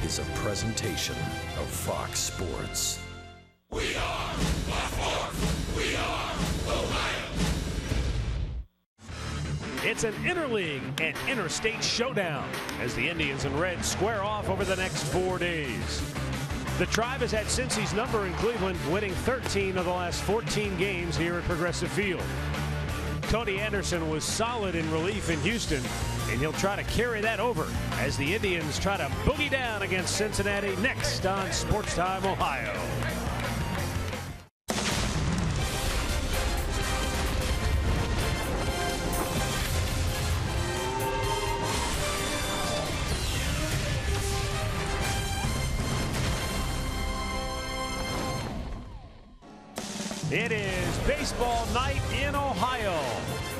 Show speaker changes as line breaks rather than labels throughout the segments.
is a presentation of Fox Sports.
We are Baltimore. We are Ohio.
It's an interleague and interstate showdown as the Indians and Reds square off over the next 4 days. The Tribe has had Cincy's number in Cleveland, winning 13 of the last 14 games here at Progressive Field. Cody Anderson was solid in relief in Houston, and he'll try to carry that over as the Indians try to boogie down against Cincinnati next on Sports Time Ohio. It is baseball night in Ohio.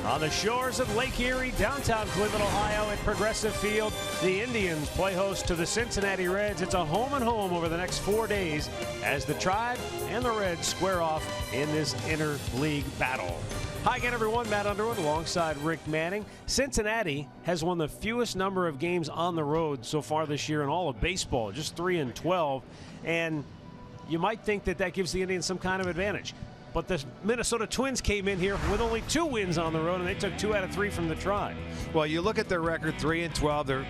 On the shores of Lake Erie, downtown Cleveland, Ohio at Progressive Field, the Indians play host to the Cincinnati Reds. It's a home and home over the next 4 days as the Tribe and the Reds square off in this interleague battle. Hi again, everyone. Matt Underwood alongside Rick Manning. Cincinnati has won the fewest number of games on the road so far this year in all of baseball, just 3-12. And you might think that that gives the Indians some kind of advantage. But the Minnesota Twins came in here with only 2 wins on the road, and they took 2 out of 3 from the Tribe.
Well, you look at their record, 3-12. They're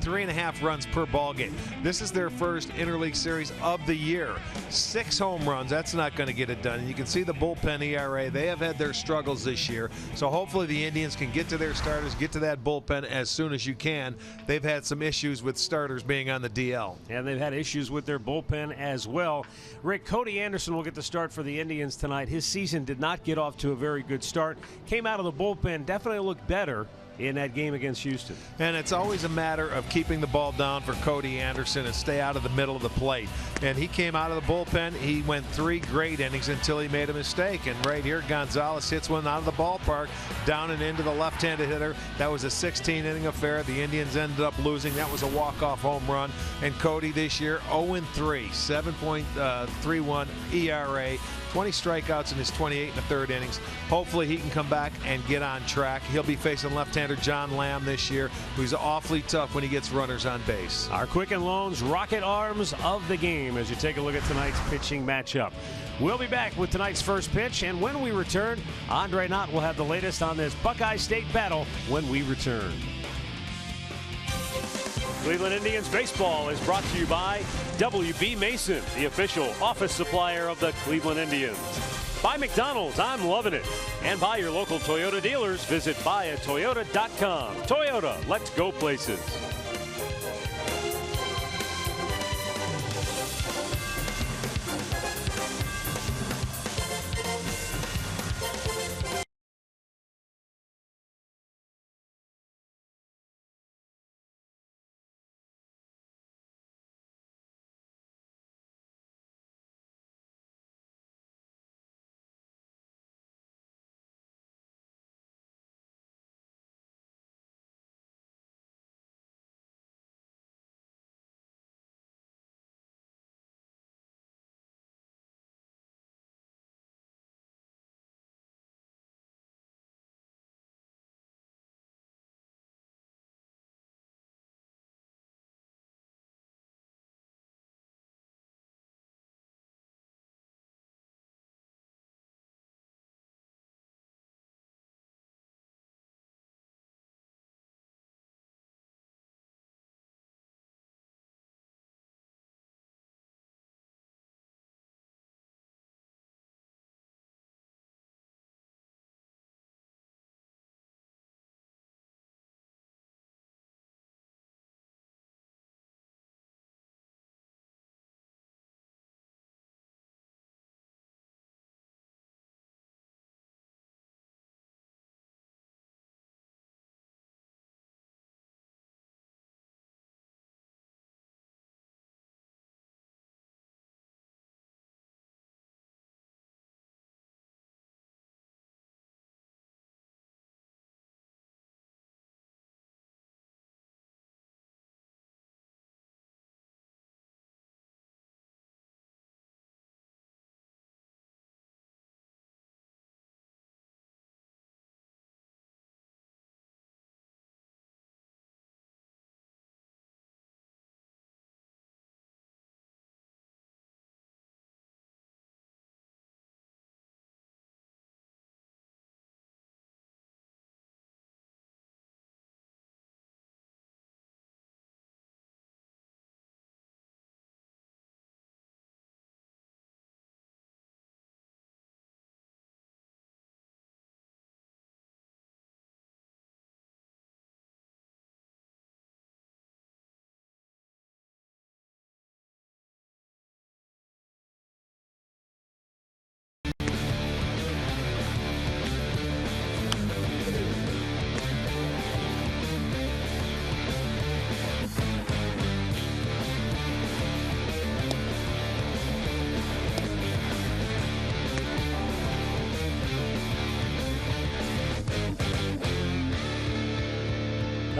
3.5 runs per ball game. This is their first interleague series of the year. 6 home runs. That's not going to get it done. And you can see the bullpen ERA. They have had their struggles this year. So hopefully the Indians can get to their starters, get to that bullpen as soon as you can. They've had some issues with starters being on the DL.
And they've had issues with their bullpen as well. Rick, Cody Anderson will get the start for the Indians tonight. His season did not get off to a very good start. Came out of the bullpen, definitely looked better in that game against Houston.
And it's always a matter of keeping the ball down for Cody Anderson and stay out of the middle of the plate. And he came out of the bullpen. He went 3 great innings until he made a mistake. And right here, Gonzalez hits one out of the ballpark, down and into the left-handed hitter. That was a 16-inning affair. The Indians ended up losing. That was a walk-off home run. And Cody this year, 0-3, 7.31 ERA. 20 strikeouts in his 28 1/3 innings. Hopefully he can come back and get on track. He'll be facing left-hander John Lamb this year, who's awfully tough when he gets runners on base.
Our Quicken Loans rocket arms of the game as you take a look at tonight's pitching matchup. We'll be back with tonight's first pitch, and when we return, Andre Knott will have the latest on this Buckeye State battle when we return. Cleveland Indians baseball is brought to you by W.B. Mason, the official office supplier of the Cleveland Indians. By McDonald's, I'm loving it. And by your local Toyota dealers, visit buyatoyota.com. Toyota, let's go places.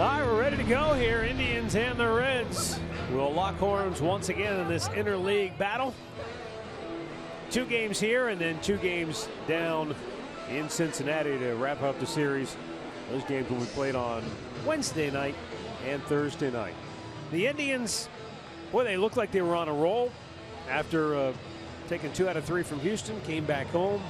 All right, we're ready to go here. Indians and the Reds will lock horns once again in this interleague battle. 2 games here and then 2 games down in Cincinnati to wrap up the series. Those games will be played on Wednesday night and Thursday night. The Indians, boy, they looked like they were on a roll after taking 2 out of 3 from Houston, came back home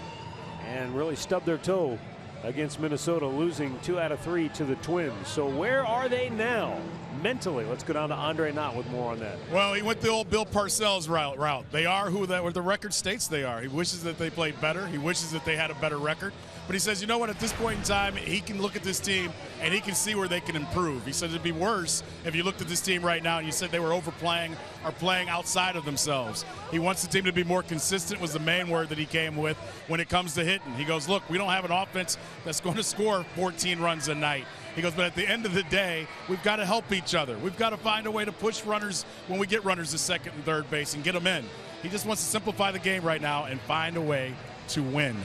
and really stubbed their toe against Minnesota, losing 2 out of 3 to the Twins. So where are they now mentally? Let's go down to Andre Knott with more on that.
Well, he went the old Bill Parcells route. They are who the record states they are. He wishes that they played better. He wishes that they had a better record. But he says, you know what, at this point in time, he can look at this team and he can see where they can improve. He said it'd be worse if you looked at this team right now and you said they were overplaying or playing outside of themselves. He wants the team to be more consistent, was the main word that he came with when it comes to hitting. He goes, look, we don't have an offense that's going to score 14 runs a night. He goes, but at the end of the day, we've got to help each other. We've got to find a way to push runners when we get runners to second and third base and get them in. He just wants to simplify the game right now and find a way to win.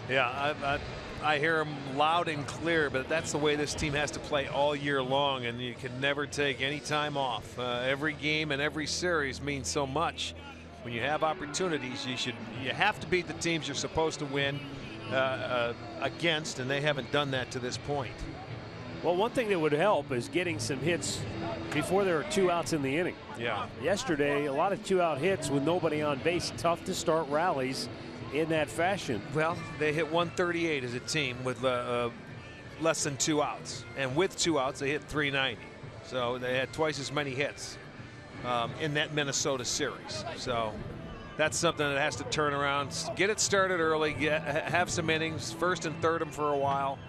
Yeah, I hear him loud and clear, but that's the way this team has to play all year long, and you can never take any time off. Every game and every series means so much. When you have opportunities, you have to beat the teams you're supposed to win against, and they haven't done that to this point.
Well, one thing that would help is getting some hits before there are 2 outs in the inning.
Yeah.
Yesterday, a lot of 2-out hits with nobody on base. Tough to start rallies in that fashion.
Well, they hit 138 as a team with less than 2 outs, and with 2 outs they hit 390. So they had twice as many hits in that Minnesota series. So that's something that has to turn around, get it started early, have some innings, first and third them for a while,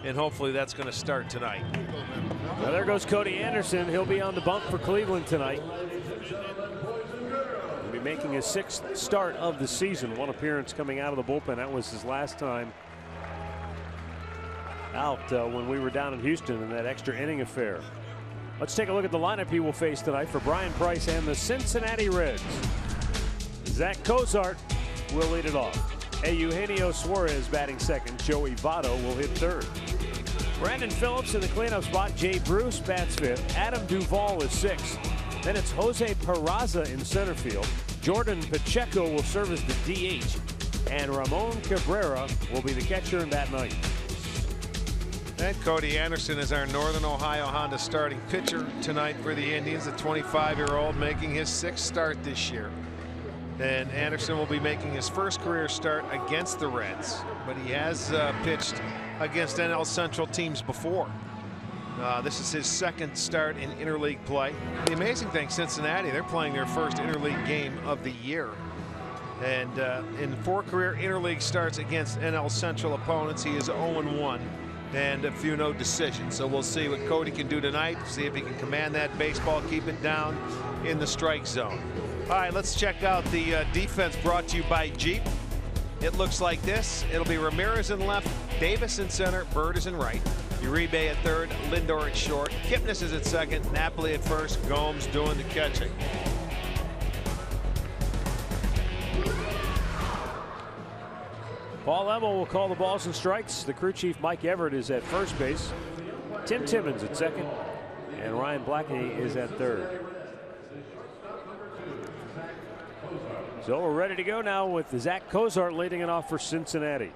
and hopefully that's going to start tonight.
Well, there goes Cody Anderson. He'll be on the bump for Cleveland tonight. He'll be making his 6th start of the season. 1 appearance coming out of the bullpen. That was his last time out when we were down in Houston in that extra inning affair. Let's take a look at the lineup he will face tonight for Brian Price and the Cincinnati Reds. Zach Cozart will lead it off. Eugenio Suarez batting second. Joey Votto will hit third. Brandon Phillips in the cleanup spot. Jay Bruce bats fifth. Adam Duvall is sixth. Then it's Jose Peraza in center field. Jordan Pacheco will serve as the DH. And Ramon Cabrera will be the catcher in bat ninth.
And Cody Anderson is our Northern Ohio Honda starting pitcher tonight for the Indians, a 25-year-old making his 6th start this year. And Anderson will be making his first career start against the Reds, but he has pitched against NL Central teams before. This is his 2nd start in interleague play. The amazing thing, Cincinnati, they're playing their first interleague game of the year. And in 4 career interleague starts against NL Central opponents, he is 0-1 and a few no decisions. So we'll see what Cody can do tonight, see if he can command that baseball, keep it down in the strike zone. All right, let's check out the defense brought to you by Jeep. It looks like this. It'll be Ramirez in left, Davis in center, Bird is in right, Uribe at third, Lindor at short, Kipnis is at second, Napoli at first, Gomes doing the catching.
Paul Emmel will call the balls and strikes. The crew chief Mike Everett is at first base. Tim Timmons at second, and Ryan Blackney is at third. So we're ready to go now with Zach Cozart leading it off for Cincinnati.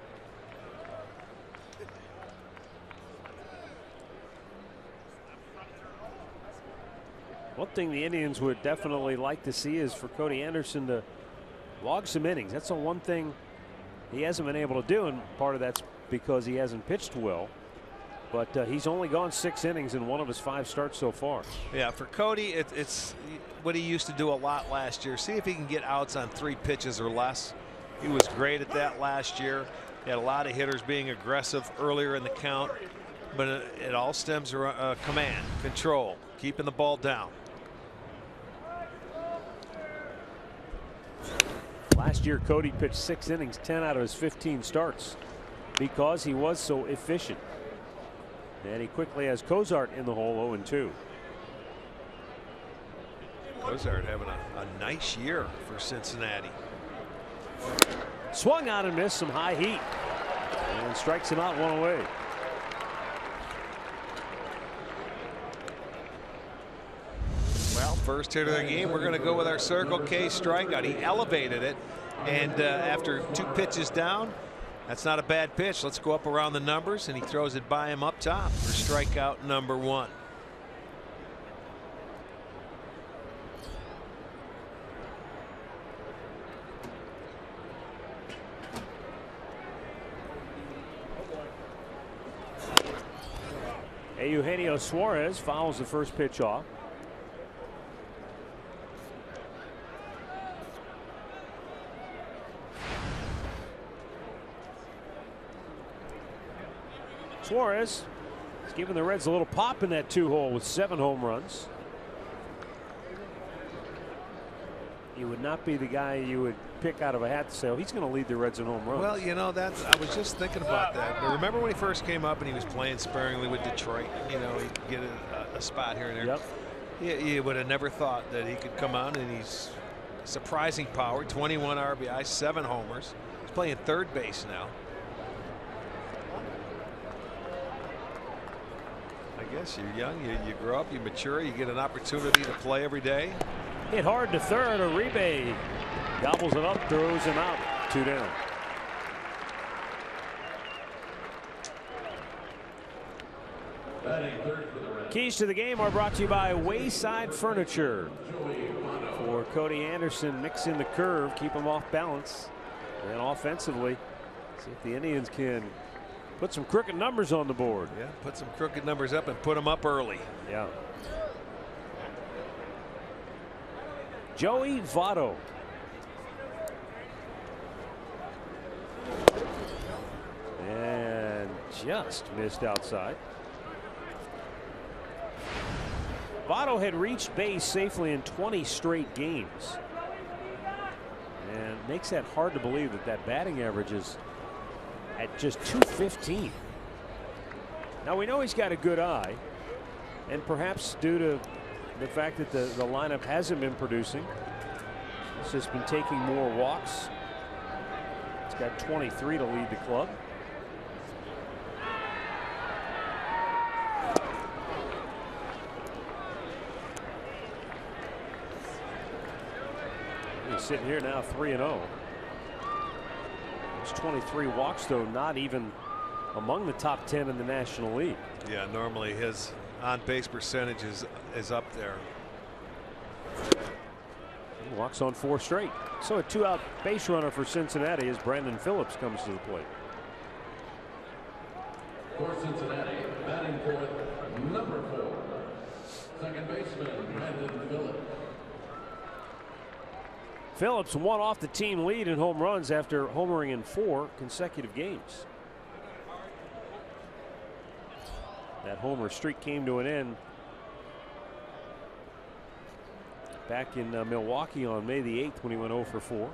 One thing the Indians would definitely like to see is for Cody Anderson to log some innings. That's the one thing he hasn't been able to do, and part of that's because he hasn't pitched well. But he's only gone 6 innings in 1 of his 5 starts so far.
Yeah, for Cody, it's what he used to do a lot last year. See if he can get outs on 3 pitches or less. He was great at that last year. He had a lot of hitters being aggressive earlier in the count, but it all stems from command, control, keeping the ball down.
Last year, Cody pitched 6 innings, 10 out of his 15 starts, because he was so efficient. And he quickly has Cozart in the hole, 0-2.
Cozart having a nice year for Cincinnati.
Swung on and missed, some high heat, and strikes him out, 1 away.
first hit of the game. We're going to go with our Circle K strikeout. He elevated it, and after 2 pitches down, that's not a bad pitch. Let's go up around the numbers, and he throws it by him up top for strikeout number 1.
Eugenio Suarez fouls the first pitch off. Suarez is giving the Reds a little pop in that 2-hole with 7 home runs. He would not be the guy you would pick out of a hat to say, oh, he's going to lead the Reds in home runs.
Well, you know, I was just thinking about that. But remember when he first came up and he was playing sparingly with Detroit? You know, he'd get a spot here and there.
Yep.
You would have never thought that he could come on, and he's surprising power, 21 RBI, 7 homers. He's playing third base now. I guess you're young, you grow up, you mature, you get an opportunity to play every day.
Hit hard to third. Uribe gobbles it up, throws him out. 2 down. Keys to the game are brought to you by Wayside Furniture. For Cody Anderson, mixing the curve, keep him off balance. And offensively, see if the Indians can put some crooked numbers on the board.
Yeah, put some crooked numbers up and put them up early.
Yeah. Joey Votto. And just missed outside. Votto had reached base safely in 20 straight games. And makes that hard to believe that that batting average is at just .215. Now we know he's got a good eye, and perhaps due to the fact that the lineup hasn't been producing, he's just been taking more walks. He's got 23 to lead the club. He's sitting here now 3-0. There's 23 walks, though, not even among the top 10 in the National League.
Yeah, normally his on-base percentage is up there.
He walks on 4 straight. So a 2-out base runner for Cincinnati as Brandon Phillips comes to the plate.
For Cincinnati, batting fourth, number 4, second baseman Brandon Phillips.
Phillips won off the team lead in home runs after homering in 4 consecutive games. That homer streak came to an end back in Milwaukee on May the 8th when he went 0 for 4.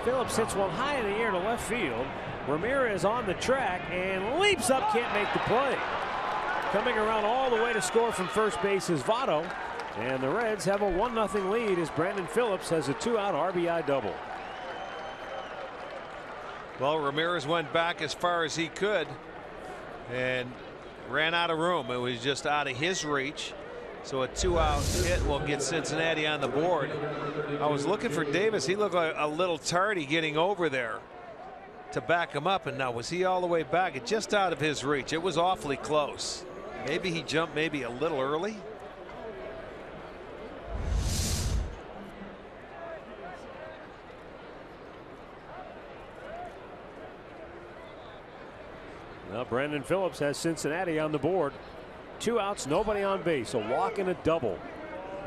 Phillips hits one high in the air to left field. Ramirez on the track and leaps up, can't make the play. Coming around all the way to score from first base is Votto, and the Reds have a 1-0 lead as Brandon Phillips has a 2-out RBI double.
Well, Ramirez went back as far as he could and ran out of room. It was just out of his reach. So a 2-out hit will get Cincinnati on the board. I was looking for Davis. He looked like a little tardy getting over there to back him up. And now was he all the way back? It's just out of his reach. It was awfully close. Maybe he jumped maybe a little early.
Now Brandon Phillips has Cincinnati on the board. 2 outs, nobody on base, a walk and a double.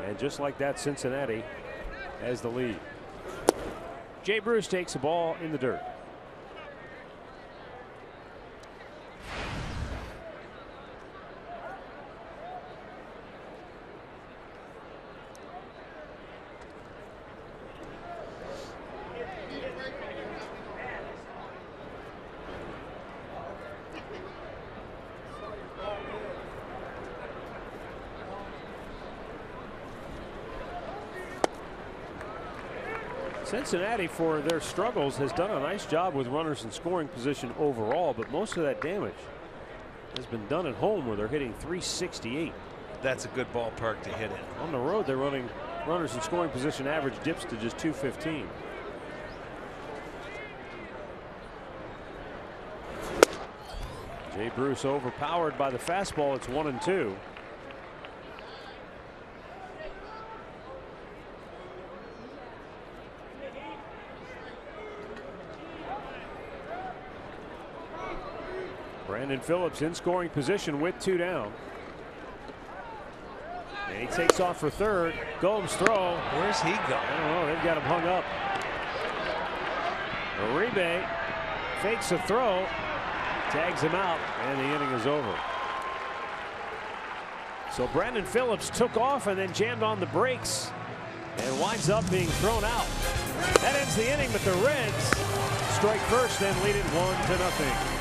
And just like that, Cincinnati has the lead. Jay Bruce takes the ball in the dirt. Cincinnati, for their struggles, has done a nice job with runners in scoring position overall, but most of that damage has been done at home, where they're hitting .368.
That's a good ballpark to hit in.
On the road, they're running runners in scoring position average dips to just .215. Jay Bruce overpowered by the fastball. It's 1-2. Brandon Phillips in scoring position with 2 down. And he takes off for third. Gomes throw.
Where's he going?
I don't know. They've got him hung up. Uribe fakes a throw, tags him out, and the inning is over. So Brandon Phillips took off and then jammed on the brakes and winds up being thrown out. That ends the inning, but the Reds strike first and lead it 1-0.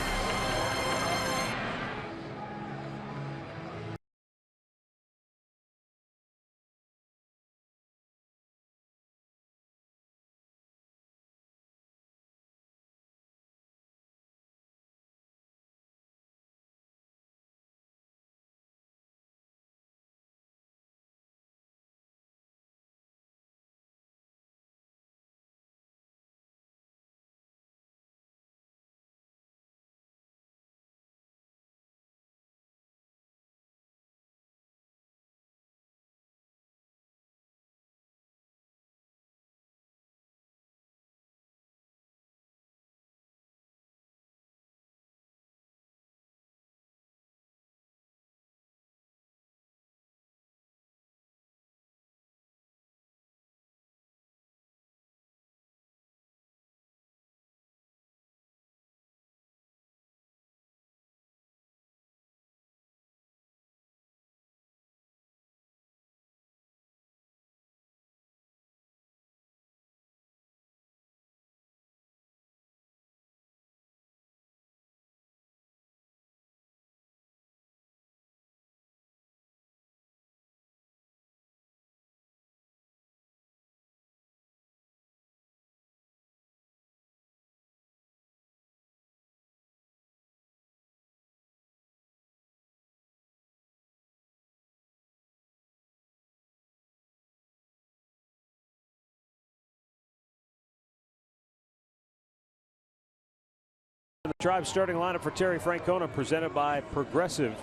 The Tribe starting lineup for Terry Francona, presented by Progressive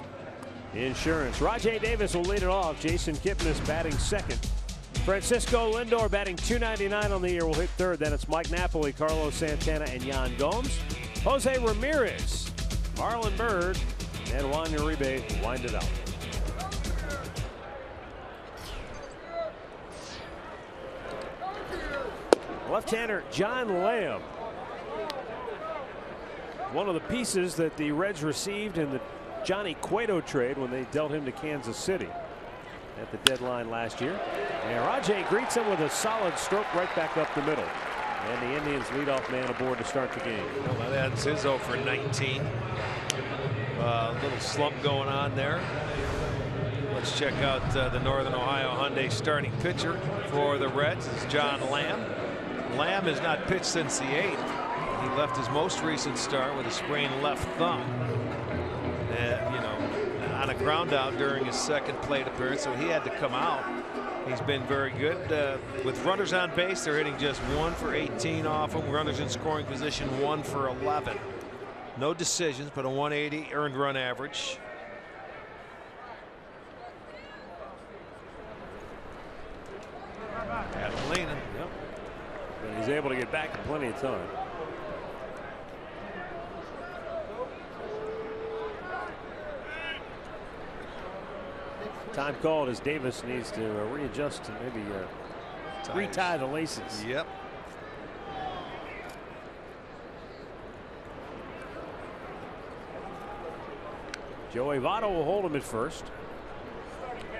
Insurance. Rajay Davis will lead it off. Jason Kipnis batting second. Francisco Lindor batting .299 on the year will hit third. Then it's Mike Napoli, Carlos Santana, and Yan Gomes. Jose Ramirez, Marlon Byrd, and Juan Uribe wind it out. Left-hander John Lamb, one of the pieces that the Reds received in the Johnny Cueto trade when they dealt him to Kansas City at the deadline last year. And Rajay greets him with a solid stroke right back up the middle. And the Indians leadoff man aboard to start the game.
Well, that's his 0 for 19. Little slump going on there. Let's check out the Northern Ohio Hyundai starting pitcher for the Reds is John Lamb. Lamb has not pitched since the 8th. He left his most recent start with a sprained left thumb, on a ground out during his second plate appearance, so he had to come out. He's been very good with runners on base. They're hitting just 1 for 18 off him. Runners in scoring position 1 for 11. No decisions, but a 180 earned run average. Catalina.
Yep. And he's able to get back in plenty of time. Time called as Davis needs to readjust and maybe retie the laces.
Yep.
Joey Votto will hold him at first.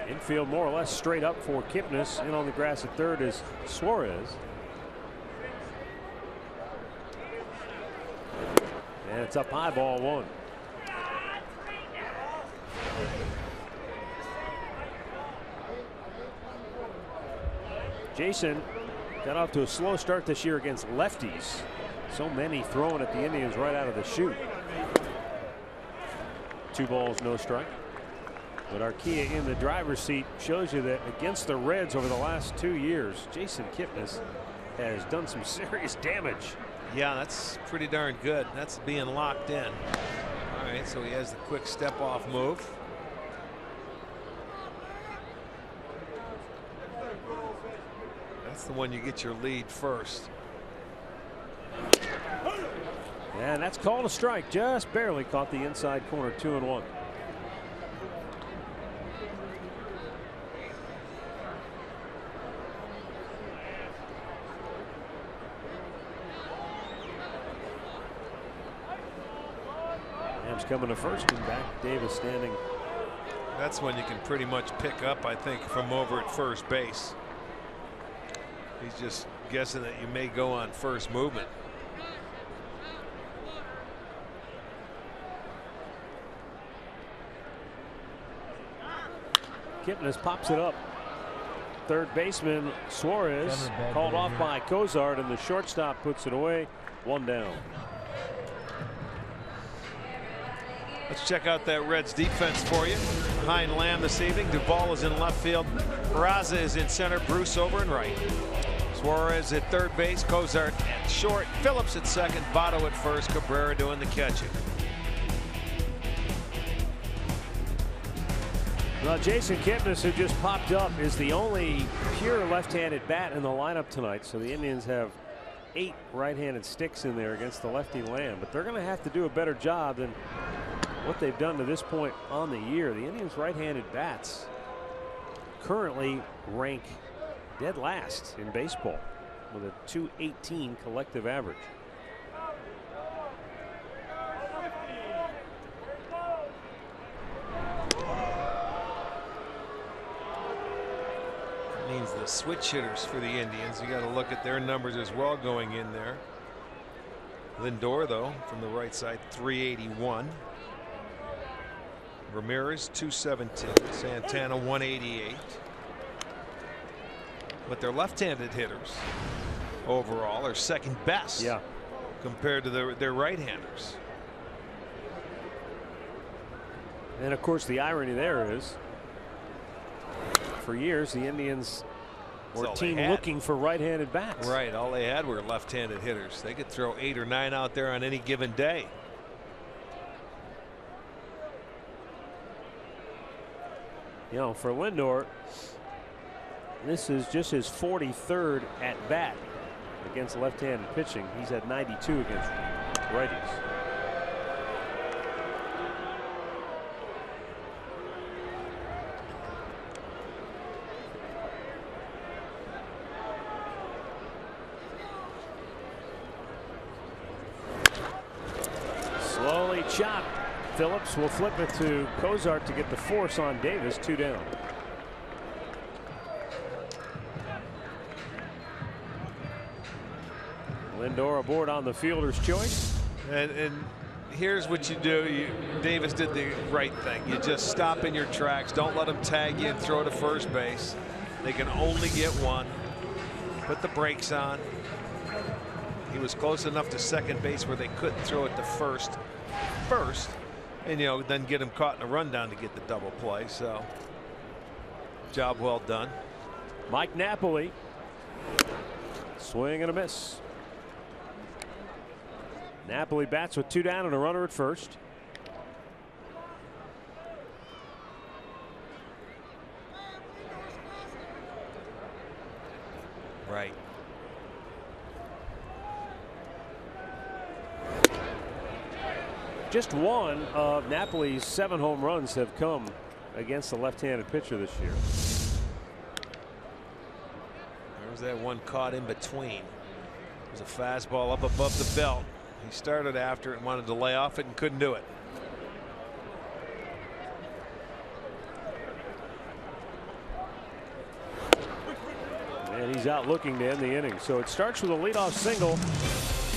Infield more or less straight up for Kipnis. In on the grass at third is Suarez. And it's up high, ball 1. Jason got off to a slow start this year against lefties. So many throwing at the Indians right out of the chute. 2 balls, no strike. But Arcia in the driver's seat shows you that against the Reds over the last 2 years, Jason Kipnis has done some serious damage.
Yeah, that's pretty darn good. That's being locked in. All right, so he has the quick step off move. That's the one you get your lead first.
And that's called a strike. Just barely caught the inside corner. 2-1. Rams coming to first and back. Davis standing.
That's when you can pretty much pick up, I think, from over at first base. He's just guessing that you may go on first movement.
Kipnis pops it up. Third baseman Suarez called off by Cozart, and the shortstop puts it away. 1 down.
Let's check out that Reds defense for you. Behind Lamb this evening. Duvall is in left field. Peraza is in center. Bruce over in right. Suarez at third base. Cozart at short. Phillips at second. Votto at first. Cabrera doing the catching.
Well, Jason Kipnis, who just popped up, is the only pure left-handed bat in the lineup tonight. So the Indians have 8 right-handed sticks in there against the lefty Lamb. But they're going to have to do a better job than what they've done to this point on the year. The Indians' right-handed bats currently rank dead last in baseball with a .218 collective average.
That means the switch hitters for the Indians. You got to look at their numbers as well going in there. Lindor, though, from the right side, 381. Ramirez 217. Santana 188. But their left-handed hitters overall are second best compared to their right-handers.
And of course the irony there is for years the Indians were a team looking for right-handed bats.
Right, all they had were left-handed hitters. They could throw 8 or 9 out there on any given day.
You know, for Lindor, this is just his 43rd at bat against left-handed pitching. He's had 92 against righties. Slowly chopped. Phillips will flip it to Cozart to get the force on Davis. 2 down. Lindor aboard on the fielder's choice.
And here's what you do. Davis did the right thing. You just stop in your tracks. Don't let them tag you and throw to first base. They can only get one. Put the brakes on. He was close enough to second base where they couldn't throw it to first. And, you know, then get him caught in a rundown to get the double play. So, job well done.
Mike Napoli. Swing and a miss. Napoli bats with 2 down and a runner at first.
Right.
Just one of Napoli's 7 home runs have come against the left-handed pitcher this year.
There was that one caught in between. It was a fastball up above the belt. He started after it and wanted to lay off it and couldn't do it.
And he's out looking to end the inning. So it starts with a leadoff single,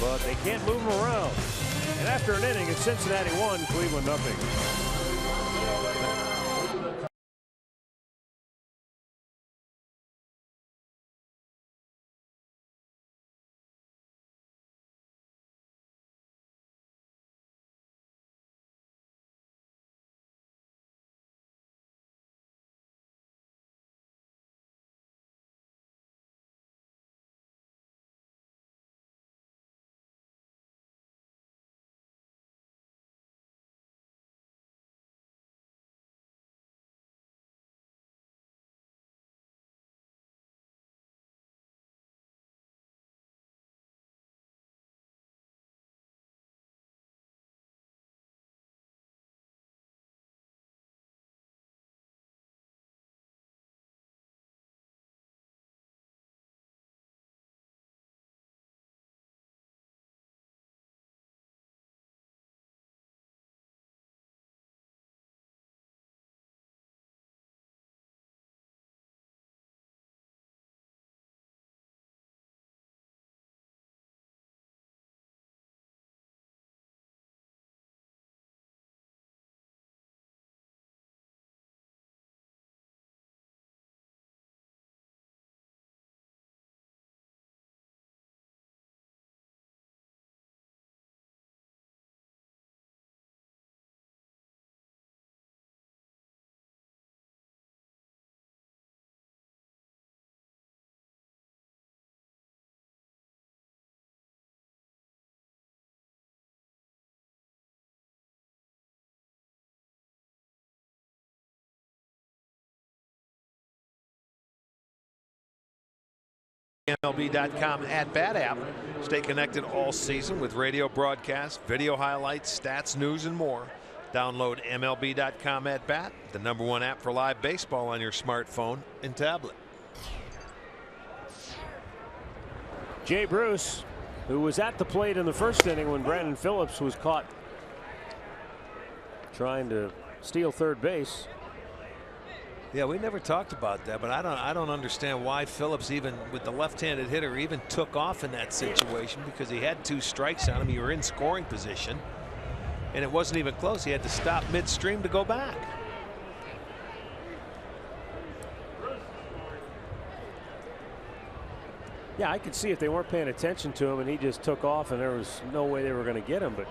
but they can't move him around. And after an inning, it's Cincinnati 1, Cleveland 0.
MLB.com @bat app. Stay connected all season with radio broadcasts, video highlights, stats, news, and more. Download MLB.com @bat, the #1 app for live baseball on your smartphone and tablet.
Jay Bruce, who was at the plate in the first inning when Brandon Phillips was caught trying to steal third base.
Yeah, we never talked about that, but I don't understand why Phillips, even with the left-handed hitter, even took off in that situation, because he had 2 strikes on him. You were in scoring position, and it wasn't even close. He had to stop midstream to go back.
Yeah, I could see if they weren't paying attention to him and he just took off and there was no way they were going to get him, but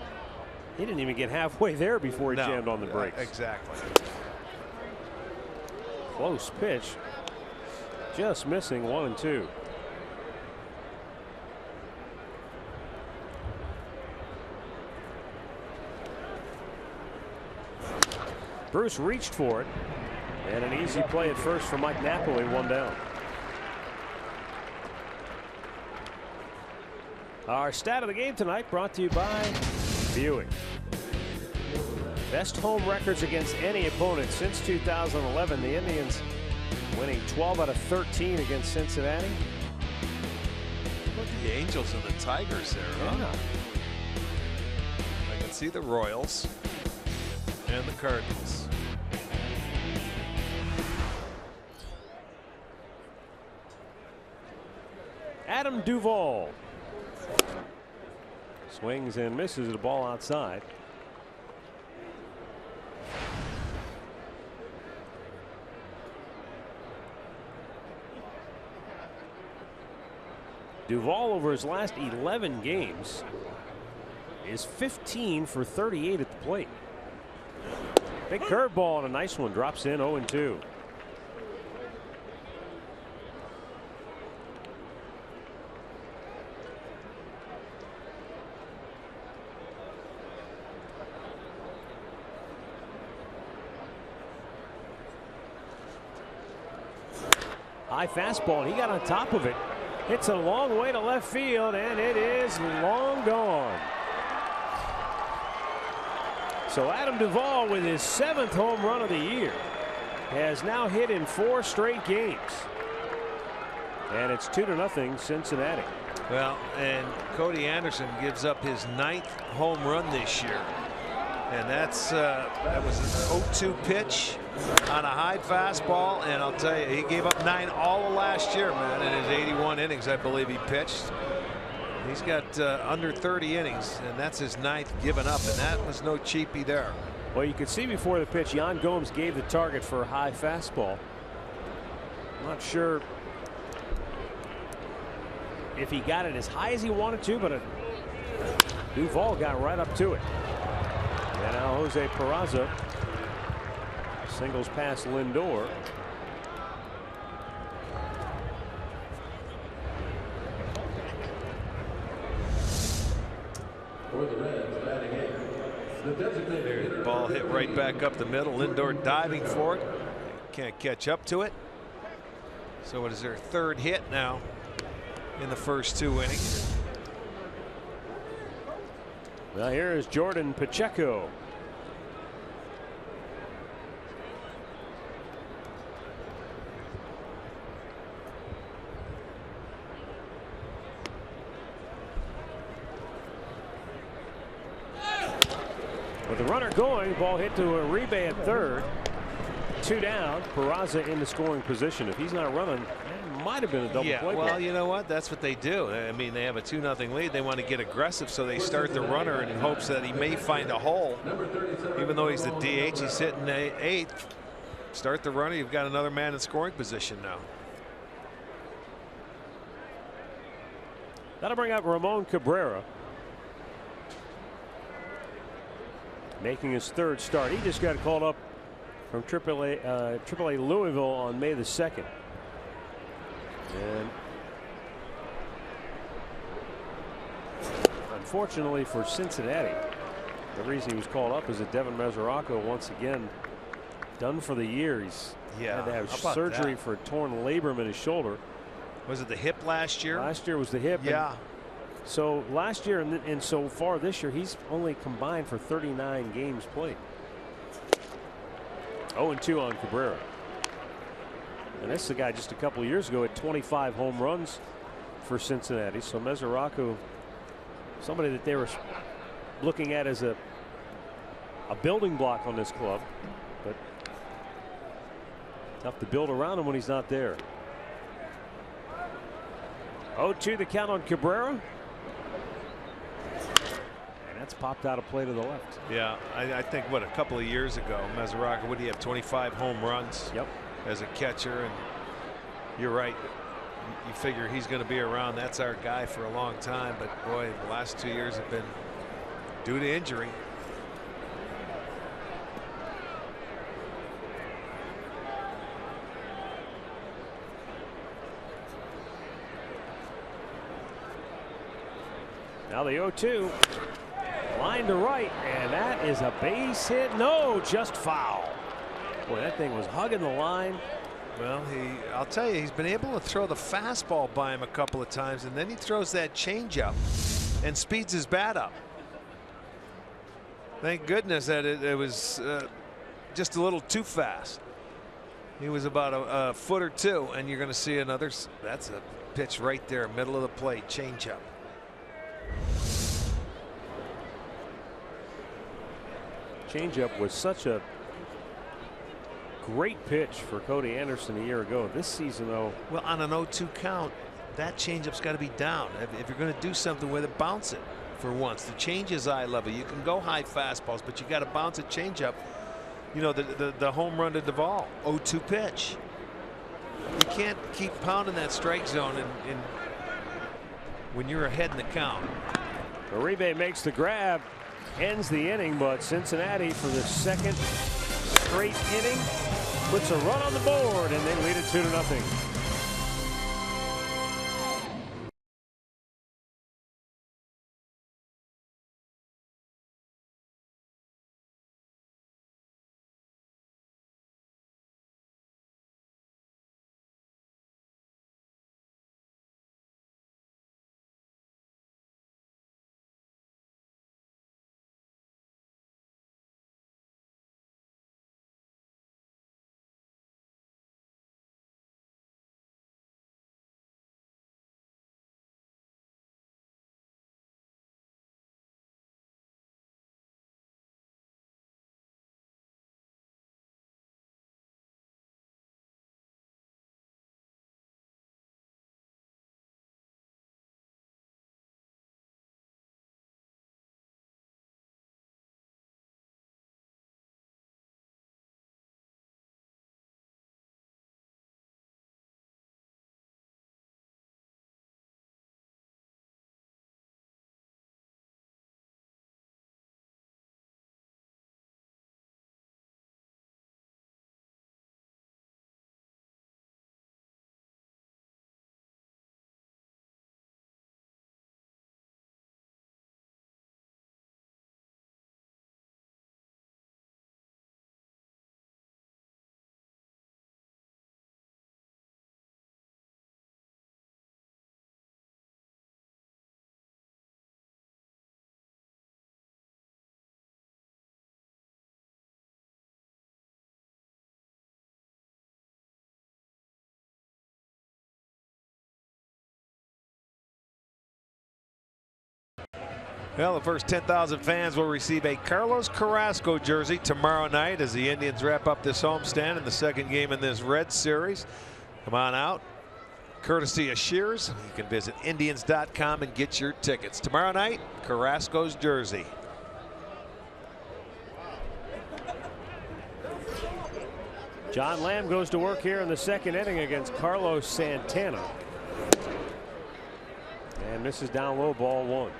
he didn't even get halfway there before he jammed on the brakes.
Exactly.
Close pitch, just missing 1-2. Bruce reached for it, and an easy play at first for Mike Napoli, 1 down. Our stat of the game tonight brought to you by Buick. Best home records against any opponent since 2011. The Indians winning 12 out of 13 against Cincinnati.
Look at the Angels and the Tigers there, huh?
Yeah.
I can see the Royals and the Cardinals.
Adam Duvall swings and misses the ball outside. Duvall, over his last 11 games, is 15 for 38 at the plate. Big curveball and a nice one, drops in 0-2. High fastball, and he got on top of it. It's a long way to left field, and it is long gone. So Adam Duvall, with his 7th home run of the year, has now hit in 4 straight games. And it's 2-0 Cincinnati.
Well, and Cody Anderson gives up his 9th home run this year. And that was an 0-2 pitch on a high fastball, and I'll tell you, he gave up 9 all of last year, man, in his 81 innings, I believe he pitched. He's got under 30 innings, and that's his 9th given up, and that was no cheapie there.
Well, you could see before the pitch, Yan Gomes gave the target for a high fastball. I'm not sure if he got it as high as he wanted to, but Duvall got right up to it. And now Jose Peraza singles past Lindor.
For the Reds, batting 8th, the designated hitter.
Ball hit right back up the middle. Lindor diving for it. Can't catch up to it. So it is their 3rd hit now in the first 2 innings.
Now here is Jordan Pacheco. With the runner going, ball hit to Uribe at 3rd. 2 down. Peraza in the scoring position. If he's not running, it might have been a double play.
Well, you know what? That's what they do. I mean, they have a 2-0 lead. They want to get aggressive, so they start the runner in hopes that he may find a hole. Even though he's the DH, he's hitting 8th. Start the runner. You've got another man in scoring position now.
That'll bring up Ramon Cabrera, making his 3rd start. He just got called up from AAA Louisville on May the 2nd. And unfortunately for Cincinnati, the reason he was called up is that Devin Mesoraco, once again done for the year. He's had to have surgery for a torn labrum in his shoulder.
Was it the hip last year?
Last year was the hip.
Yeah.
So last year and so far this year, he's only combined for 39 games played. 0-2 on Cabrera. And this is a guy just a couple of years ago had 25 home runs for Cincinnati. So Mesoraco, somebody that they were looking at as a building block on this club, but tough to build around him when he's not there. 0-2 the count on Cabrera. And that's popped out of play to the left.
Yeah, I think what a couple of years ago, Mesoraco, would he have 25 home runs?
Yep. As
a catcher, and you're right. You figure he's going to be around. That's our guy for a long time. But boy, the last 2 years have been due to injury.
Now the 0-2. Line to right, and that is a base hit. No, just foul. Boy, that thing was hugging the line.
Well, I'll tell you, he's been able to throw the fastball by him a couple of times, and then he throws that changeup and speeds his bat up. Thank goodness that it was just a little too fast. He was about a foot or two, and you're going to see another. That's a pitch right there, middle of the plate, changeup.
Changeup was such a great pitch for Cody Anderson a year ago. This season, though.
Well, on an 0-2 count, that changeup's got to be down. If you're going to do something with it, bounce it for once. The change is eye level. You can go high fastballs, but you got to bounce a changeup. You know, the home run to Duvall, 0-2 pitch. You can't keep pounding that strike zone and when you're ahead in the count.
Uribe makes the grab, ends the inning, but Cincinnati for the second straight inning puts a run on the board, and they lead it 2-0.
Well, the first 10,000 fans will receive a Carlos Carrasco jersey tomorrow night as the Indians wrap up this homestand in the second game in this Red Series. Come on out. Courtesy of Shears. You can visit Indians.com and get your tickets. Tomorrow night, Carrasco's jersey.
John Lamb goes to work here in the second inning against Carlos Santana. And misses down low, ball one.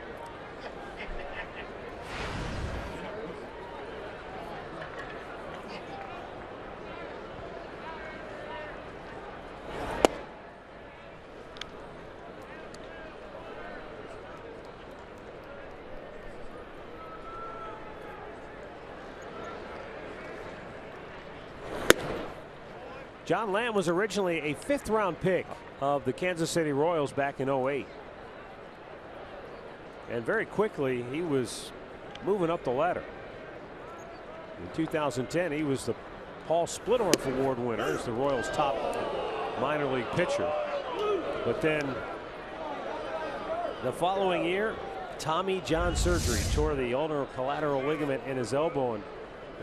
John Lamb was originally a 5th-round pick of the Kansas City Royals back in '08. And very quickly, he was moving up the ladder. In 2010, he was the Paul Splittorff Award winner as the Royals' top minor league pitcher. But then the following year, Tommy John surgery, tore the ulnar collateral ligament in his elbow and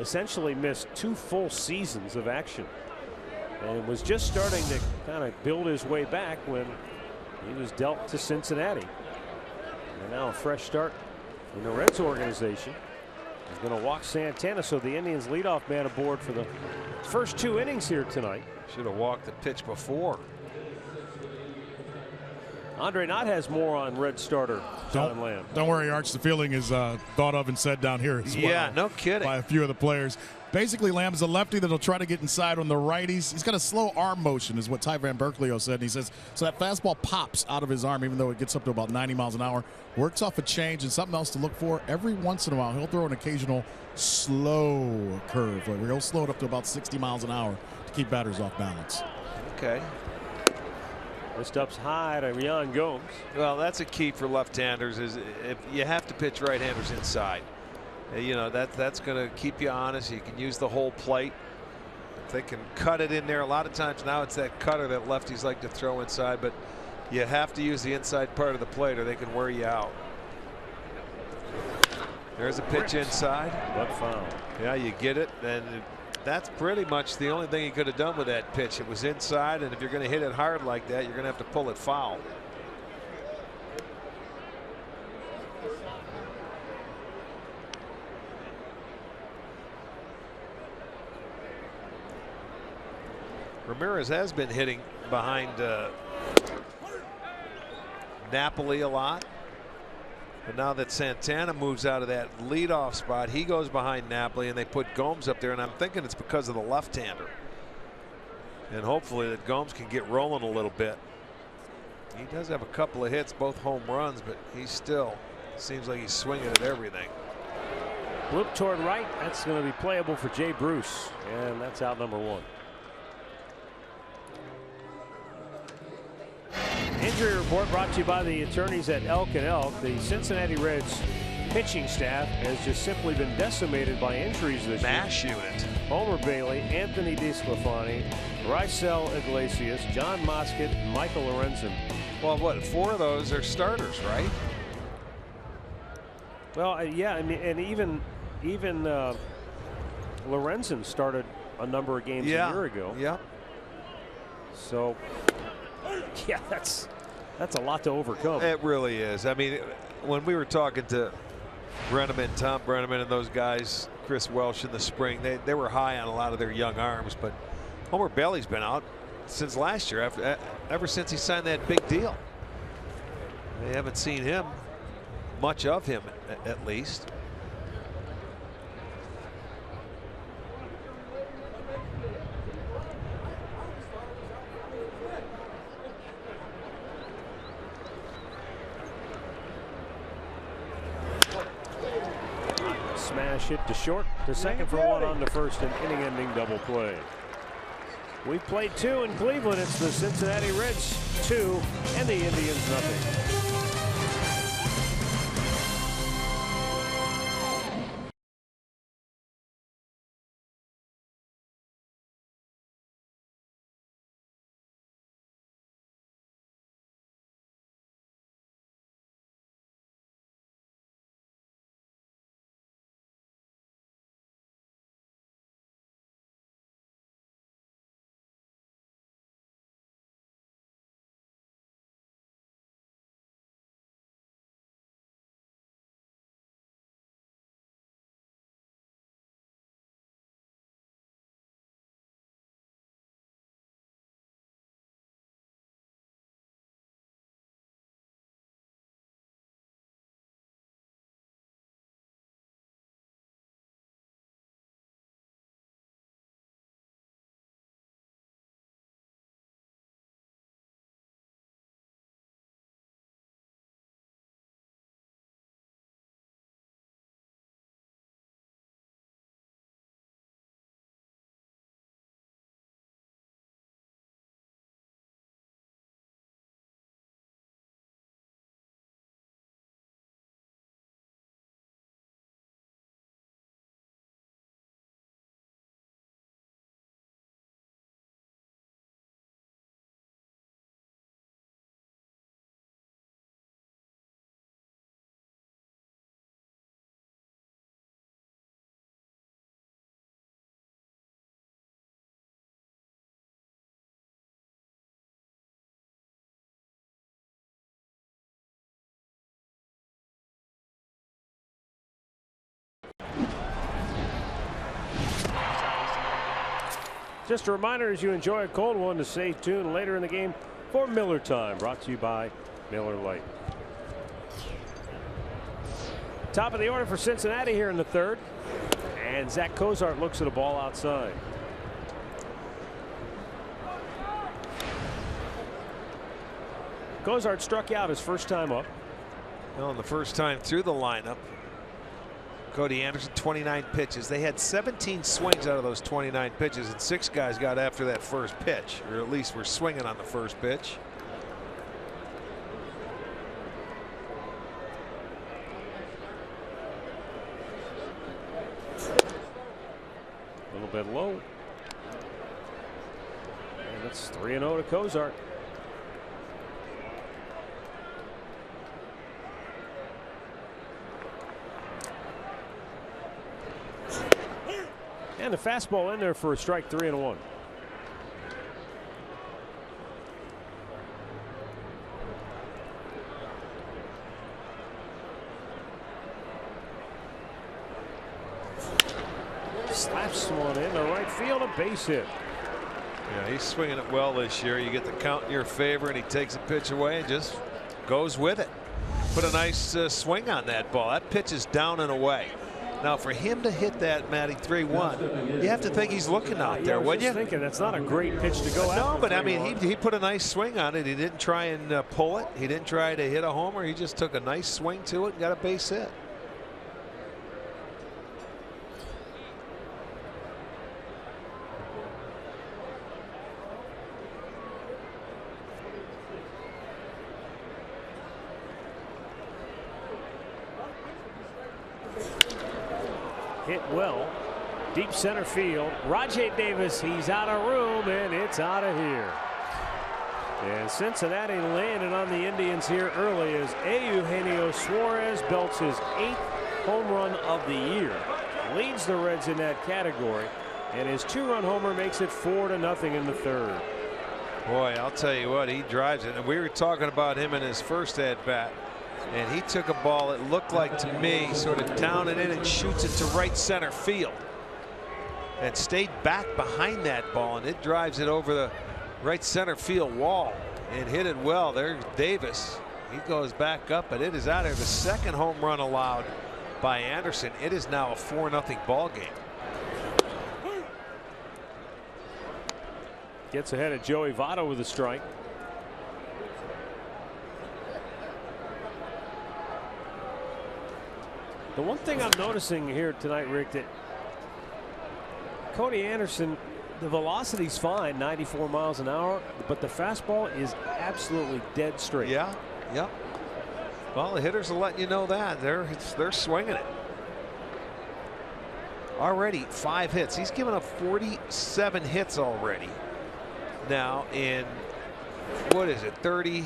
essentially missed 2 full seasons of action, and was just starting to kind of build his way back when he was dealt to Cincinnati. And now a fresh start in the Reds organization. He's going to walk Santana, so the Indians leadoff man aboard for the first 2 innings here tonight.
Should have walked the pitch before.
Andre Knott has more on Red starter John Lamb.
Don't worry, Arch. The feeling is thought of and said down here as well.
Yeah, no kidding.
By a few of the players. Basically, Lamb is a lefty that'll try to get inside on the righties. He's got a slow arm motion, is what Ty Van Berkeley said. And he says, so that fastball pops out of his arm, even though it gets up to about 90 miles an hour. Works off a change, and something else to look for. Every once in a while, he'll throw an occasional slow curve, where he'll slow it up to about 60 miles an hour to keep batters off balance.
Okay.
This up's high to Yan Gomes.
Well, that's a key for left-handers, is if you have to pitch right-handers inside. You know, that's going to keep you honest. You can use the whole plate. If they can cut it in there, a lot of times now it's that cutter that lefties like to throw inside, but you have to use the inside part of the plate or they can wear you out. There's a pitch inside.
But foul.
Yeah, you get it, and that's pretty much the only thing he could have done with that pitch. It was inside, and if you're going to hit it hard like that, you're going to have to pull it foul. Ramirez has been hitting behind Napoli a lot. But now that Santana moves out of that leadoff spot, he goes behind Napoli, and they put Gomes up there, and I'm thinking it's because of the left-hander. And hopefully that Gomes can get rolling a little bit. He does have a couple of hits, both home runs, but he still seems like he's swinging at everything.
Loop toward right. That's going to be playable for Jay Bruce, and that's out number 1. Injury report brought to you by the attorneys at Elk and Elk. The Cincinnati Reds pitching staff has just simply been decimated by injuries this year.
MASH unit.
Homer Bailey, Anthony DeSclafani, Rysel Iglesias, John Moscott, and Michael Lorenzen.
Well, what, 4 of those are starters, right?
Well, yeah, I mean, and even Lorenzen started a number of games a year ago.
Yeah.
So, yeah, that's a lot to overcome.
It really is. I mean, when we were talking to Brenneman, Tom Brenneman, and those guys, Chris Welsh in the spring, they were high on a lot of their young arms, but Homer Bailey's been out since last year, ever since he signed that big deal. They haven't seen him, much of him at least.
Smash hit to short, to second for 1 on the first, and inning-ending double play. We've played 2 in Cleveland. It's the Cincinnati Reds 2 and the Indians nothing. Just a reminder, as you enjoy a cold one, to stay tuned later in the game for Miller Time, brought to you by Miller Lite. Top of the order for Cincinnati here in the third. And Zach Cozart looks at a ball outside. Cozart struck out his first time up.
Well, the first time through the lineup. Cody Anderson, 29 pitches. They had 17 swings out of those 29 pitches, and 6 guys got after that first pitch, or at least were swinging on the first pitch.
A little bit low. And it's 3-0 to Cozart. And the fastball in there for a strike, 3-1. Slaps one in the right field, a base hit.
Yeah, he's swinging it well this year. You get the count in your favor, and he takes a pitch away and just goes with it. Put a nice swing on that ball. That pitch is down and away. Now, for him to hit that, Matty, 3-1, you have to think he's looking out there, wouldn't you?
Thinking that's not a great pitch to go after.
No, but I mean, he put a nice swing on it. He didn't try and pull it. He didn't try to hit a homer. He just took a nice swing to it and got a base hit.
Hit well, deep center field. Rajay Davis, he's out of room, and it's out of here. And Cincinnati landed on the Indians here early as Eugenio Suarez belts his 8th home run of the year. Leads the Reds in that category, and his 2-run homer makes it 4-0 in the third.
Boy, I'll tell you what, he drives it. And we were talking about him in his first at-bat. And he took a ball, it looked like to me, sort of down and in, and shoots it to right center field. And stayed back behind that ball, and it drives it over the right center field wall and hit it well. There's Davis. He goes back up, but it is out of the second home run allowed by Anderson. It is now a 4-0 ball game.
Gets ahead of Joey Votto with a strike. The one thing I'm noticing here tonight, Rick, that Cody Anderson, the velocity's fine, 94 miles an hour, but the fastball is absolutely dead straight.
Yeah, yep. Well, the hitters are letting you know that. They're swinging it. Already 5 hits. He's given up 47 hits already. Now in, what is it, 30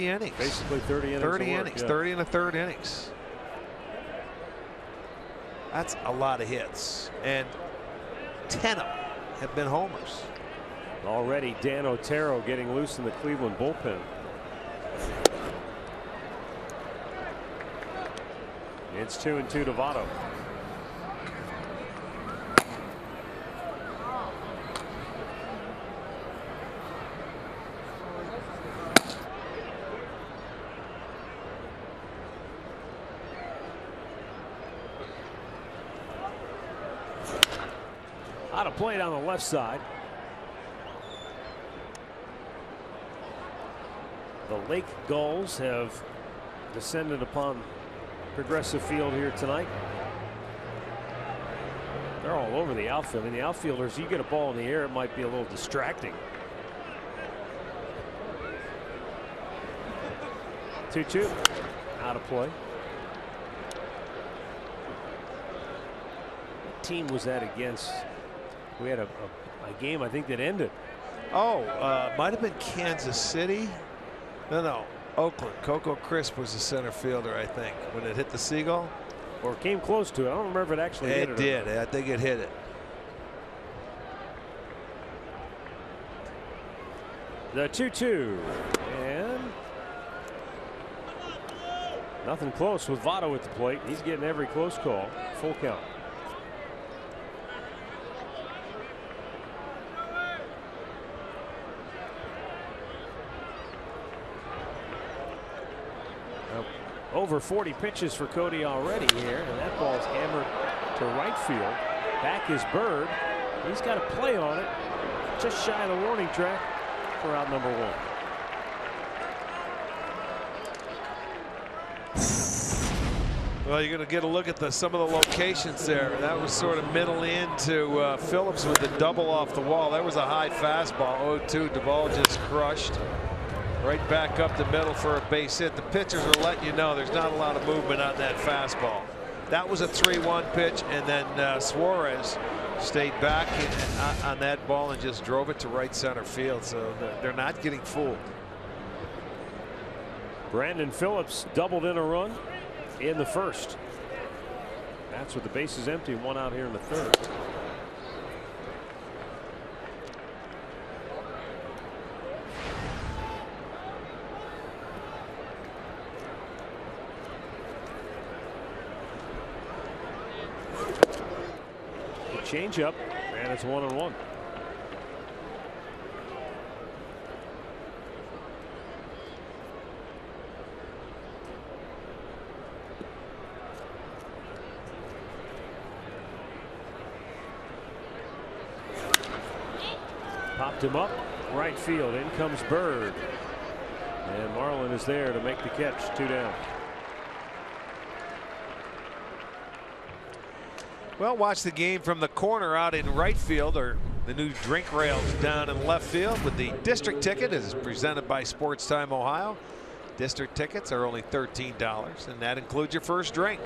innings.
Basically 30 innings.
30 innings, yeah. 30 and a third innings. That's a lot of hits, and 10 of them have been homers.
Already Dan Otero getting loose in the Cleveland bullpen. It's 2-2 to Votto. Out of play on the left side. The Lake Gulls have descended upon Progressive Field here tonight. They're all over the outfield. And the outfielders, you get a ball in the air, it might be a little distracting. 2-2. Out of play. What team was that against? We had a game, I think, that ended.
Oh, might have been Kansas City. No, Oakland. Coco Crisp was the center fielder, I think, when it hit the seagull.
Or it came close to it. I don't remember if it actually hit it.
It did. I think it hit it.
The 2-2. And nothing close with Votto at the plate. He's getting every close call. Full count. over 40 pitches for Cody already here, and that ball's hammered to right field. Back is Bird. He's got a play on it, just shy of the warning track for out number 1.
Well, you're going to get a look at some of the locations there. That was sort of middle into Phillips with the double off the wall. That was a high fastball. 0-2. Duvall just crushed. Right back up the middle for a base hit. The pitchers are letting you know there's not a lot of movement on that fastball. That was a 3-1 pitch, and then Suarez stayed back on that ball and just drove it to right center field. So they're not getting fooled.
Brandon Phillips doubled in a run in the first. That's with the bases empty, 1 out here in the third. The changeup, and it's 1-1. Popped him up right field. In comes Bird, and Marlin is there to make the catch. 2 down.
Well, watch the game from the corner out in right field, or the new drink rails down in left field with the district ticket. It is presented by Sports Time Ohio. District tickets are only $13, and that includes your first drink.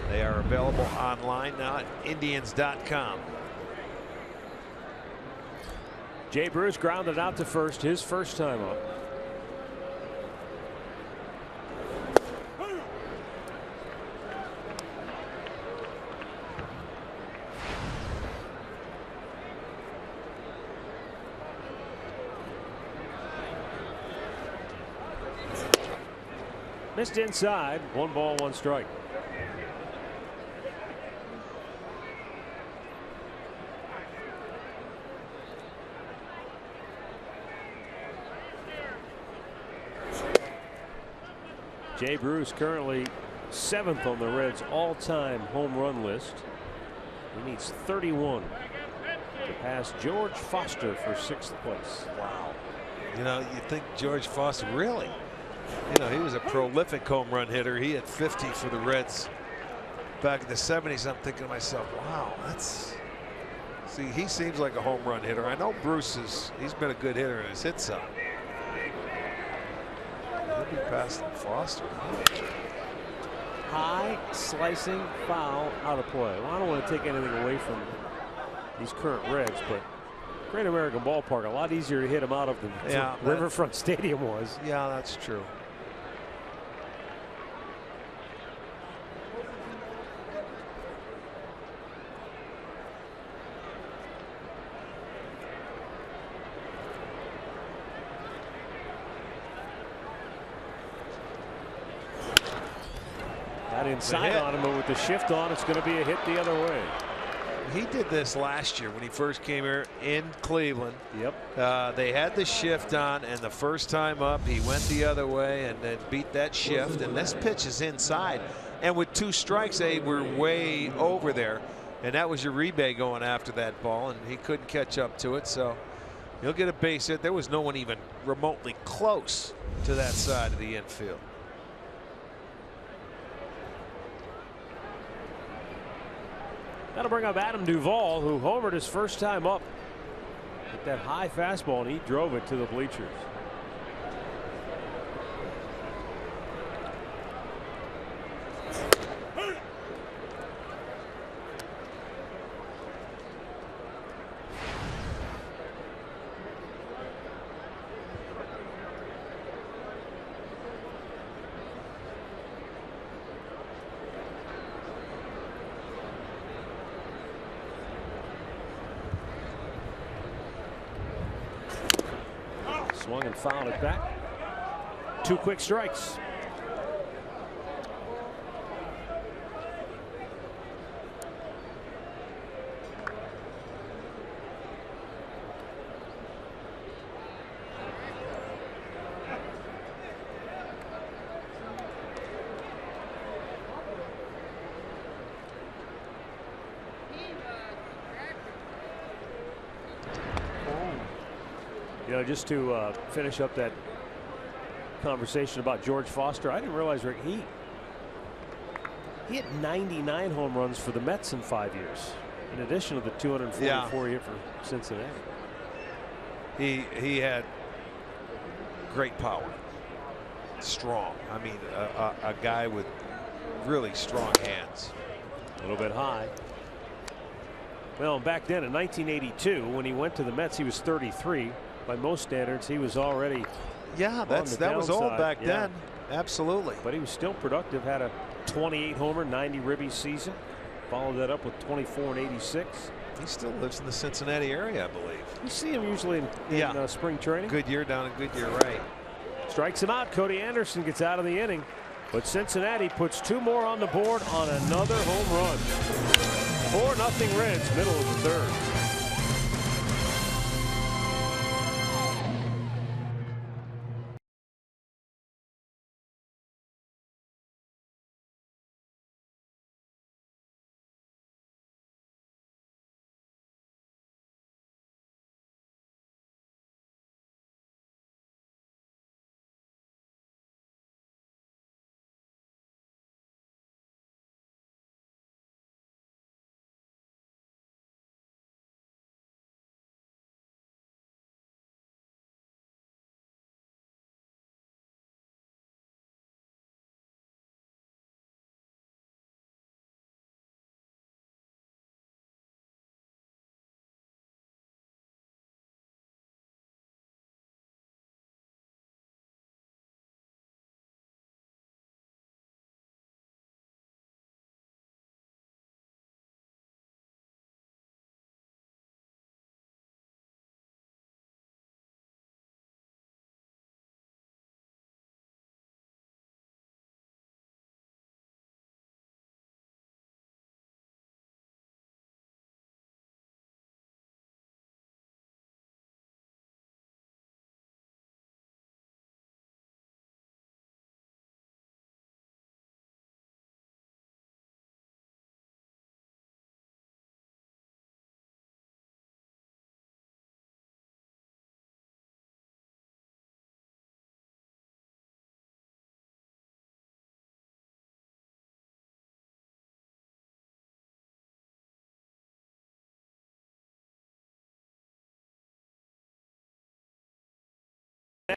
They are available online now at Indians.com.
Jay Bruce grounded out to first, his first time up. Missed inside. 1 ball, 1 strike. Jay Bruce currently 7th on the Reds' all-time home run list. He needs 31 to pass George Foster for 6th place.
Wow. You know, you think George Foster, really? You know, he was a prolific home run hitter. He had 50 for the Reds back in the 70s. I'm thinking to myself, wow, that's. See, he seems like a home run hitter. I know Bruce he's been a good hitter in his hit side. He'll be passing Foster.
High slicing foul out of play. Well, I don't want to take anything away from these current Reds, but Great American Ballpark, a lot easier to hit them out of than Riverfront Stadium was.
Yeah, that's true.
Got inside on him, but with the shift on, it's going to be a hit the other way.
He did this last year when he first came here in Cleveland.
Yep.
They had the shift on, and the first time up, he went the other way and then beat that shift. And this pitch is inside. And with 2 strikes, they were way over there. And that was Uribe going after that ball, and he couldn't catch up to it. So he'll get a base hit. There was no one even remotely close to that side of the infield.
That'll bring up Adam Duvall, who homered his first time up with that high fastball, and he drove it to the bleachers. Swung and fouled it back. 2 quick strikes. You know, just to finish up that conversation about George Foster, I didn't realize, Rick, he hit 99 home runs for the Mets in 5 years, in addition to the 244 he hit for Cincinnati.
He had great power, strong. I mean, a guy with really strong hands.
A little bit high. Well, back then in 1982, when he went to the Mets, he was 33. By most standards, he was already
that was old back then. Absolutely.
But he was still productive. Had a 28 homer, 90 ribby season. Followed that up with 24 and 86.
He still lives in the Cincinnati area, I believe.
You see him usually in spring training.
Goodyear, down in Goodyear, right.
Strikes him out. Cody Anderson gets out of the inning. But Cincinnati puts 2 more on the board on another home run. 4-0 Reds, middle of the third.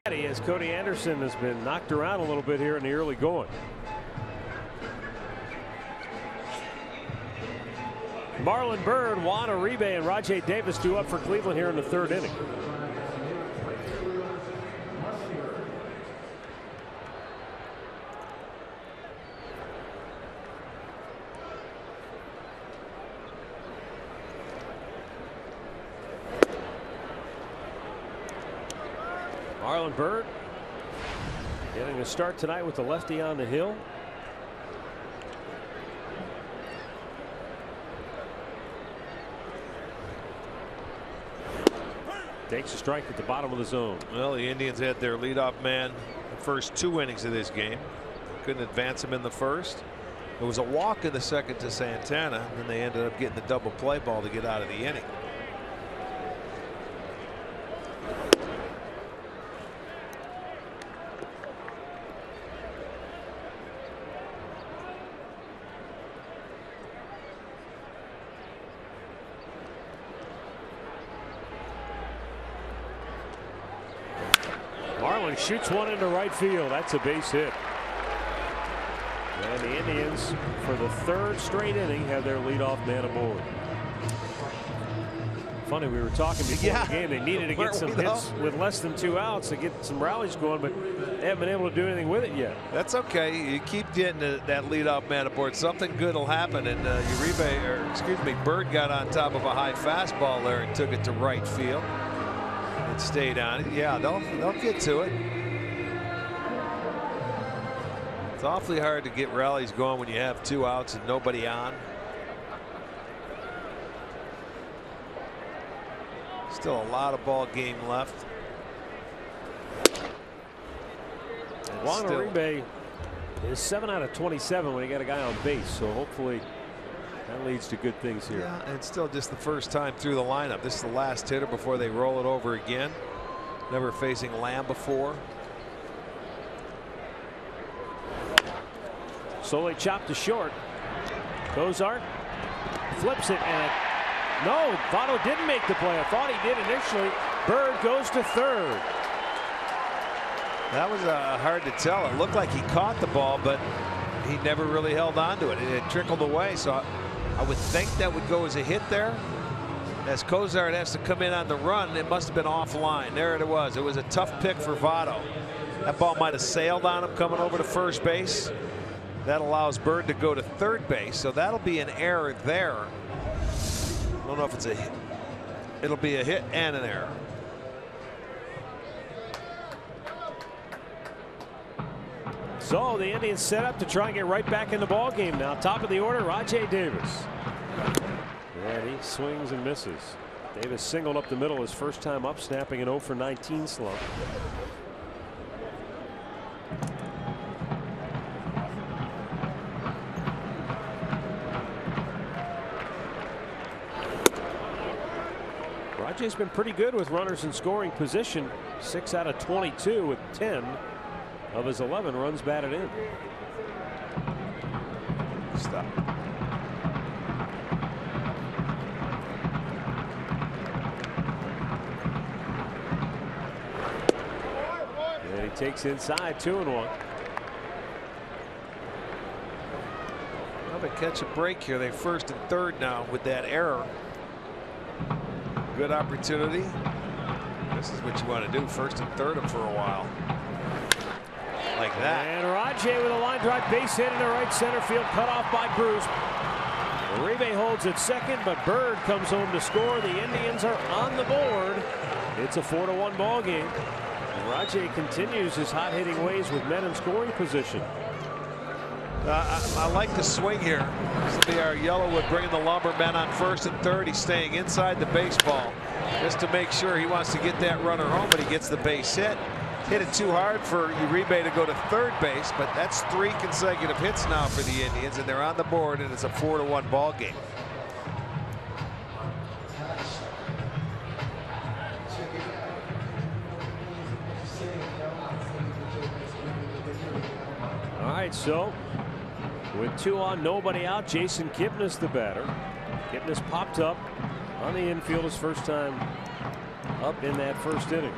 As Cody Anderson has been knocked around a little bit here in the early going. Marlon Byrd, Juan Uribe, and Rajay Davis due up for Cleveland here in the third inning. Marlon Byrd getting a start tonight with the lefty on the hill. Takes a strike at the bottom of the zone.
Well, the Indians had their leadoff man the first 2 innings of this game. Couldn't advance him in the first. There was a walk in the second to Santana, and then they ended up getting the double play ball to get out of the inning.
Marlin shoots one into right field. That's a base hit. And the Indians, for the 3rd straight inning, have their leadoff man aboard. Funny, we were talking before the game. They needed to get some hits with less than 2 outs to get some rallies going, but they haven't been able to do anything with it yet.
That's okay. You keep getting that leadoff man aboard. Something good will happen. And Byrd got on top of a high fastball there and took it to right field. It stayed on it. Yeah, they'll get to it. It's awfully hard to get rallies going when you have 2 outs and nobody on. Still a lot of ball game left.
Juan Uribe is 7 out of 27 when he got a guy on base, so hopefully that leads to good things here.
Yeah, and it's still just the first time through the lineup. This is the last hitter before they roll it over again. Never facing Lamb before.
Slowly chopped to short. Cozart flips it, and no, Votto didn't make the play. I thought he did initially. Bird goes to third.
That was hard to tell. It looked like he caught the ball, but he never really held on to it. It trickled away, so I would think that would go as a hit there. As Cozart has to come in on the run, it must have been offline. There it was. It was a tough pick for Votto. That ball might have sailed on him coming over to first base. That allows Bird to go to third base, so that'll be an error there. I don't know if it's a hit. It'll be a hit and an error.
So the Indians set up to try and get right back in the ball game now. Top of the order, Rajai Davis. And he swings and misses. Davis singled up the middle his first time up, snapping an 0 for 19 slump. Rajai's been pretty good with runners in scoring position. 6 out of 22 with 10 of his 11 runs batted in.
Stop.
And he takes inside 2-1.
Well, they catch a break here. They first and third now with that error. Good opportunity. This is what you want to do. First and third him for a while. Like that.
And Rajai with a line drive base hit into right center field, cut off by Bruce. Uribe holds at second, but Bird comes home to score. The Indians are on the board. It's a 4-1 ball game. And Rajai continues his hot-hitting ways with men in scoring position.
I like the swing here. This will be our Yellowwood bringing the Lumbermen on first and third. He's staying inside the baseball just to make sure he wants to get that runner home, but he gets the base hit. Hit it too hard for Uribe to go to third base, but that's 3 consecutive hits now for the Indians, and they're on the board, and it's a 4-1 ball game.
All right, so with 2 on, nobody out, Jason Kipnis the batter. Kipnis popped up on the infield his first time up in that first inning.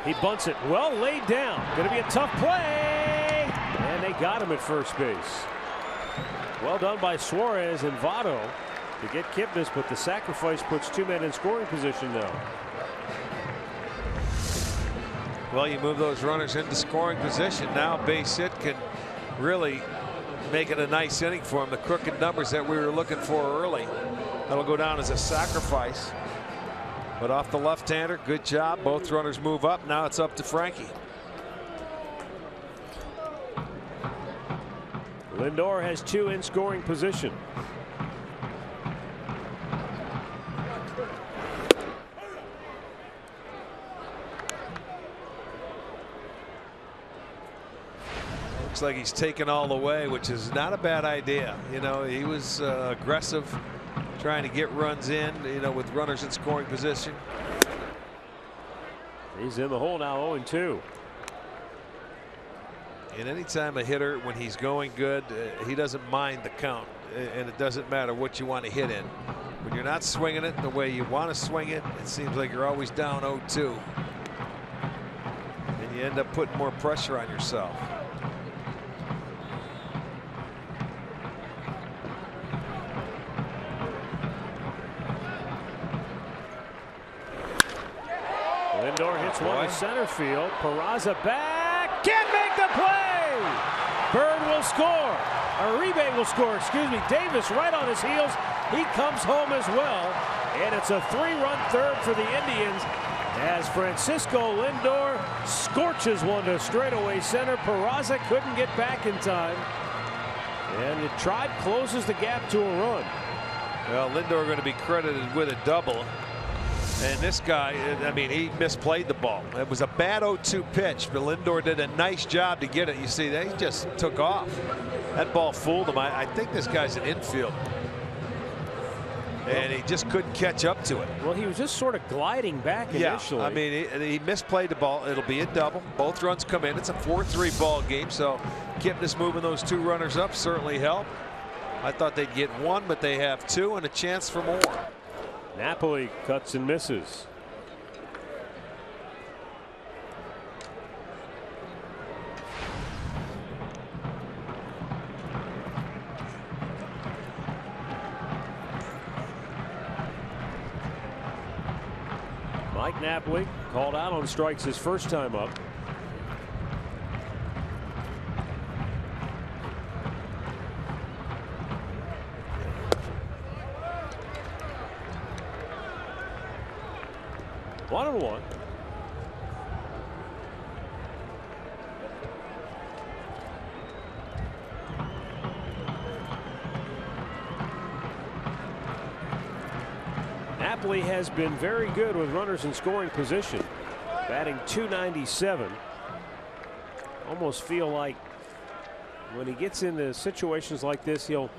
He bunts it well laid down. Going to be a tough play. And they got him at first base. Well done by Suarez and Votto to get Kipnis, but the sacrifice puts 2 men in scoring position now.
Well, you move those runners into scoring position. Now base hit can really make it a nice inning for him. The crooked numbers that we were looking for early. That'll go down as a sacrifice. But off the left-hander, good job. Both runners move up. Now it's up to Frankie.
Lindor has 2 in scoring position.
Looks like he's taken all the way, which is not a bad idea. You know, he was aggressive, trying to get runs in, you know, with runners in scoring position.
He's in the hole now, 0-2.
And anytime a hitter, when he's going good, he doesn't mind the count, and it doesn't matter what you want to hit in. When you're not swinging it the way you want to swing it, it seems like you're always down 0-2. And you end up putting more pressure on yourself.
Lindor hits one to center field. Peraza back. Can't make the play. Bird will score. Uribe will score. Excuse me. Davis right on his heels. He comes home as well. And it's a 3-run third for the Indians as Francisco Lindor scorches one to straightaway center. Peraza couldn't get back in time. And the Tribe closes the gap to a run.
Well, Lindor going to be credited with a double. And this guy, I mean, he misplayed the ball. It was a bad 0-2 pitch, but Lindor did a nice job to get it. You see, they just took off. That ball fooled him. I think this guy's an infielder. And he just couldn't catch up to it.
Well, he was just sort of gliding back initially.
Yeah, I mean, he misplayed the ball. It'll be a double. Both runs come in. It's a 4-3 ball game, so Kipnis moving those 2 runners up certainly helped. I thought they'd get 1, but they have 2 and a chance for more.
Napoli cuts and misses. Mike Napoli called out on strikes his first time up. One and one. Napoli has been very good with runners in scoring position, batting .297. Almost feel like when he gets into situations like this, he'll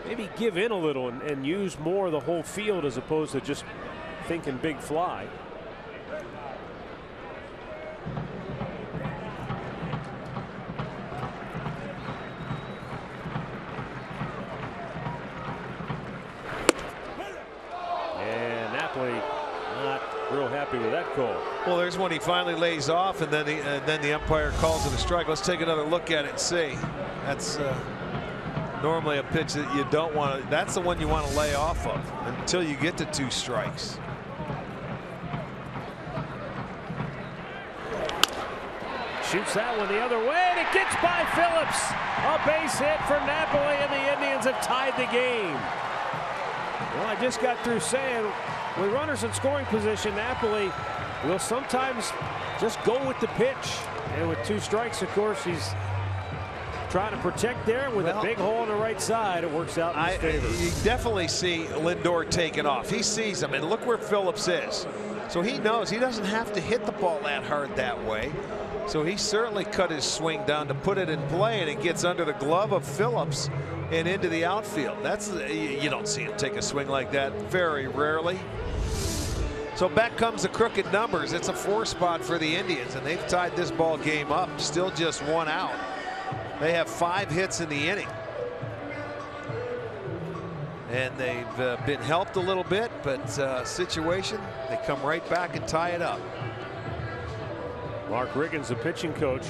maybe give in a little and use more of the whole field as opposed to just thinking big fly. And Napoli not real happy with that call.
Well, there's when he finally lays off, and then the umpire calls it a strike. Let's take another look at it and see. That's normally a pitch that you don't want to. That's the one you want to lay off of until you get to 2 strikes.
Shoots that one the other way, and it gets by Phillips. A base hit for Napoli, and the Indians have tied the game. Well, I just got through saying, with runners in scoring position, Napoli will sometimes just go with the pitch. And with 2 strikes, of course, he's trying to protect there with a big hole on the right side. It works out in his favor.
You definitely see Lindor taking off. He sees him, and look where Phillips is. So he knows he doesn't have to hit the ball that hard that way. So he certainly cut his swing down to put it in play, and it gets under the glove of Phillips and into the outfield. That's, you don't see him take a swing like that very rarely. So back comes the crooked numbers. It's a 4 spot for the Indians, and they've tied this ball game up. Still just 1 out. They have 5 hits in the inning. And they've been helped a little bit, but situation, they come right back and tie it up.
Mark Riggins, the pitching coach.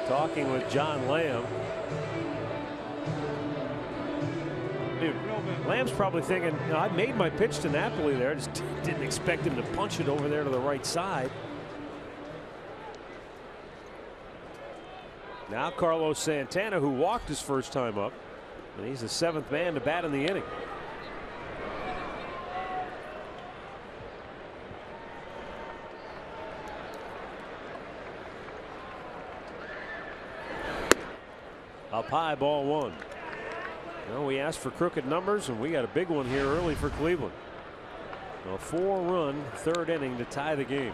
Talking with John Lamb. Dude, Lamb's probably thinking, you know, I made my pitch to Napoli there. Just didn't expect him to punch it over there to the right side. Now Carlos Santana, who walked his first time up, and he's the 7th man to bat in the inning. Up high, ball 1. Well, we asked for crooked numbers, and we got a big one here early for Cleveland. A 4-run 3rd inning to tie the game.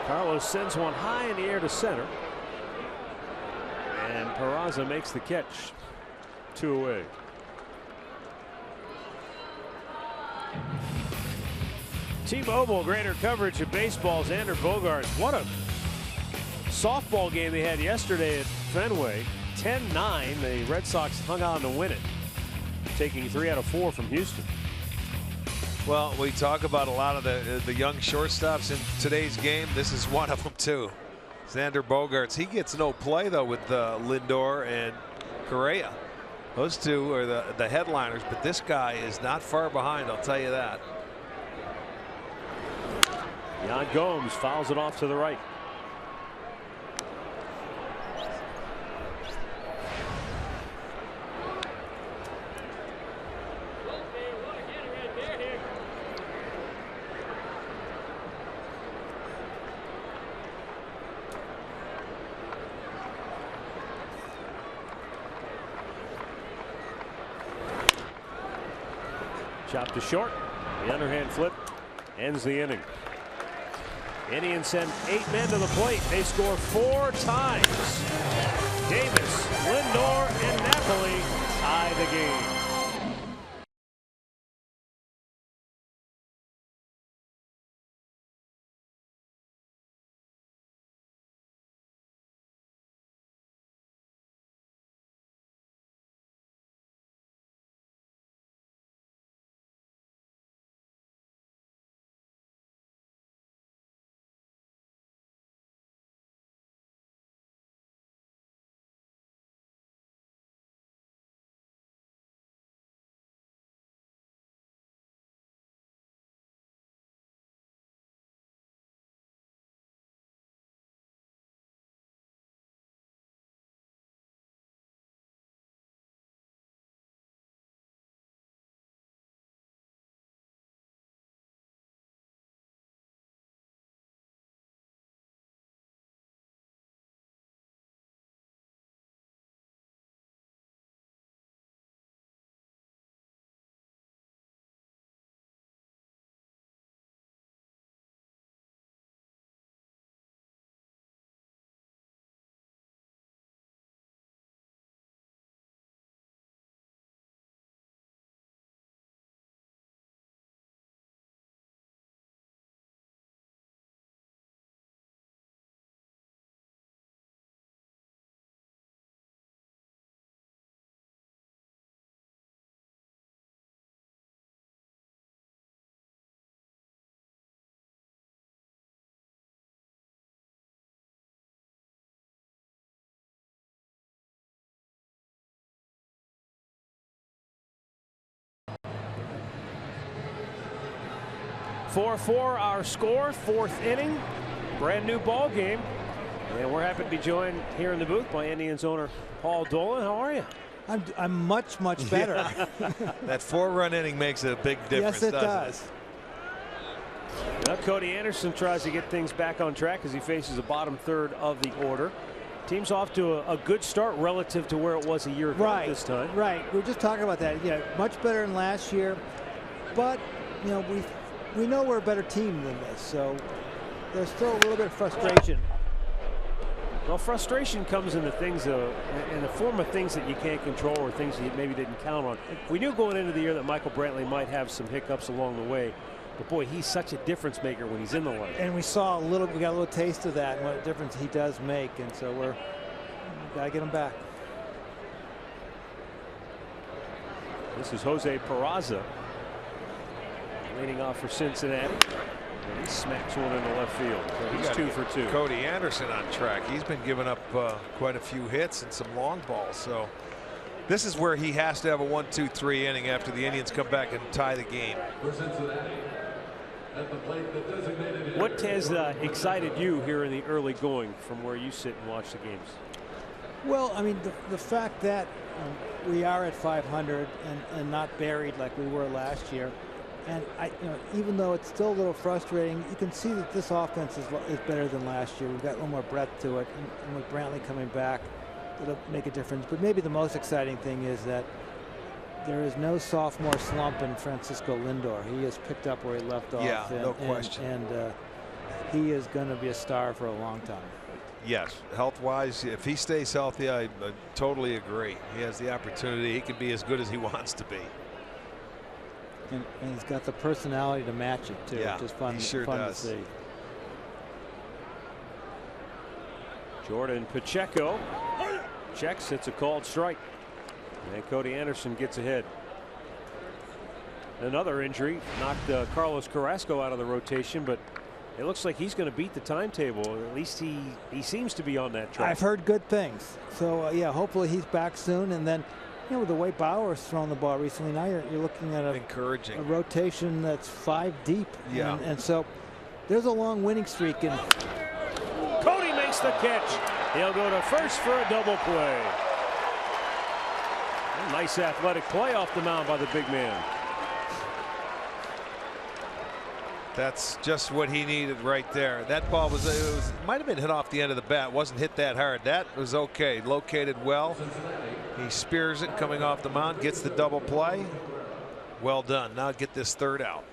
Carlos sends one high in the air to center. And Peraza makes the catch. 2 away. T-Mobile, greater coverage of baseball. Xander Bogaerts. What a softball game they had yesterday at Fenway. 10-9. The Red Sox hung on to win it, taking 3 out of 4 from Houston.
Well, we talk about a lot of the young shortstops in today's game. This is one of them too. Xander Bogaerts. He gets no play though with Lindor and Correa. Those 2 are the headliners, but this guy is not far behind, I'll tell you that.
Yan Gomes fouls it off to the right. Chopped to short. The underhand flip ends the inning. Indians send 8 men to the plate. They score 4 times. Davis, Lindor, and Napoli tie the game. (4-4) our score, 4th inning, brand new ball game, and we're happy to be joined here in the booth by Indians owner Paul Dolan. How are you?
I'm much better.
Yeah. That 4-run inning makes a big difference.
Yes, it does.
Well, Cody Anderson tries to get things back on track as he faces the bottom third of the order. Team's off to a good start relative to where it was a year ago at this time.
Right. We're just talking about that. Yeah, much better than last year, but you know we know we're a better team than this, so there's still a little bit of frustration.
Well, frustration comes in the things in the form of things that you can't control or things that you maybe didn't count on. We knew going into the year that Michael Brantley might have some hiccups along the way, but boy, he's such a difference maker when he's in the lineup. And
we got a little taste of that and what difference he does make, and so we gotta get him back.
This is Jose Peraza leading off for Cincinnati. And he smacks one into left field. So he's 2 for 2.
Cody Anderson on track. He's been giving up quite a few hits and some long balls. So this is where he has to have a 1-2-3 inning after the Indians come back and tie the game.
What has excited you here in the early going from where you sit and watch the games?
Well, I mean, the fact that we are at 500 and not buried like we were last year. And even though it's still a little frustrating, you can see that this offense is better than last year. We've got a little more breadth to it, and with Brantley coming back, it'll make a difference. But maybe the most exciting thing is that there is no sophomore slump in Francisco Lindor. He has picked up where he left off.
Yeah, no question.
And he is going to be a star for a long time.
Yes, health-wise, if he stays healthy, I totally agree. He has the opportunity. He can be as good as he wants to be.
And he's got the personality to match it, too.
Yeah,
which is fun,
he sure
fun
does.
to see.
Jordan Pacheco checks, hits a called strike. And Cody Anderson gets ahead. Another injury knocked Carlos Carrasco out of the rotation, but it looks like he's going to beat the timetable. At least he seems to be on that track.
I've heard good things. So, yeah, hopefully he's back soon. And then, with the way Bauer's thrown the ball recently, now you're looking at a rotation that's 5 deep.
Yeah.
And so there's a long winning streak. And
Cody makes the catch. He'll go to first for a double play. A nice athletic play off the mound by the big man.
That's just what he needed right there. That ball might have been hit off the end of the bat. Wasn't hit that hard. That was okay. Located well. He spears it coming off the mound, gets the double play. Well done. Now get this third out.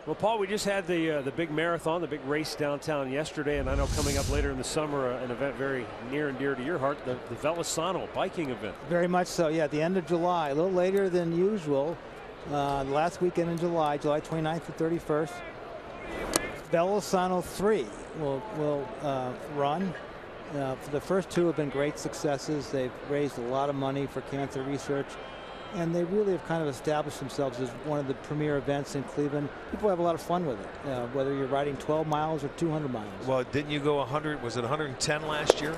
Well, Paul, we just had the big marathon, the big race downtown yesterday, and I know coming up later in the summer, an event very near and dear to your heart, the Velosano biking event.
Very much so. Yeah, at the end of July, a little later than usual. The last weekend in July, July 29th to 31st. Velosano 3 will run. For the first two have been great successes. They've raised a lot of money for cancer research, and they really have kind of established themselves as one of the premier events in Cleveland. People have a lot of fun with it, whether you're riding 12 miles or 200 miles.
Well, didn't you go 100? Was it 110 last year?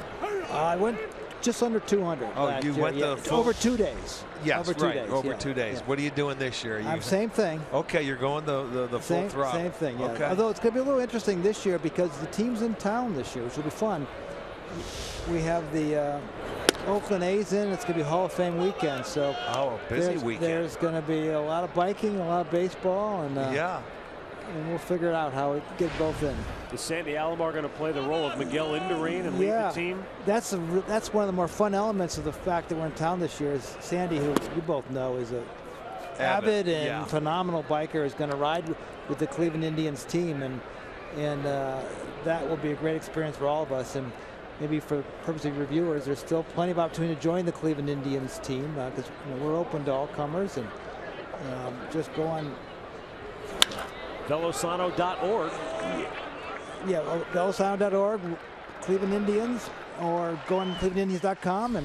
I went just under 200.
Oh,
last
you
year.
went the full...
over 2 days.
Yes,
over 2
right.
days.
Over
yeah.
2 days.
Yeah.
What are you doing this year?
Same thing.
Okay, you're going the full throttle.
Same thing. Yeah.
Okay.
Although it's going to be a little interesting this year because the team's in town this year, which will be fun. We have the Oakland A's in. It's going to be Hall of Fame weekend, so
busy weekend.
There's going to be a lot of biking, a lot of baseball, and and we'll figure it out how we get both in.
Is Sandy Alomar going to play the role of Miguel Indurain and lead the team?
That's one of the more fun elements of the fact that we're in town this year. Is Sandy, who you both know is a avid and phenomenal biker, is going to ride with the Cleveland Indians team, and that will be a great experience for all of us. And maybe for the purpose of your viewers, there's still plenty of opportunity to join the Cleveland Indians team because we're open to all comers, and just go on
Velosano.org.
Yeah, Velosano.org, Cleveland Indians, or go on clevelandindians.com,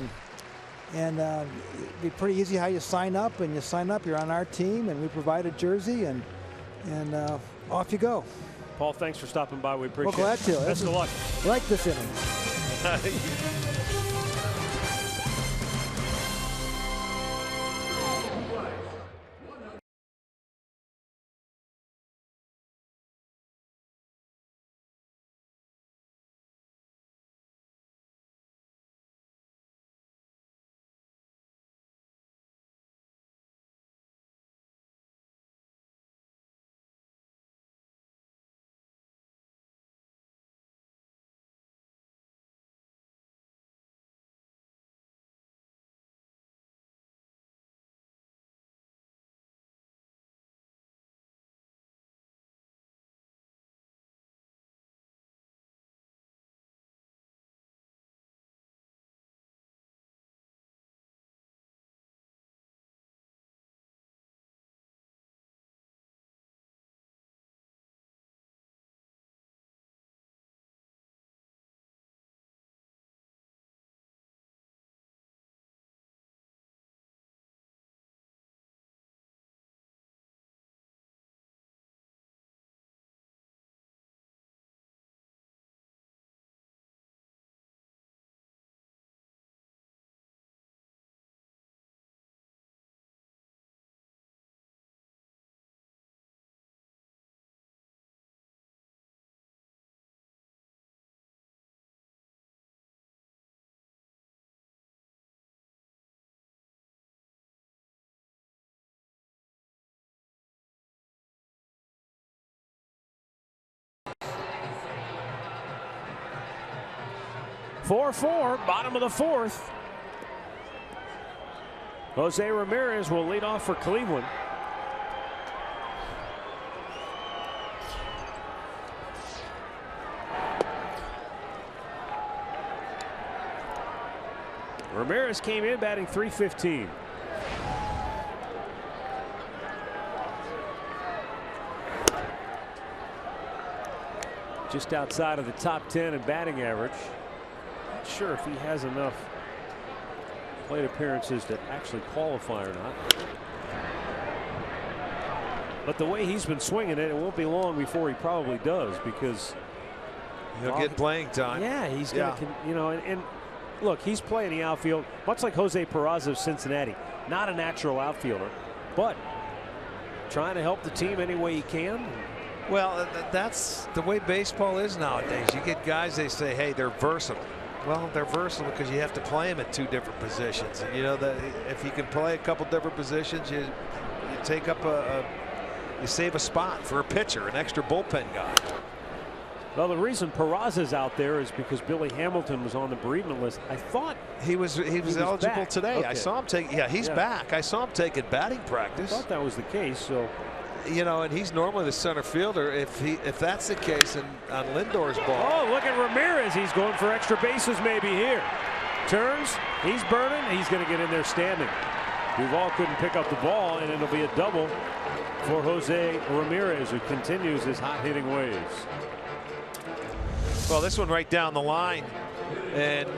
and it'd be pretty easy how you sign up. And you sign up, you're on our team, and we provide a jersey, and off you go.
Paul, thanks for stopping by. We appreciate it.
Well, glad to.
Best of luck.
I like this inning.
4-4, bottom of the fourth. Jose Ramirez will lead off for Cleveland. Ramirez came in batting .315. Just outside of the top 10 in batting average. Not sure if he has enough plate appearances to actually qualify or not. But the way he's been swinging it, it won't be long before he probably does, because
he'll get playing time.
Yeah, he's going to, you know, and look, he's playing the outfield much like Jose Peraza of Cincinnati. Not a natural outfielder, but trying to help the team any way he can.
Well, that's the way baseball is nowadays. You get guys, they say, hey, they're versatile. Well, they're versatile because you have to play them at two different positions. And you know that if you can play a couple different positions, you take up you save a spot for a pitcher, an extra bullpen guy.
Well, the reason Peraza's out there is because Billy Hamilton was on the bereavement list. I thought
he was eligible
back
today.
Okay.
I saw him take. Yeah, he's back. I saw him taking batting practice.
I thought that was the case. So,
you know, and he's normally the center fielder. If that's the case, and on Lindor's ball.
oh, look at Ramirez. He's going for extra bases maybe here. Turns. He's burning. He's going to get in there standing. Duvall couldn't pick up the ball, and it'll be a double for Jose Ramirez, who continues his hot-hitting ways.
Well, this one right down the line, and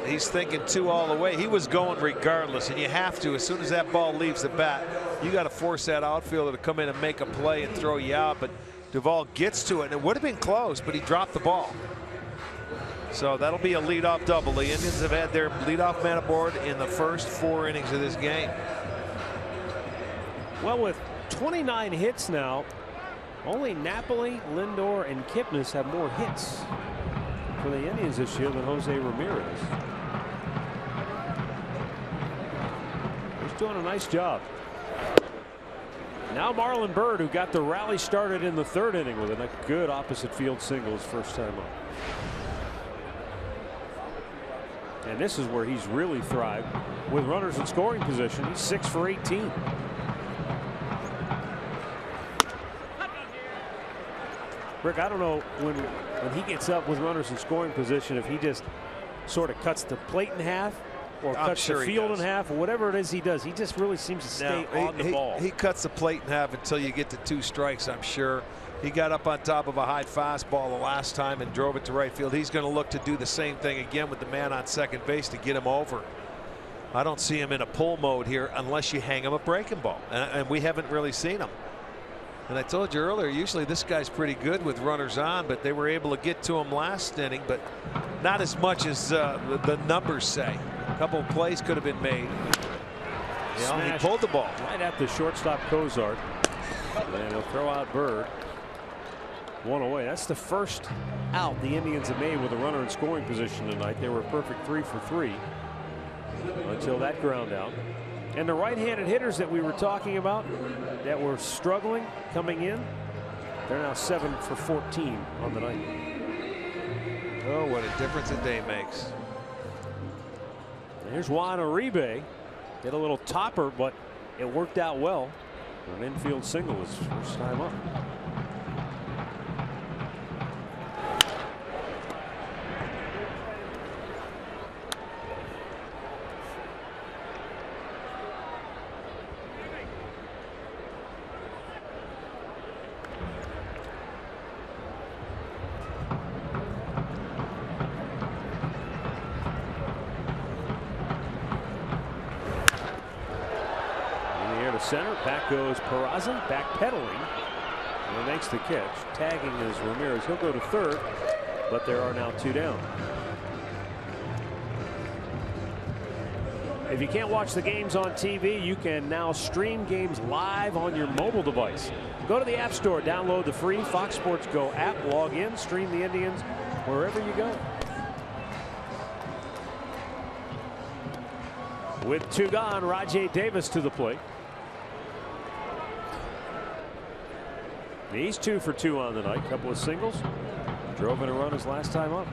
he's thinking 2 all the way. He was going regardless, and you have to. As soon as that ball leaves the bat, you got to force that outfielder to come in and make a play and throw you out. But Duvall gets to it, and it would have been close, but he dropped the ball. So that'll be a leadoff double. The Indians have had their leadoff man aboard in the first 4 innings of this game.
Well, with 29 hits now, only Napoli, Lindor, and Kipnis have more hits for the Indians this year than Jose Ramirez. He's doing a nice job. Now Marlon Byrd, who got the rally started in the 3rd inning with a good opposite field single his first time up. And this is where he's really thrived with runners in scoring position. He's 6 for 18. Rick, I don't know when he gets up with runners in scoring position if he just sort of cuts the plate in half or cuts the field in half or whatever it is he does. He just really seems to stay on the ball.
He cuts the plate in half until you get to 2 strikes, I'm sure. He got up on top of a high fastball the last time and drove it to right field. He's going to look to do the same thing again with the man on second base to get him over. I don't see him in a pull mode here unless you hang him a breaking ball, and we haven't really seen him. And I told you earlier, usually this guy's pretty good with runners on, but they were able to get to him last inning, but not as much as the numbers say. A couple of plays could have been made. He pulled the ball
right at the shortstop Cozart, and he'll throw out Byrd. 1 away. That's the first out the Indians have made with a runner in scoring position tonight. They were a perfect 3 for 3 until that ground out. And the right-handed hitters that we were talking about that were struggling coming in, they're now 7 for 14 on the night.
Oh, what a difference a day makes.
And here's Juan Uribe. Did a little topper, but it worked out well. An infield single his first time up. Center, back goes Peraza, backpedaling, and makes the catch. Tagging is Ramirez. He'll go to 3rd, but there are now 2 down. If you can't watch the games on TV, you can now stream games live on your mobile device. Go to the App Store, download the free Fox Sports Go app, log in, stream the Indians wherever you go. With 2 gone, Rajai Davis to the plate. He's 2 for 2 on the night. Couple of singles. Drove in a run his last time up.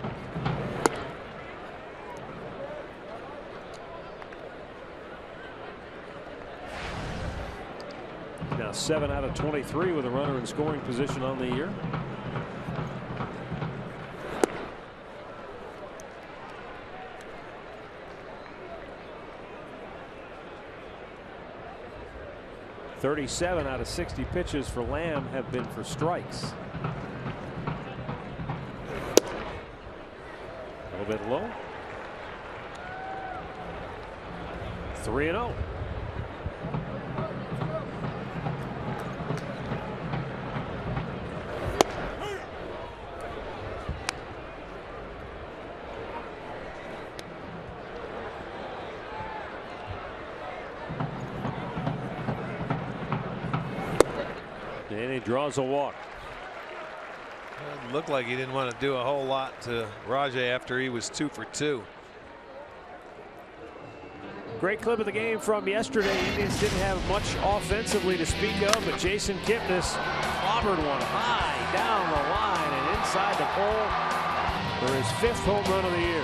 Now 7 out of 23 with a runner in scoring position on the year. .37 out of 60 pitches for Lamb have been for strikes. A little bit low. 3-0. And he draws a walk.
It looked like he didn't want to do a whole lot to Rajai after he was 2 for 2.
Great clip of the game from yesterday. Indians didn't have much offensively to speak of, but Jason Kipnis clobbered one high down the line, and inside the pole for his 5th home run of the year.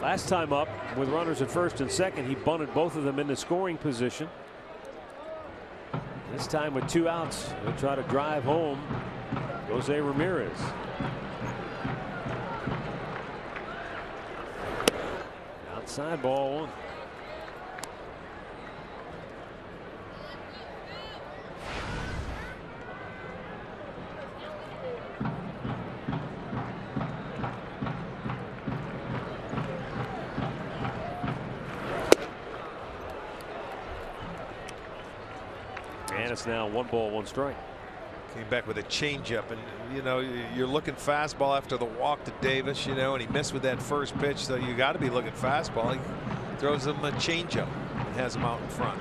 Last time up with runners at first and second, he bunted both of them into scoring position. This time with 2 outs, he'll try to drive home Jose Ramirez. Outside, ball 1. And it's now 1 ball, 1 strike.
Came back with a changeup, and you know you're looking fastball after the walk to Davis, you know, and he missed with that first pitch, so you got to be looking fastball. He throws him a changeup and has him out in front.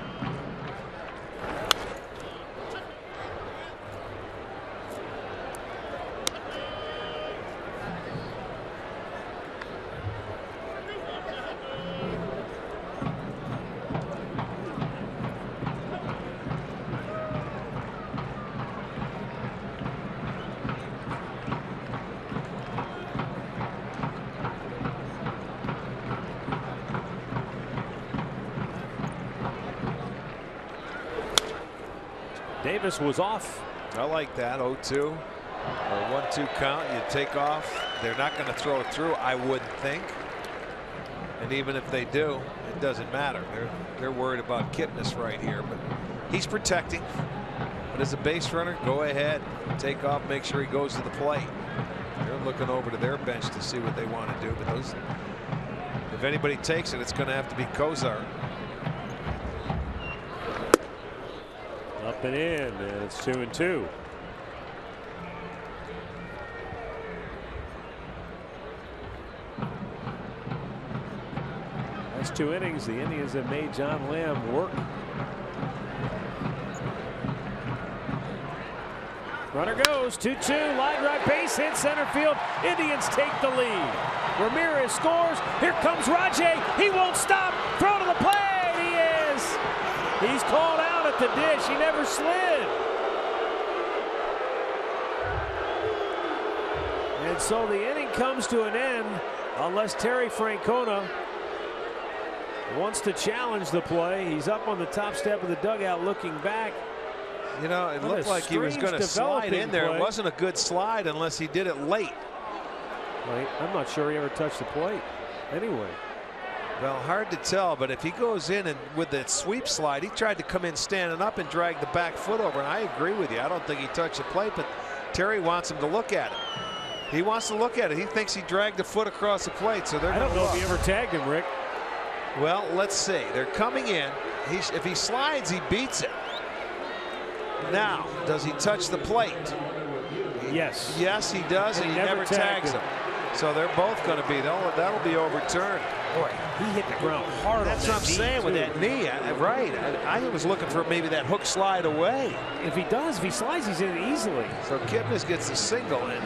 Davis was off.
I like that. 0-2 or 1-2 count. You take off. They're not going to throw it through, I wouldn't think. And even if they do, it doesn't matter. They're worried about Kipnis right here, but he's protecting. But as a base runner, go ahead, take off, make sure he goes to the plate. They're looking over to their bench to see what they want to do. But those, if anybody takes it, it's going to have to be Kozar.
Up and in, and it's 2-2. Last 2 innings, the Indians have made John Lamb work. Runner goes 2-2, line right, base hit, center field. Indians take the lead. Ramirez scores. Here comes Rajay. He won't stop. Throw to the plate. He is. He's called out at the dish. He never slid. And so the inning comes to an end unless Terry Francona wants to challenge the play. He's up on the top step of the dugout looking back.
You know, it looked like he was going to slide in there.
Play.
It wasn't a good slide unless he did it late.
Well, I'm not sure he ever touched the plate anyway.
Well, hard to tell, but if he goes in and with that sweep slide, he tried to come in standing up and drag the back foot over, and I agree with you. I don't think he touched the plate, but Terry wants him to look at it. He wants to look at it. He thinks he dragged the foot across the plate, so they're.
I don't know if he ever tagged him, Rick.
Well, let's see. They're coming in. If he slides, he beats it. Now, does he touch the plate?
Yes.
Yes, he does, and he never tags him. So they're both going to be. That'll be overturned.
Boy, he hit the ground hard.
That's what I'm saying with that knee. Right. I was looking for maybe that hook slide away.
If he slides, he's in easily.
So Kipnis gets a single, and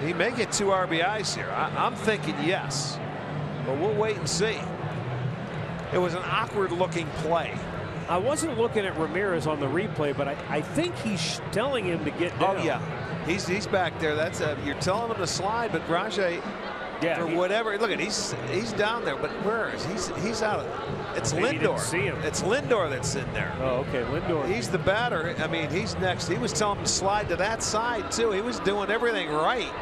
he may get 2 RBIs here. I'm thinking yes, but we'll wait and see. It was an awkward-looking play.
I wasn't looking at Ramirez on the replay, but I think he's telling him to get down.
Oh yeah, he's back there. That's you're telling him to slide, but Rajay, for whatever. Look at he's down there, but where is he's out of it? It's Lindor.
See him.
It's Lindor that's in there.
Oh, okay, Lindor.
He's the batter. I mean, he's next. He was telling him to slide to that side too. He was doing everything right.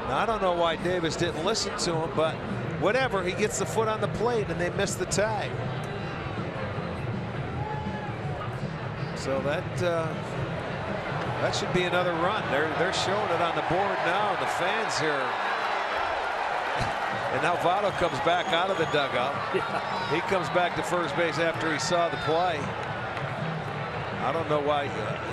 Now, I don't know why Davis didn't listen to him, but whatever. He gets the foot on the plate, and they miss the tag. So that should be another run. They're showing it on the board now. The fans here. And now Votto comes back out of the dugout. Yeah. He comes back to first base after he saw the play. I don't know why.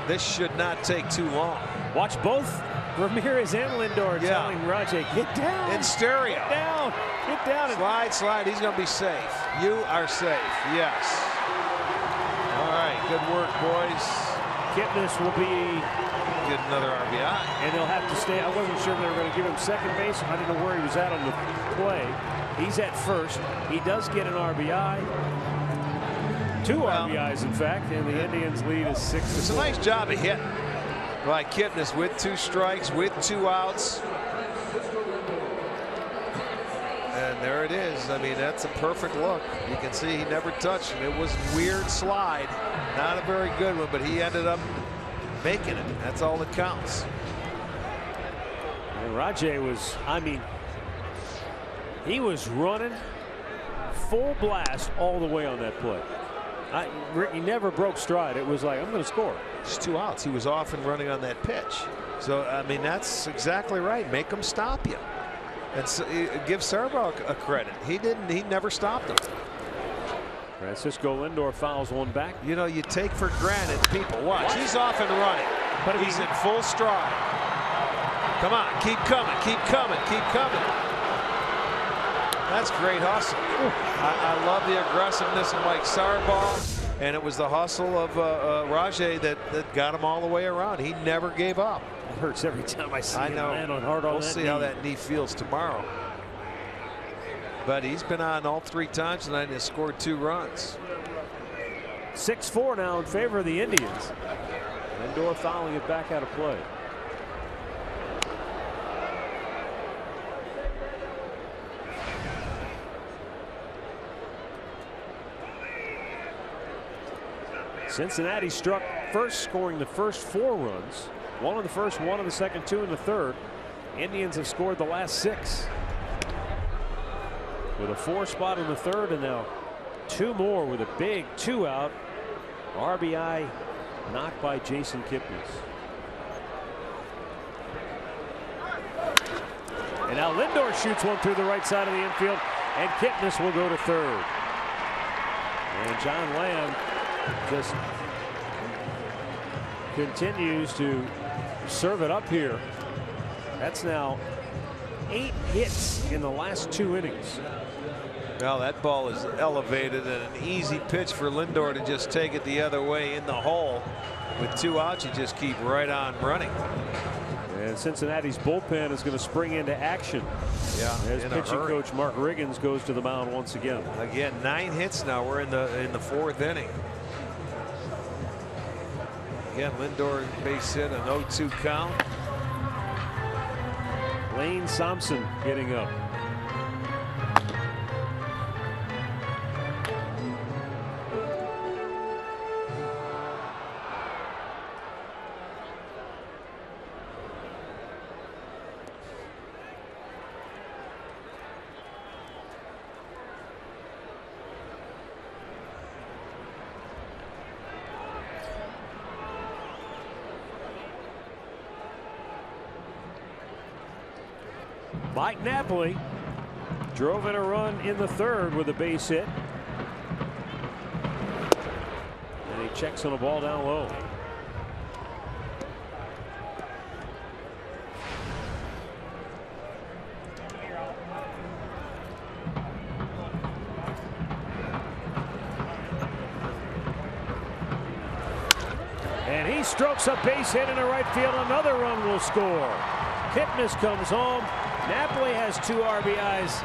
This should not take too long.
Watch both Ramirez and Lindor telling Rajay, get down.
In stereo.
Get down. Get down.
Slide. He's going to be safe. You are safe. Yes. All right, good work, boys.
Kipnis will be
get another RBI,
and he'll have to stay. I wasn't sure if they were going to give him second base. I didn't know where he was at on the play. He's at first. He does get an RBI. 2 RBIs, in fact, and the Indians lead is 6-4.
It's a nice job of hitting by Kipnis with 2 strikes, with 2 outs. And there it is. I mean, that's a perfect look. You can see he never touched him. It was a weird slide. Not a very good one, but he ended up making it. That's all that counts.
And Rajay was, I mean, he was running full blast all the way on that play. He never broke stride. It was like, I'm going to score.
It's 2 outs. He was off and running on that pitch. So, I mean, that's exactly right. Make him stop you. And so, give Servo a credit. He never stopped him.
Francisco Lindor fouls one back.
You know, you take for granted people. Watch. He's off and running. But he's in full stride. Come on. Keep coming. Keep coming. Keep coming. That's great hustle. I love the aggressiveness of Mike Sarabal, and it was the hustle of Rajay that got him all the way around. He never gave up.
It hurts every time I see him land on hard on
We'll
that
see
knee.
how that knee feels tomorrow. But he's been on all 3 times tonight and has scored 2 runs.
6-4 now in favor of the Indians. Lindor fouling it back out of play. Cincinnati struck first, scoring the first 4 runs. 1 in the first, 1 in the second, 2 in the third. Indians have scored the last 6. With a 4 spot in the third, and now 2 more with a big 2-out RBI knocked by Jason Kipnis. And now Lindor shoots one through the right side of the infield, and Kipnis will go to third. And John Lamb just continues to serve it up here. That's now 8 hits in the last 2 innings.
Well, that ball is elevated and an easy pitch for Lindor to just take it the other way in the hole. With 2 outs, you just keep right on running.
And Cincinnati's bullpen is going to spring into action.
Yeah,
as pitching coach Mark Riggins goes to the mound once again.
Again, 9 hits now. We're in the 4th inning. Again, Lindor base hit, an 0-2 count.
Lane Thompson getting up. Mike Napoli drove in a run in the third with a base hit. And he checks on a ball down low. And he strokes a base hit into right field. Another run will score. Kipnis comes home. Napoli has 2 RBIs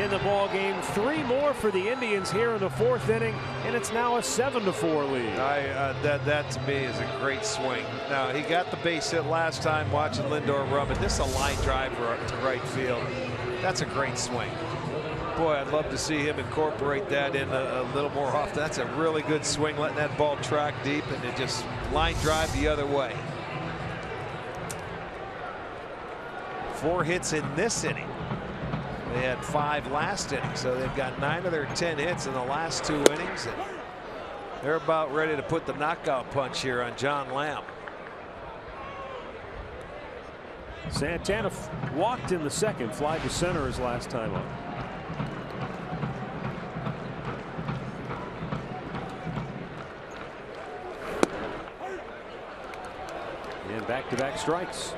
in the ball game. 3 more for the Indians here in the 4th inning, and it's now a 7-4 lead.
That to me is a great swing. Now, he got the base hit last time watching Lindor run, but this is a line drive to right field. That's a great swing. Boy, I'd love to see him incorporate that in a little more often. That's a really good swing, letting that ball track deep and it just line drive the other way. 4 hits in this inning. They had 5 last inning, so they've got 9 of their 10 hits in the last 2 innings, and they're about ready to put the knockout punch here on John Lamb.
Santana walked in the second, fly to center his last time up. And back-to-back strikes.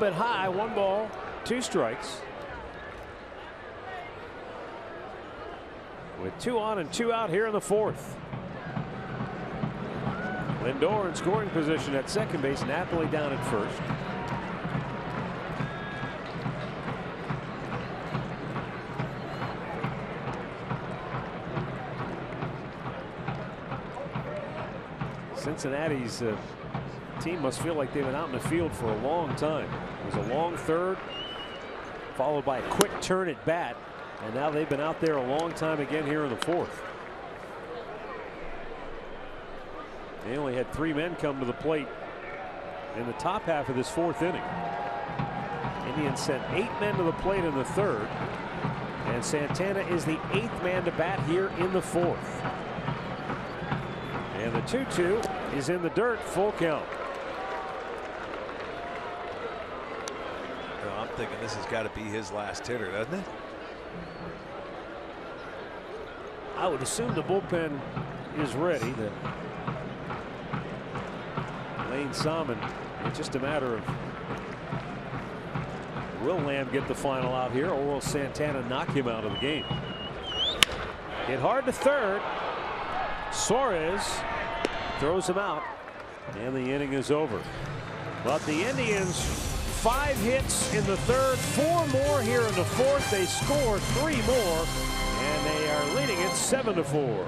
Bit high, 1 ball, 2 strikes. With 2 on and 2 out here in the 4th. Lindor in scoring position at second base. Napoli down at first. Cincinnati's team must feel like they've been out in the field for a long time. It was a long third, followed by a quick turn at bat, and now they've been out there a long time again here in the fourth. They only had 3 men come to the plate in the top half of this fourth inning. Indians sent 8 men to the plate in the third, and Santana is the 8th man to bat here in the fourth. And the 2-2 is in the dirt, full count.
Well, I'm thinking this has got to be his last hitter, doesn't it?
I would assume the bullpen is ready. Lane Salmon, it's just a matter of will Lamb get the final out here, or will Santana knock him out of the game? Hit hard to third. Suarez throws him out, and the inning is over. But the Indians, 5 hits in the third, 4 more here in the fourth. They score 3 more, and they are leading it 7-4.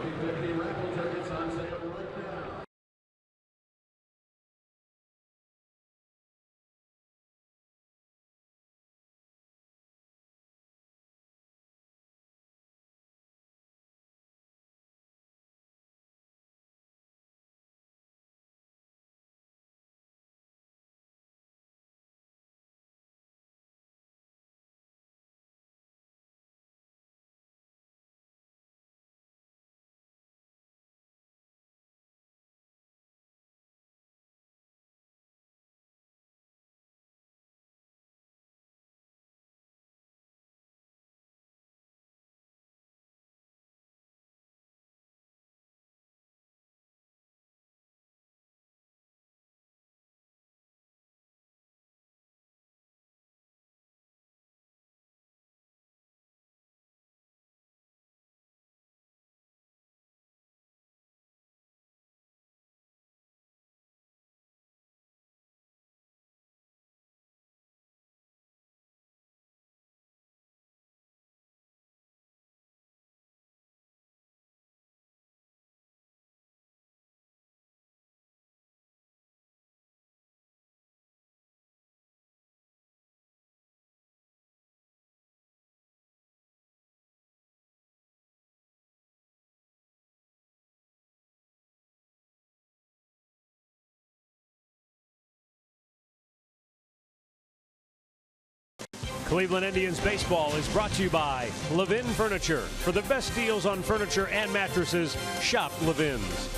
Cleveland Indians baseball is brought to you by Levin Furniture. For the best deals on furniture and mattresses, shop Levin's.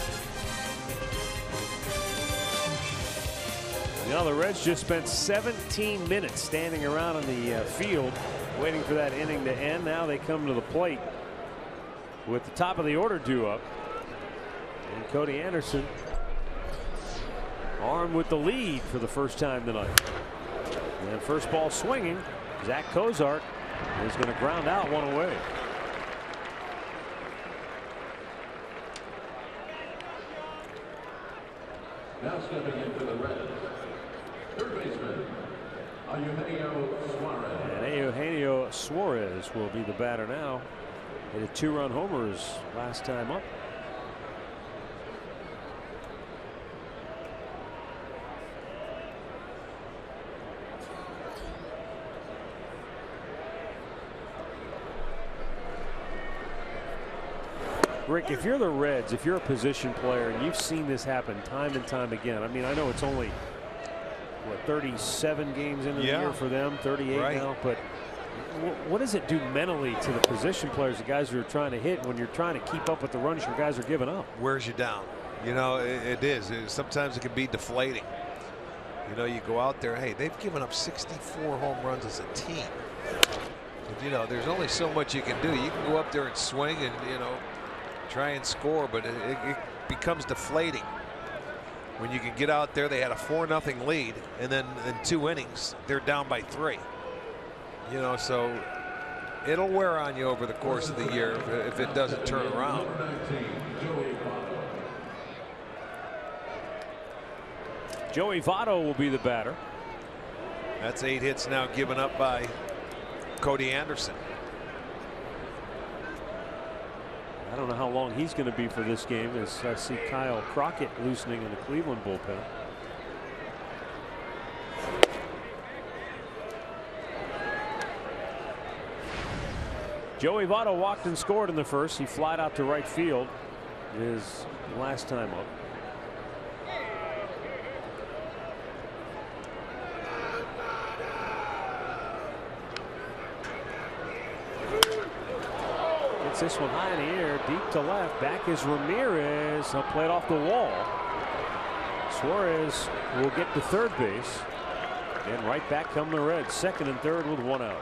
Now the Reds just spent 17 minutes standing around on the field waiting for that inning to end. Now they come to the plate with the top of the order due up. And Cody Anderson armed with the lead for the first time tonight. And first ball swinging. Zach Cozart is going to ground out one away.
Now stepping into the Reds, third baseman, Eugenio Suarez.
And Eugenio Suarez will be the batter now. Hit a 2-run homers last time up. Rick, if you're the Reds, if you're a position player and you've seen this happen time and time again, I mean, I know it's only, what, 37 games into the year for them, 38 now, but what does it do mentally to the position players, the guys who are trying to hit, when you're trying to keep up with the runs your guys are giving up?
Wears you down. You know, it is. Sometimes it can be deflating. You know, you go out there, hey, they've given up 64 home runs as a team. But, you know, there's only so much you can do. You can go up there and swing and, you know, try and score, but it becomes deflating when you can get out there. They had a 4-0 lead, and then in 2 innings they're down by 3. You know, so it'll wear on you over the course of the year if it doesn't turn around.
Joey Votto will be the batter.
That's 8 hits now given up by Cody Anderson.
I don't know how long he's going to be for this game, as I see Kyle Crockett loosening in the Cleveland bullpen. Joey Votto walked and scored in the first. He flied out to right field his last time up. Gets this one high in the air, deep to left. Back is Ramirez. He'll play it off the wall. Suarez will get to third base. And right back come the Reds, second and third with 1 out.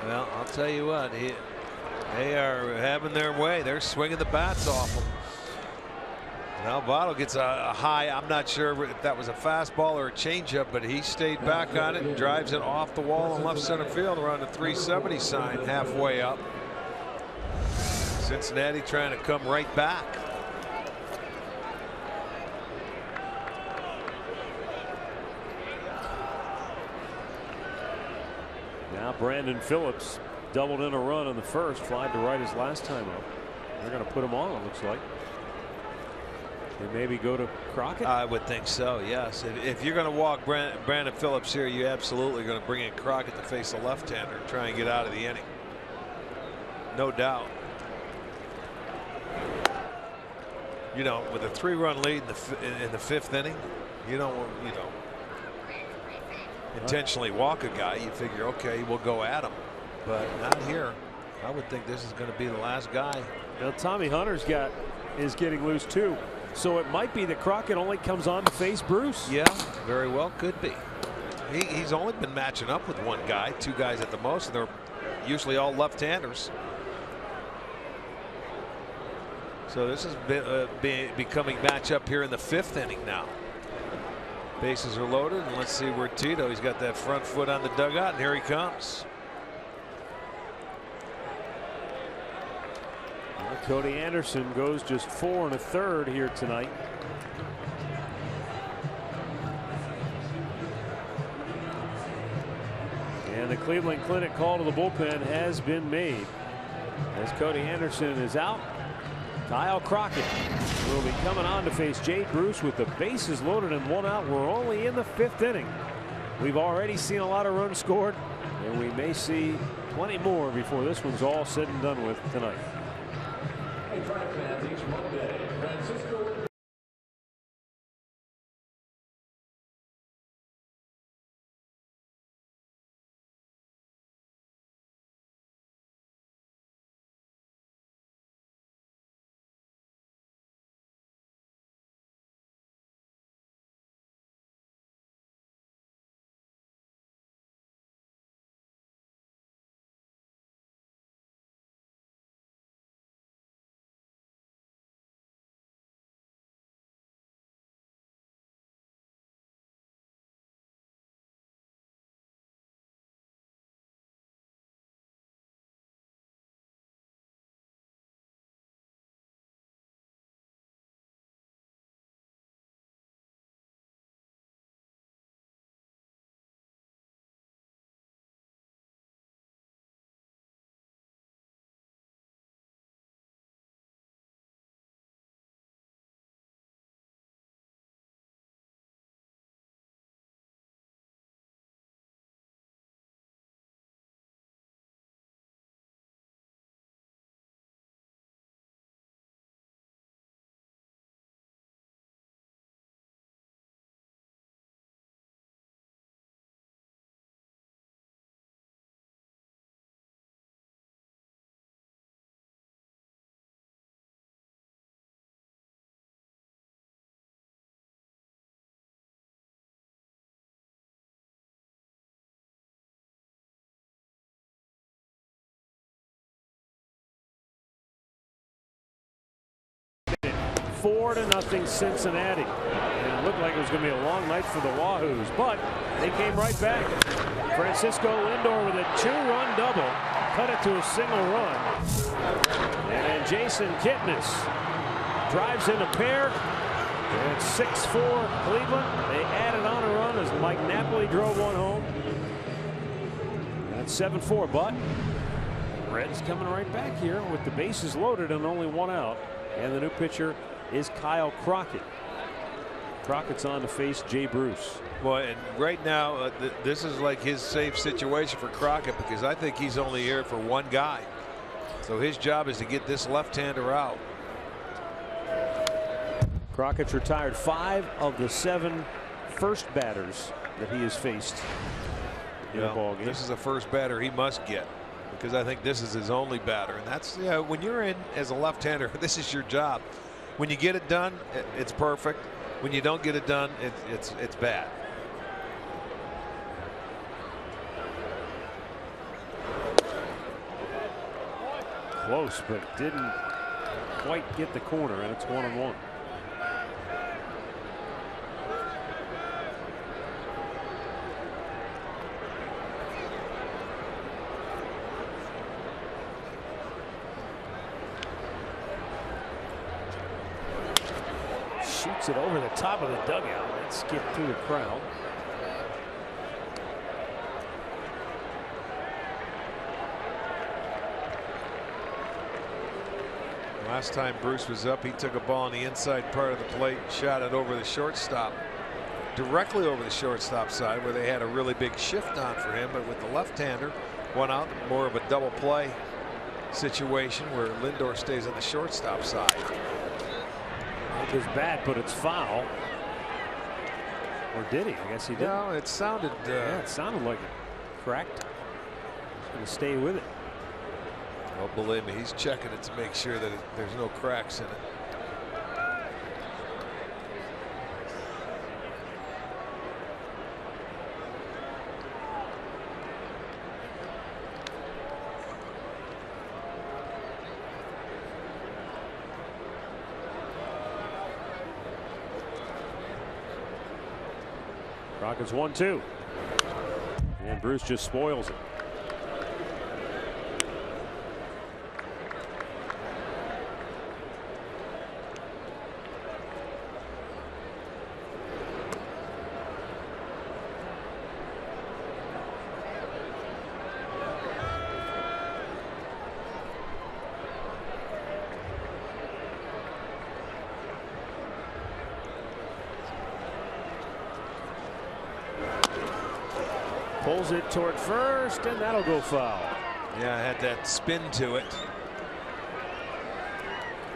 Well, I'll tell you what, they are having their way. They're swinging the bats off them. Now Votto gets a high. I'm not sure if that was a fastball or a changeup, but he stayed back on it and drives it off the wall in left center field around the 370 sign halfway up. Cincinnati trying to come right back.
Now Brandon Phillips doubled in a run in the first, flied to right his last time up. They're going to put him on, it looks like. They maybe go to Crockett?
I would think so, yes. If you're going to walk Brandon Phillips here, you're absolutely going to bring in Crockett to face the left-hander and try and get out of the inning. No doubt. You know, with a 3-run lead in the 5th inning, you don't intentionally walk a guy. You figure, okay, we'll go at him, but not here. I would think this is going to be the last guy.
Now Tommy Hunter's is getting loose too, so it might be that Crockett only comes on to face Bruce.
Yeah, very well could be. He's only been matching up with one guy, 2 guys at the most, and they're usually all left-handers. So this is becoming matchup here in the 5th inning now. Bases are loaded, and let's see where Tito. He's got that front foot on the dugout, and here he comes.
Well, Cody Anderson goes just 4 1/3 here tonight. And the Cleveland Clinic call to the bullpen has been made. As Cody Anderson is out, Kyle Crockett will be coming on to face Jade Bruce with the bases loaded and 1 out. We're only in the 5th inning. We've already seen a lot of runs scored, and we may see plenty more before this one's all said and done with tonight.
Hey, Tribe fans, each Monday, Francisco
Four to nothing Cincinnati. And it looked like it was going to be a long night for the Wahoos, but they came right back. Francisco Lindor with a 2-run double, cut it to a single run. And then Jason Kipnis drives in a pair And 6-4 Cleveland. They added on a run as Mike Napoli drove one home. That's 7-4, but Reds coming right back here with the bases loaded and only one out. And the new pitcher is Kyle Crockett. Crockett's on to face Jay Bruce.
Well, and right now, this is like his safe situation for Crockett because I think he's only here for one guy. So his job is to get this left-hander out.
Crockett's retired 5 of the 7 first batters that he has faced in a ball game.
This is the first batter he must get because I think this is his only batter. And that's, you know, when you're in as a left-hander, this is your job. When you get it done, it's perfect. When you don't get it done, it's bad.
Close, but didn't quite get the corner, and it's 1-1. Shoots it over the top of the dugout. It skipped through the crowd.
Last time Bruce was up, he took a ball on the inside part of the plate, shot it over the shortstop, directly over the shortstop side where they had a really big shift on for him. But with the left-hander, one out, more of a double play situation where Lindor stays on the shortstop side.
His bat, but it's foul. Or did he? I guess he did.
No, it sounded.
Yeah, it sounded like it cracked. He's going to stay with it.
Well, believe me, he's checking it to make sure that there's no cracks in it.
Crockett's 1-2. And Bruce just spoils it. Pulls it toward first, and that'll go foul.
Yeah, had that spin to it.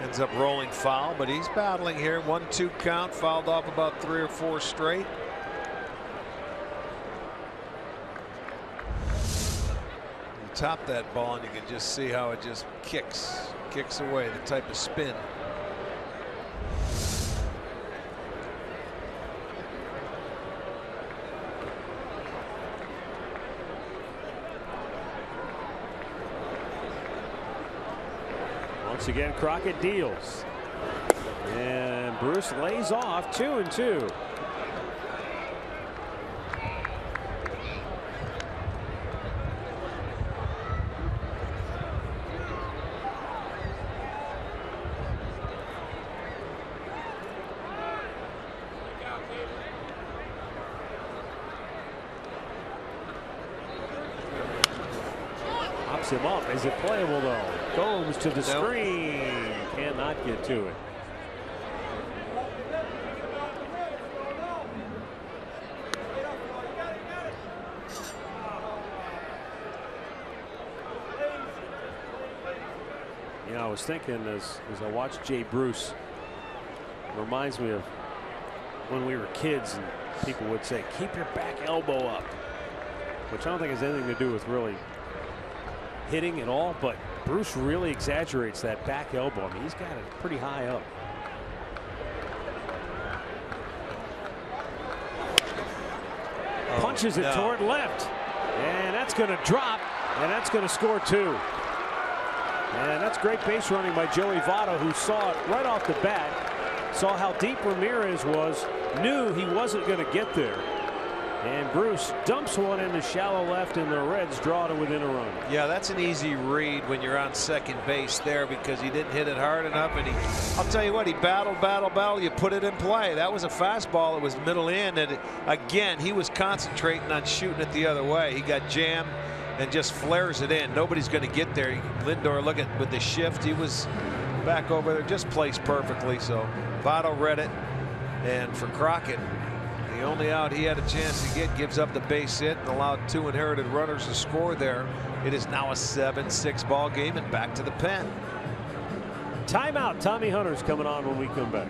Ends up rolling foul, but he's battling here. 1-2 count, fouled off about 3 or 4 straight. You top that ball, and you can just see how it just kicks away, the type of spin.
Once again, Crockett deals. And Bruce lays off 2-2. Pops him up. Is it playable though? Goes to the screen. Cannot get to it. You know, I was thinking as I watched Jay Bruce, it reminds me of when we were kids and people would say, keep your back elbow up, which I don't think has anything to do with really hitting at all, but Bruce really exaggerates that back elbow. I mean, he's got it pretty high up. Punches it toward left, and that's going to drop, and that's going to score 2. And that's great base running by Joey Votto, who saw it right off the bat, saw how deep Ramirez was, knew he wasn't going to get there, And Bruce dumps one into shallow left, and the Reds draw to within a run.
Yeah, that's an easy read when you're on second base there, because he didn't hit it hard enough, and I'll tell you what, he battled. You put it in play. That was a fastball. It was middle in, and again, he was concentrating on shooting it the other way. He got jammed and just flares it in. Nobody's going to get there. Lindor, look at with the shift, he was back over there, just placed perfectly. So Votto read it, and for Crockett, the only out he had a chance to get, gives up the base hit and allowed 2 inherited runners to score there. It is now a 7-6 ball game and back to the pen.
Timeout. Tommy Hunter's coming on when we come back.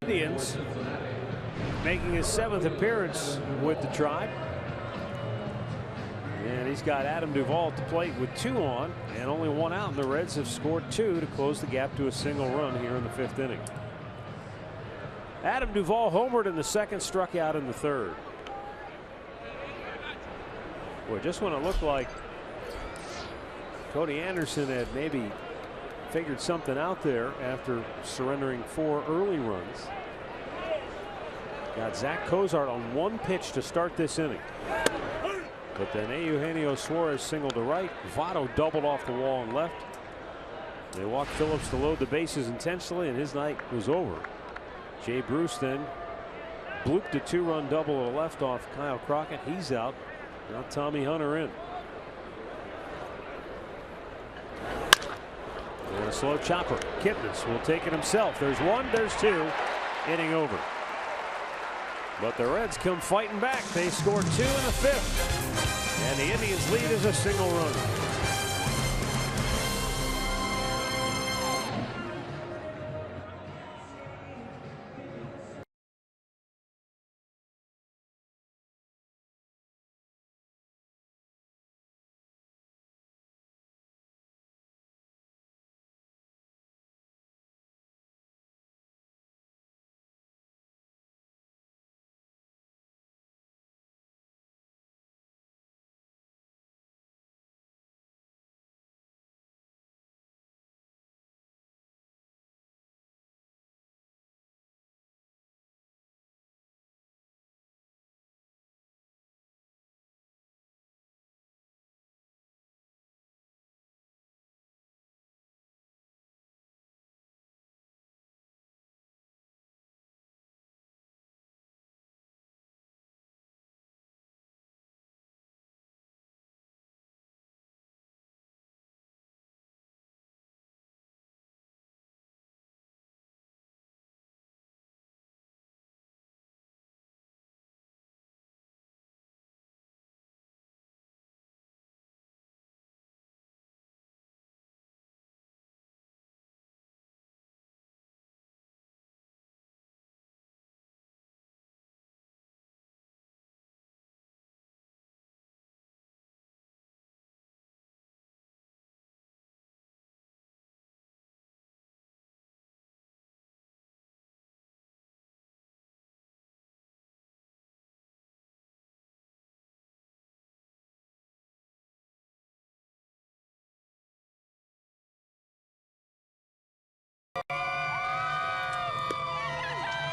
Indians making his 7th appearance with the Tribe. And he's got Adam Duvall at the plate with 2 on and only 1 out, and the Reds have scored 2 to close the gap to a single run here in the 5th inning. Adam Duvall homered in the 2nd, struck out in the 3rd. Boy, just when it looked like Cody Anderson had maybe figured something out there after surrendering 4 early runs. Got Zach Cozart on 1 pitch to start this inning. But then Eugenio Suarez singled to right. Votto doubled off the wall and left. They walked Phillips to load the bases intentionally, and his night was over. Jay Bruce then blooped a 2-run double to left off Kyle Crockett. He's out. Now Tommy Hunter in. And a slow chopper. Kipnis will take it himself. There's 1, there's 2. Inning over. But the Reds come fighting back. They score 2 in the 5th. And the Indians lead as a single run.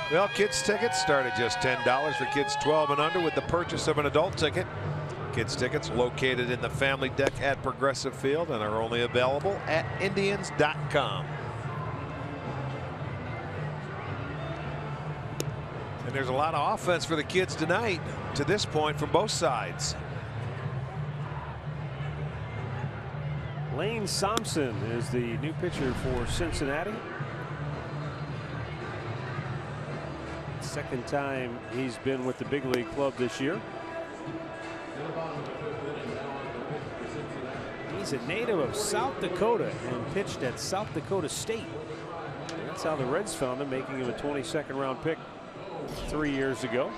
Well, kids tickets start at just $10 for kids 12 and under with the purchase of an adult ticket. Kids tickets located in the family deck at Progressive Field and are only available at Indians.com. And there's a lot of offense for the kids tonight to this point from both sides.
Lane Thompson is the new pitcher for Cincinnati. Second time he's been with the big league club this year. He's a native of South Dakota and pitched at South Dakota State. That's how the Reds found him, making him a 22nd round pick 3 years ago.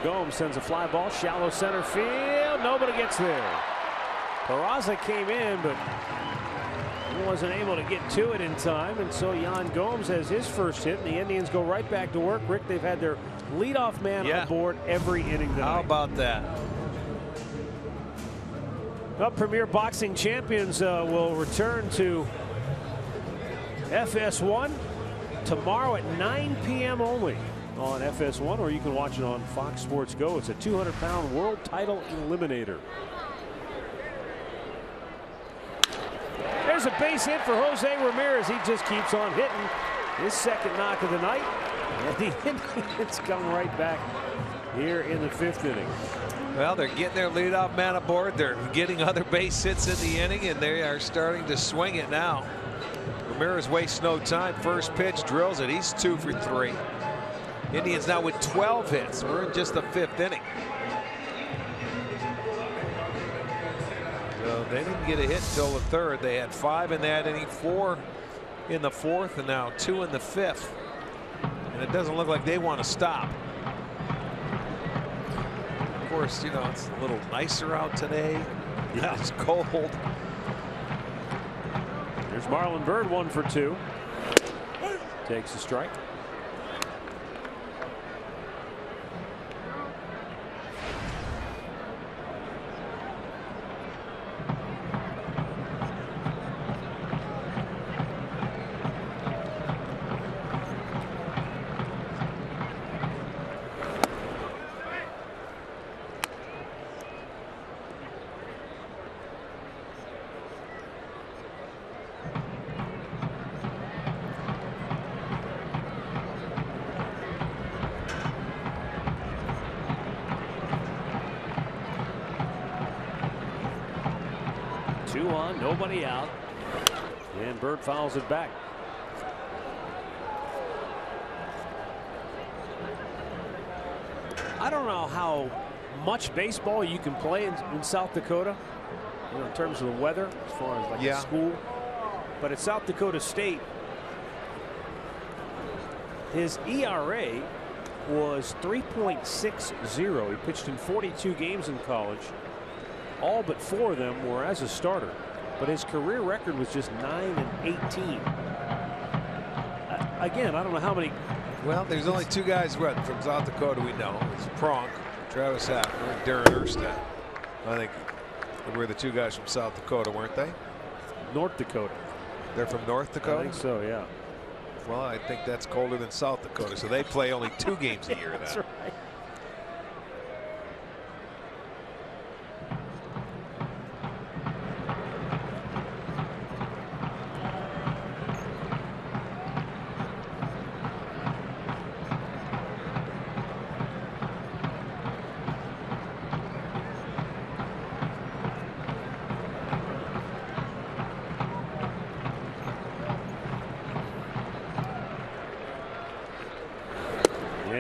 Gomes sends a fly ball, shallow center field. Nobody gets there. Peraza came in, but he wasn't able to get to it in time, and so Yan Gomes has his first hit, and the Indians go right back to work. Rick, they've had their leadoff man on board every inning tonight.
How about that?
Well, Premier Boxing Champions will return to FS1 tomorrow at 9 p.m. only on FS1, or you can watch it on Fox Sports Go. It's a 200-pound world title eliminator. There's a base hit for Jose Ramirez. He just keeps on hitting his second knock of the night, and the Indians come right back here in the 5th inning.
Well, they're getting their leadoff man aboard. They're getting other base hits in the inning, and they are starting to swing it now. Ramirez wastes no time. First pitch, drills it. He's 2 for 3. Indians now with 12 hits. We're in just the 5th inning. So they didn't get a hit until the 3rd. They had 5 in that inning, 4 in the 4th, and now 2 in the 5th. And it doesn't look like they want to stop. Of course, you know, it's a little nicer out today. Yeah, it's cold.
There's Marlon Byrd, 1 for 2. Takes a strike. Nobody out, and Byrd fouls it back. I don't know how much baseball you can play in South Dakota, you know, in terms of the weather, as far as like school. But at South Dakota State, his ERA was 3.60. He pitched in 42 games in college. All but 4 of them were as a starter. But his career record was just 9-18. Again, I don't know how many.
Well, there's only 2 guys from South Dakota we know. It's Pronk, Travis Hafner, and Darren Erstad. I think they were the 2 guys from South Dakota, weren't they?
North Dakota.
They're from North Dakota?
I think so, yeah.
Well, I think that's colder than South Dakota, so they play only 2 games a year.
That's right.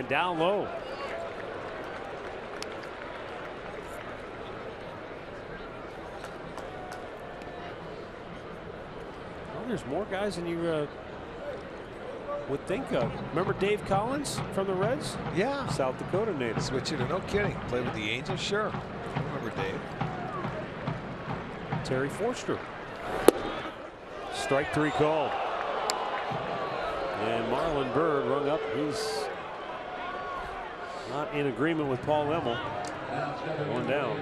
Down low. there's more guys than you would think of. Remember Dave Collins from the Reds?
Yeah.
South Dakota native.
Switch hitter, no kidding. Played with the Angels, sure. I remember Dave.
Terry Forster. Strike 3 called. And Marlon Byrd rung up. He's not in agreement with Paul Emmel. One down.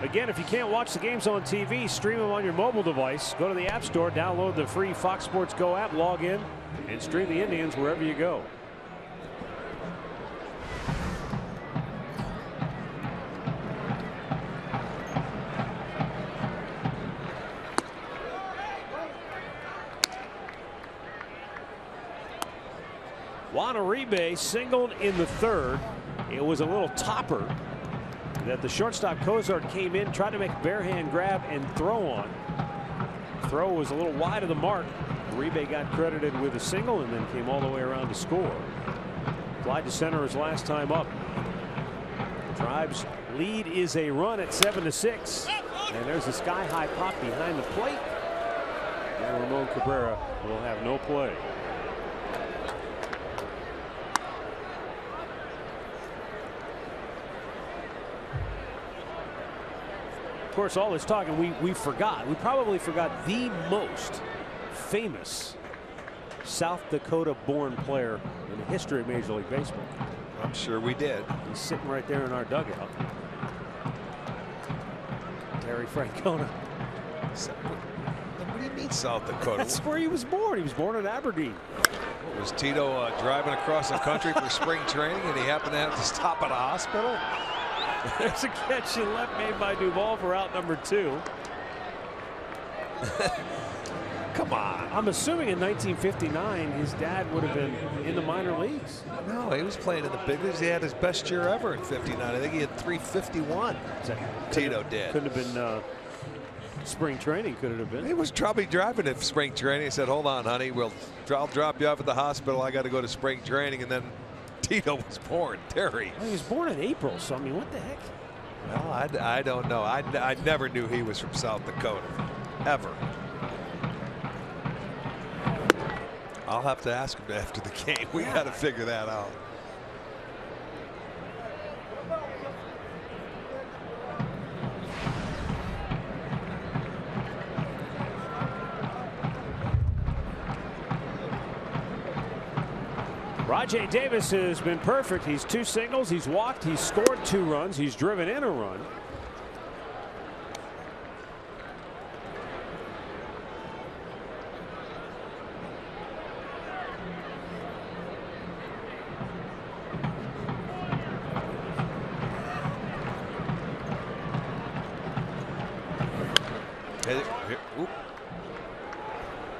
Again, if you can't watch the games on TV, stream them on your mobile device. Go to the App Store, download the free Fox Sports Go app, log in, and stream the Indians wherever you go. Juan Uribe singled in the 3rd. It was a little topper that the shortstop Cozart came in, tried to make a bare hand grab and throw on. Throw was a little wide of the mark. Uribe got credited with a single and then came all the way around to score. Fly to center his last time up. Tribe's lead is a run at 7-6. And there's a sky-high pop behind the plate. And Ramon Cabrera will have no play. Of course, all this talking, we probably forgot the most famous South Dakota-born player in the history of Major League Baseball.
I'm sure we did.
He's sitting right there in our dugout. Terry Francona.
What do you mean South Dakota?
That's where he was born. He was born in Aberdeen.
Was Tito driving across the country for spring training and he happened to have to stop at a hospital?
There's a catch in left made by Duvall for out number 2.
Come on.
I'm assuming in 1959 his dad would have been in the minor leagues.
No, he was playing in the big leagues. He had his best year ever in '59. I think he had 351. Tito did.
Couldn't have been spring training. Could it have been?
He was probably driving at spring training. He said, "Hold on, honey. I'll drop you off at the hospital. I got to go to spring training." And then Tito was born. Terry.
Well, he was born in April, so I mean, what the heck?
Well, I don't know. I never knew he was from South Dakota, ever. I'll have to ask him after the game. We got to figure that out.
Rajai Davis has been perfect. He's 2 singles. He's walked. He's scored 2 runs. He's driven in a run.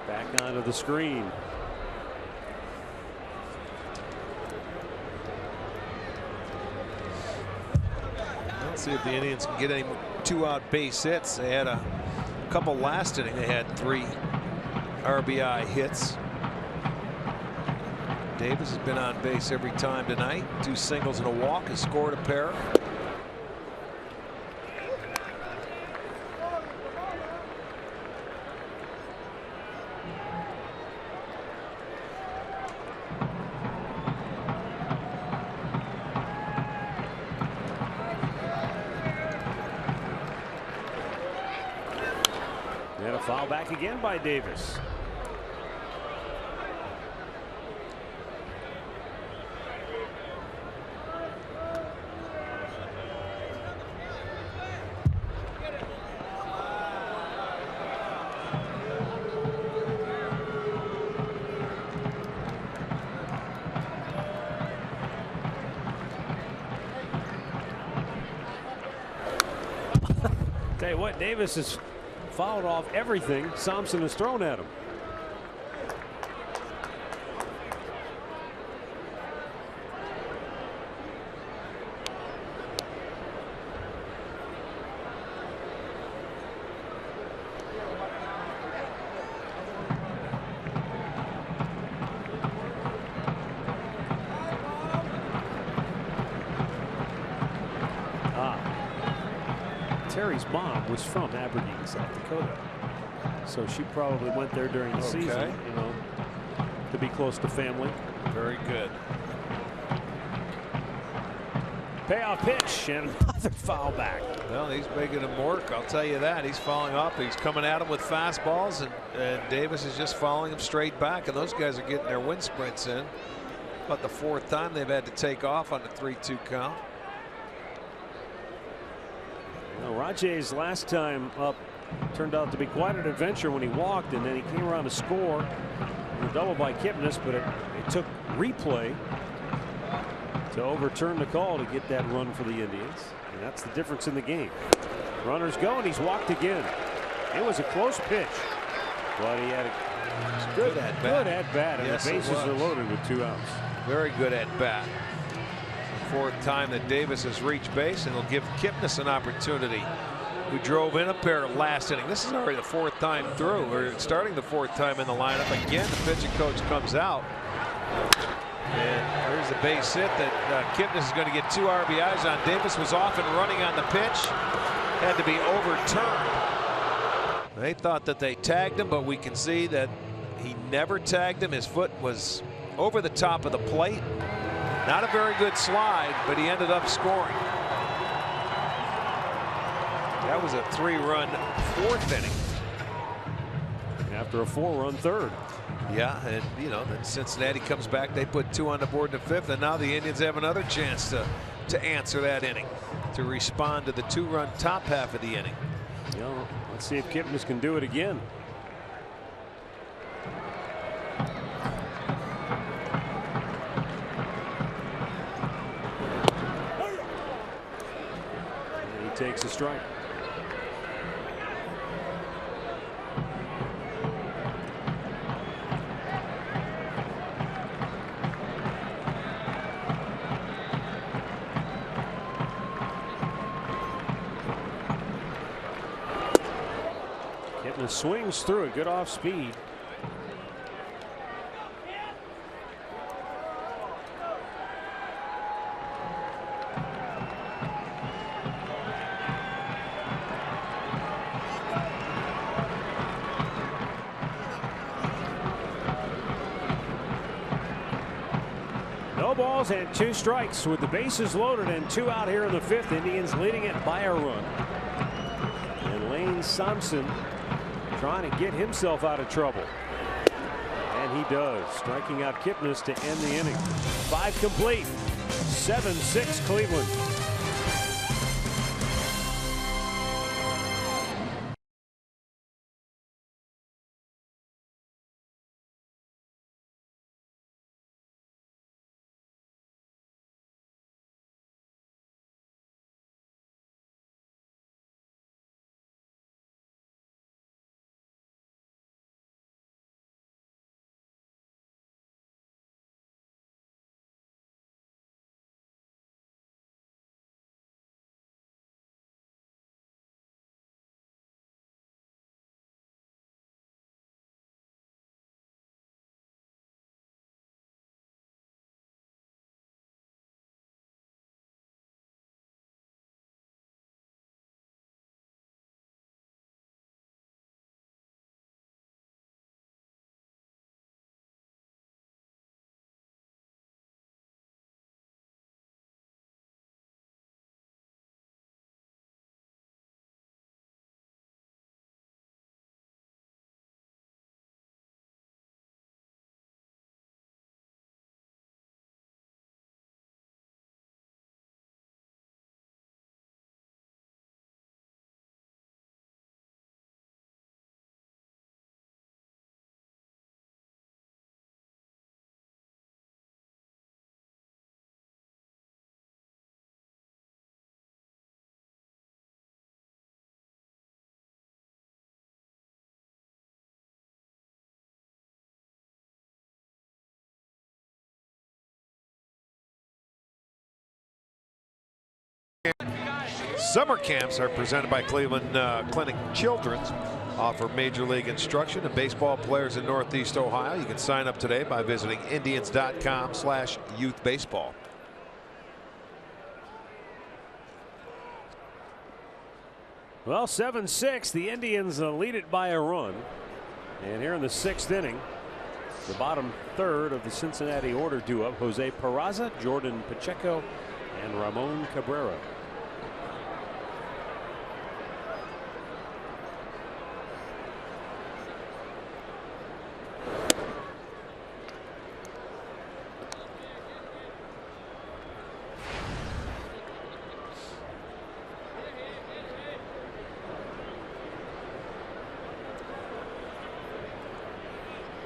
Back onto the screen.
Let's see if the Indians can get any 2-out base hits. They had a couple last inning. They had 3 RBI hits. Davis has been on base every time tonight. 2 singles and a walk. Has scored a pair.
And a foul back again by Davis. Tell you what, Davis has fouled off everything Thompson has thrown at him. Terry's mom was from Aberdeen, South Dakota. So she probably went there during the season, you know, to be close to family.
Very good.
Payoff pitch and another foul back.
Well, he's making him work. I'll tell you that. He's following up. He's coming at him with fastballs, and Davis is just following him straight back. And those guys are getting their wind sprints in. About the 4th time they've had to take off on the 3-2 count.
Well, Rajay's last time up turned out to be quite an adventure when he walked, and then he came around to score with a double by Kipnis, but it took replay to overturn the call to get that run for the Indians, and that's the difference in the game. Runners go, and he's walked again. It was a close pitch, but he had a good at bat, and
yes,
the bases are loaded with 2 outs.
Very good at bat. 4th time that Davis has reached base, and it'll give Kipnis an opportunity, who drove in a pair last inning. This is already the 4th time through, or starting the 4th time in the lineup. Again, the pitching coach comes out. And there's a base hit that Kipnis is going to get 2 RBIs on. Davis was off and running on the pitch. Had to be overturned. They thought that they tagged him, but we can see that he never tagged him. His foot was over the top of the plate. Not a very good slide, but he ended up scoring. That was a 3-run 4th inning.
After a 4-run 3rd.
Yeah, and you know, then Cincinnati comes back. They put 2 on the board in the 5th, and now the Indians have another chance to answer that inning, to respond to the 2-run top half of the inning.
You know, let's see if Kipnis can do it again. And he takes a strike. Swings through it, good off speed. No balls and 2 strikes with the bases loaded and 2 out here in the 5th. Indians leading it by a run. And Lane Sampson trying to get himself out of trouble. And he does, striking out Kipnis to end the inning. 5 complete. 7-6 Cleveland.
Summer camps are presented by Cleveland Clinic Children's. Offer major league instruction to baseball players in Northeast Ohio. You can sign up today by visiting Indians.com/youthbaseball.
1-0 to Well, 7-6. The Indians lead it by a run. And here in the 6th inning, the bottom third of the Cincinnati order due up: Jose Peraza, Jordan Pacheco, and Ramon Cabrera.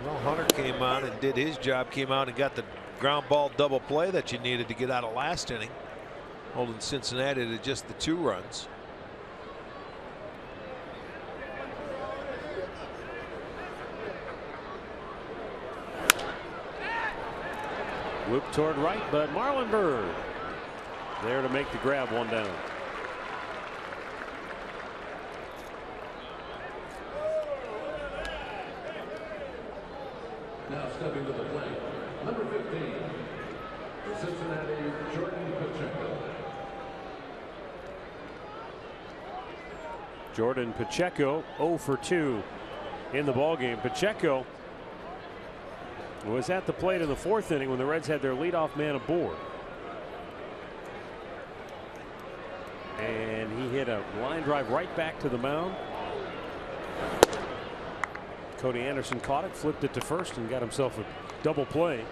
Well, Hunter came on and did his job, came out and got the ground ball double play that you needed to get out of last inning, holding Cincinnati to just the 2 runs.
Whoop toward right, but Marlon Byrd there to make the grab, 1 down.
Now stepping to the plate, number 15, Cincinnati, Jordan Pacheco.
Jordan Pacheco 0 for 2 in the ballgame. Pacheco was at the plate in the 4th inning when the Reds had their leadoff man aboard. And he hit a line drive right back to the mound. Cody Anderson caught it, flipped it to first, and got himself a double play.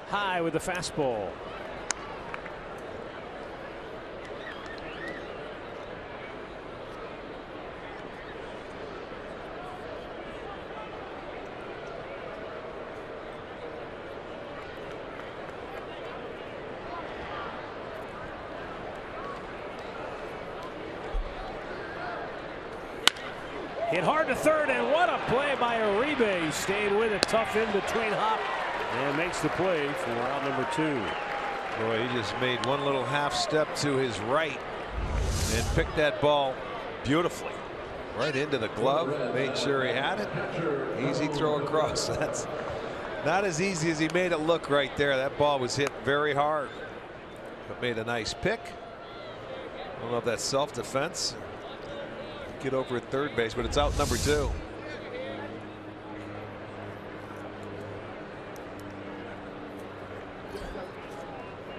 High with the fastball. Hit hard to third, and what a play by Uribe. Stayed with a tough in between hop and makes the play for out number 2.
Boy, he just made one little half step to his right and picked that ball beautifully right into the glove. Made sure he had it. Easy throw across. That's not as easy as he made it look right there. That ball was hit very hard, but made a nice pick. I don't know if that's self-defense. Get over at third base, but it's out number 2.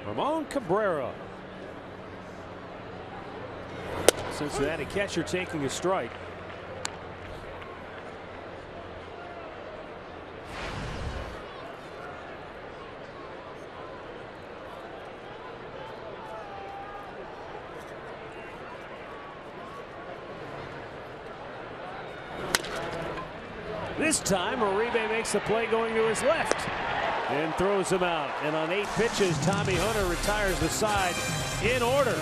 Ramon Cabrera. Cincinnati catcher taking a strike. This time Uribe makes the play going to his left and throws him out. And on 8 pitches, Tommy Hunter retires the side in order.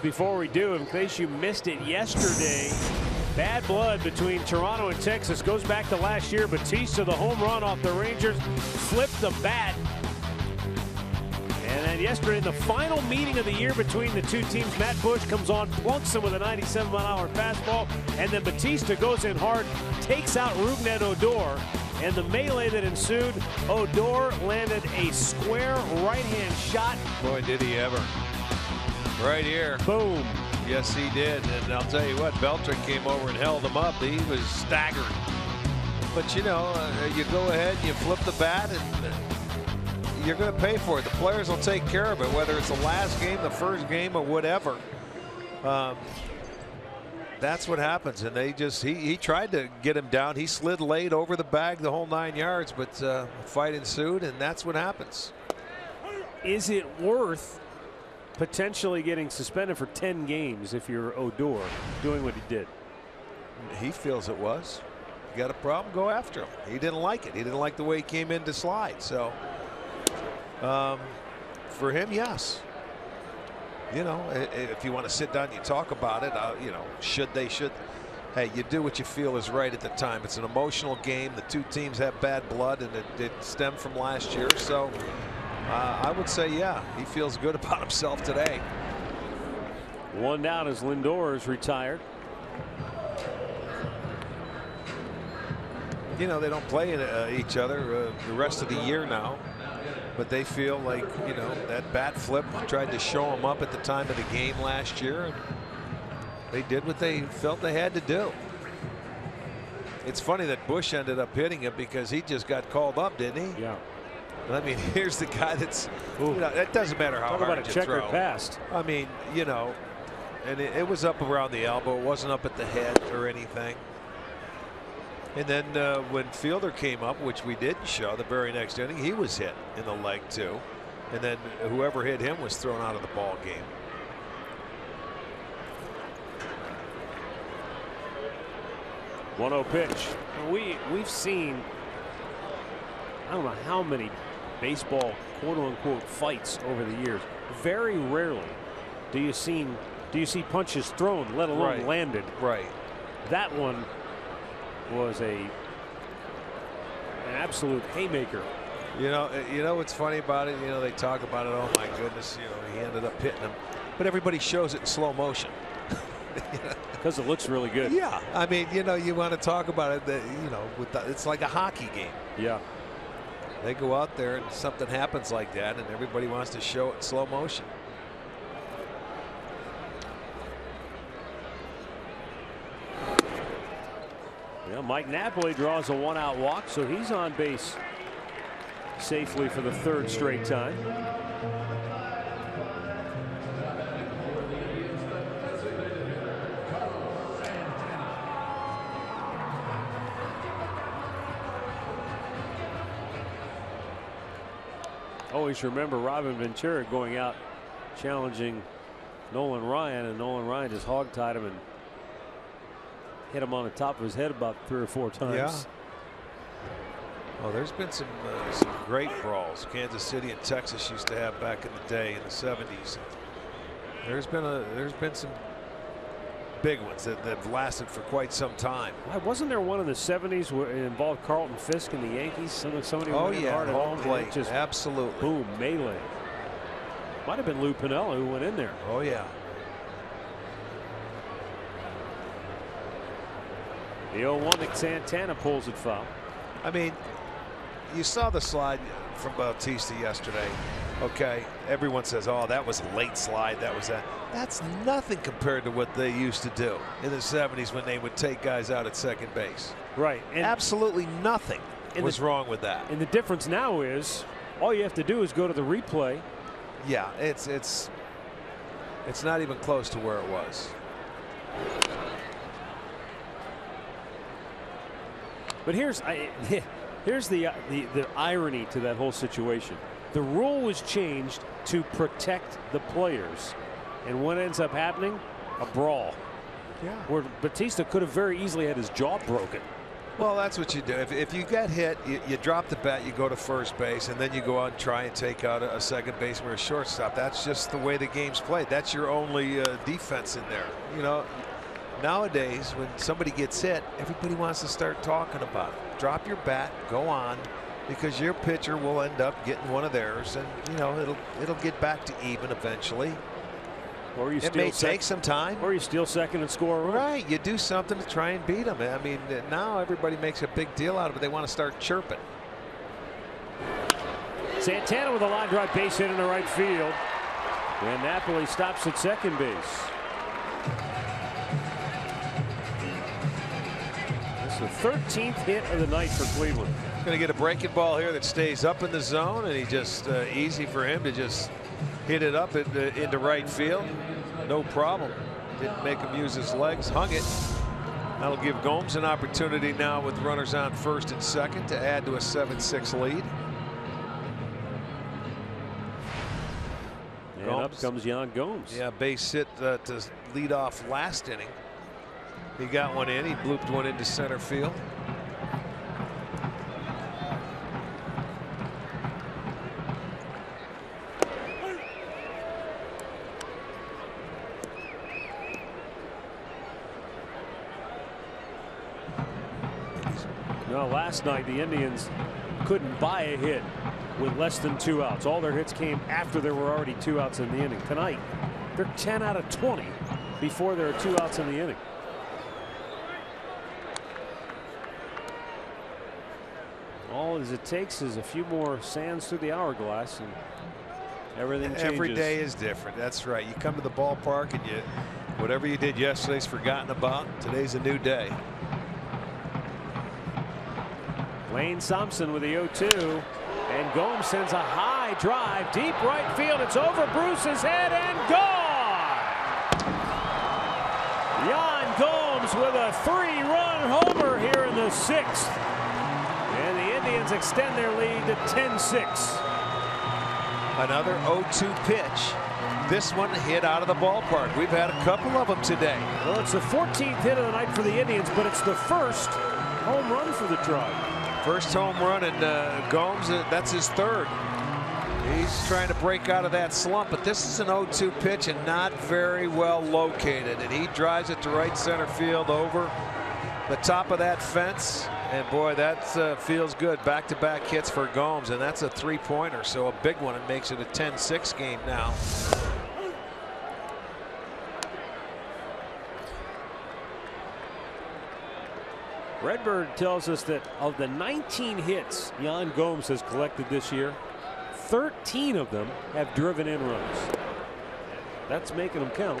Before we do, in case you missed it yesterday, Bad blood between Toronto and Texas goes back to last year. Batista, the home run off the Rangers, flipped the bat. And then yesterday, in the final meeting of the year between the two teams, Matt Bush comes on, plunks him with a 97-mile-an-hour fastball, and then Batista goes in hard, takes out Rougned Odor, and the melee that ensued, Odor landed a square right-hand shot.
Boy, did he ever. Right here.
Boom.
Yes, he did. And I'll tell you what, Beltran came over and held him up. He was staggered. But, you know, you go ahead and you flip the bat, and you're going to pay for it. The players will take care of it, whether it's the last game, the first game, or whatever. That's what happens. And they just, he tried to get him down. He slid late over the bag the whole 9 yards, but fight ensued, and that's what happens.
Is it worth potentially getting suspended for 10 games if you're Odor doing what he did?
He feels it was. You got a problem, go after him. He didn't like it. He didn't like the way he came in to slide. So for him, yes. You know, if you want to sit down and you talk about it, you know, should. Hey, you do what you feel is right at the time. It's an emotional game. The two teams have bad blood, and it stemmed from last year. So I would say, yeah, he feels good about himself today.
One down as Lindor is retired.
You know, they don't play each other the rest of the year now, but they feel like, you know, that bat flip tried to show them up at the time of the game last year, and they did what they felt they had to do. It's funny that Bush ended up hitting him because he just got called up, didn't he?
Yeah.
I mean, here's the guy that's, you know, it doesn't matter how
Talk
hard
about a
you
checkered
throw.
pass.
I mean, you know, and it was up around the elbow. It wasn't up at the head or anything. And then when Fielder came up, which we didn't show, the very next inning, he was hit in the leg too. And then whoever hit him was thrown out of the ball game.
.1-0 pitch. We've seen, I don't know how many baseball quote-unquote fights over the years. Very rarely do you see punches thrown, let alone landed.
Right.
That one was an absolute haymaker.
You know what's funny about it? You know, they talk about it. Oh my goodness, you know, he ended up hitting him, but everybody shows it in slow motion.
Because it looks really good.
Yeah, I mean, you know, you want to talk about it. That, you know, it's like a hockey game.
Yeah.
They go out there and something happens like that, and everybody wants to show it in slow motion.
Yeah, Mike Napoli draws a 1-out walk, so he's on base safely for the 3rd straight time. Always remember Robin Ventura going out challenging Nolan Ryan, and Nolan Ryan just hog-tied him and hit him on the top of his head about 3 or 4 times.
Yeah. Oh, there's been some great brawls. Kansas City and Texas used to have back in the day in the 70s. There's been some big ones that have lasted for quite some time.
Why wasn't there one in the 70s where it involved Carlton Fisk and the Yankees? Somebody
oh
went
yeah,
hard at home
plate.
Just
Absolutely.
Boom, melee. Might have been Lou Piniella who went in there.
Oh yeah.
The 0-1 that Santana pulls it foul.
I mean, you saw the slide from Bautista yesterday. Okay, everyone says, oh, that was a late slide. That was that. That's nothing compared to what they used to do in the 70s when they would take guys out at second base.
Right. And
absolutely nothing was wrong with that.
And the difference now is all you have to do is go to the replay.
Yeah, it's not even close to where it was.
But here's the irony to that whole situation. The rule was changed to protect the players, and what ends up happening? A brawl.
Yeah.
Where Batista could have very easily had his jaw broken.
Well, that's what you do. If you get hit, you drop the bat, you go to first base, and then you go out and try and take out a second baseman or a shortstop. That's just the way the game's played. That's your only defense in there. You know, nowadays, when somebody gets hit, everybody wants to start talking about it. Drop your bat, go on, because your pitcher will end up getting one of theirs, and you know it'll get back to even eventually.
Or you
it may take some time.
Or you steal second and score a run.
Right, you do something to try and beat them. I mean, now everybody makes a big deal out of it. They want to start chirping.
Santana with a line drive base hit into right field, and Napoli stops at second base. This is the 13th hit of the night for Cleveland.
Going to get a breaking ball here that stays up in the zone, and he just easy for him to just hit it up into right field. No problem. Didn't make him use his legs, hung it. That'll give Gomes an opportunity now with runners on first and second to add to a 7-6 lead.
And up comes Yan Gomes.
Yeah, base hit to lead off last inning. He got one in. He blooped one into center field.
No, last night the Indians couldn't buy a hit with less than 2 outs. All their hits came after there were already 2 outs in the inning. Tonight, they're 10 out of 20 before there are 2 outs in the inning. All it takes is a few more sands through the hourglass, and everything changes.
Every day is different. That's right. You come to the ballpark and whatever you did yesterday's forgotten about. Today's a new day.
Lane Thompson with the 0-2, and Gomes sends a high drive deep right field. It's over Bruce's head and gone. Yan Gomes with a 3-run homer here in the 6th, and the Indians extend their lead to 10-6.
Another 0-2 pitch. This one hit out of the ballpark. We've had a couple of them today.
Well, it's the 14th hit of the night for the Indians, but it's the first home run for the Tribe.
First home run, and Gomes, that's his third. He's trying to break out of that slump, but this is an 0-2 pitch and not very well located, and he drives it to right center field over the top of that fence, and boy, that feels good. Back-to-back hits for Gomes, and that's a 3-pointer, so a big one. It makes it a 10-6 game now.
Redbird tells us that of the 19 hits Yan Gomes has collected this year, 13 of them have driven in runs. That's making them count.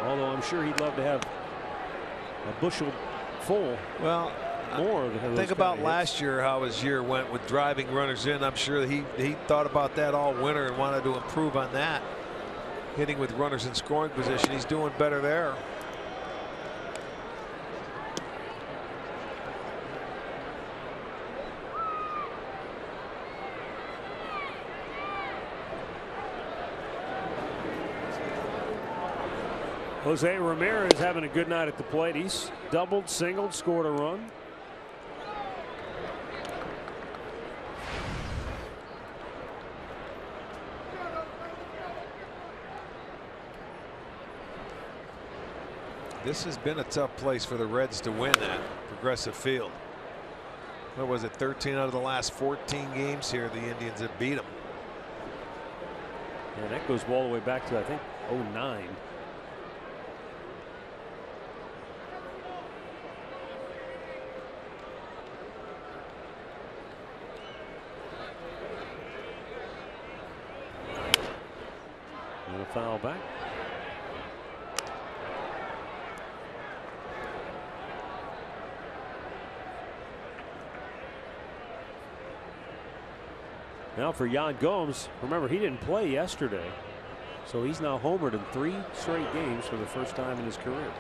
Although I'm sure he'd love to have a bushel full.
Well,
more.
Think about last year, how his year went with driving runners in. I'm sure he thought about that all winter and wanted to improve on that. Hitting with runners in scoring position, he's doing better there.
Jose Ramirez having a good night at the plate. He's doubled, singled, scored a run.
This has been a tough place for the Reds to win at Progressive Field. What was it, 13 out of the last 14 games here the Indians have beat them.
And that goes all the way back to, I think, 09. And a foul back. Now for Yan Gomes, remember he didn't play yesterday, so he's now homered in 3 straight games for the first time in his career.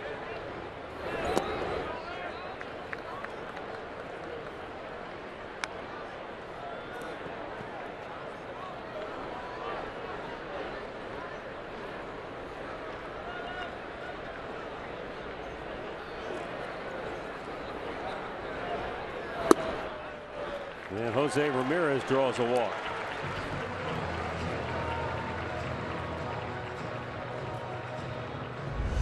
And Jose Ramirez draws a walk.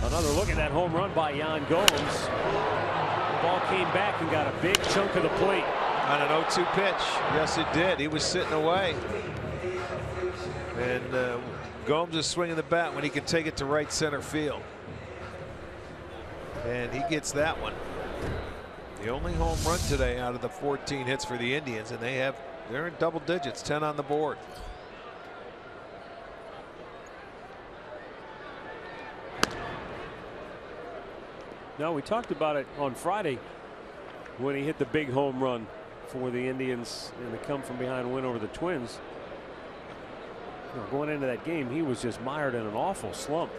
Another Another look at that home run by Yan Gomes. The ball came back and got a big chunk of the plate.
On an 0-2 pitch. Yes, it did. He was sitting away. And Gomes is swinging the bat when he can take it to right center field. And he gets that one. The only home run today out of the 14 hits for the Indians, and they're in double digits, 10 on the board.
No, we talked about it on Friday when he hit the big home run for the Indians in the come from behind win over the Twins. You know, going into that game, he was just mired in an awful slump.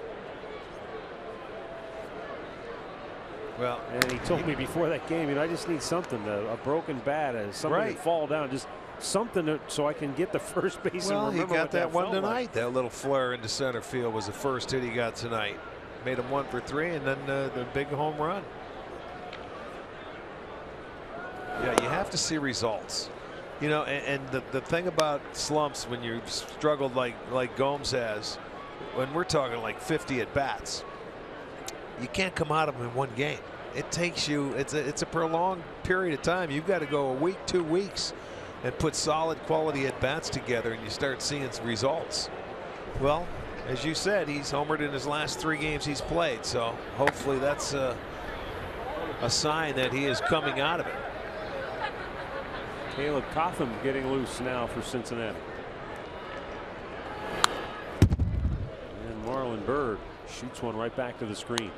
Well,
and he told me before that game, you know, I just need something, a broken bat, something to fall down, just something so I can get the first base.
Well,
and
he
remember
got
what
that one
felt
tonight.
like.
That little flare into center field was the first hit he got tonight. Made him 1 for 3, and then the big home run. Yeah, you have to see results. You know, and the thing about slumps when you struggled like Gomes has, when we're talking like 50 at bats, you can't come out of them in one game. It takes you, it's a prolonged period of time. You've got to go a week, 2 weeks, and put solid quality at bats together, and you start seeing results. Well, as you said, he's homered in his last 3 games he's played, so hopefully that's a sign that he is coming out of it.
Caleb Cotham getting loose now for Cincinnati. And Marlon Byrd shoots one right back to the screen.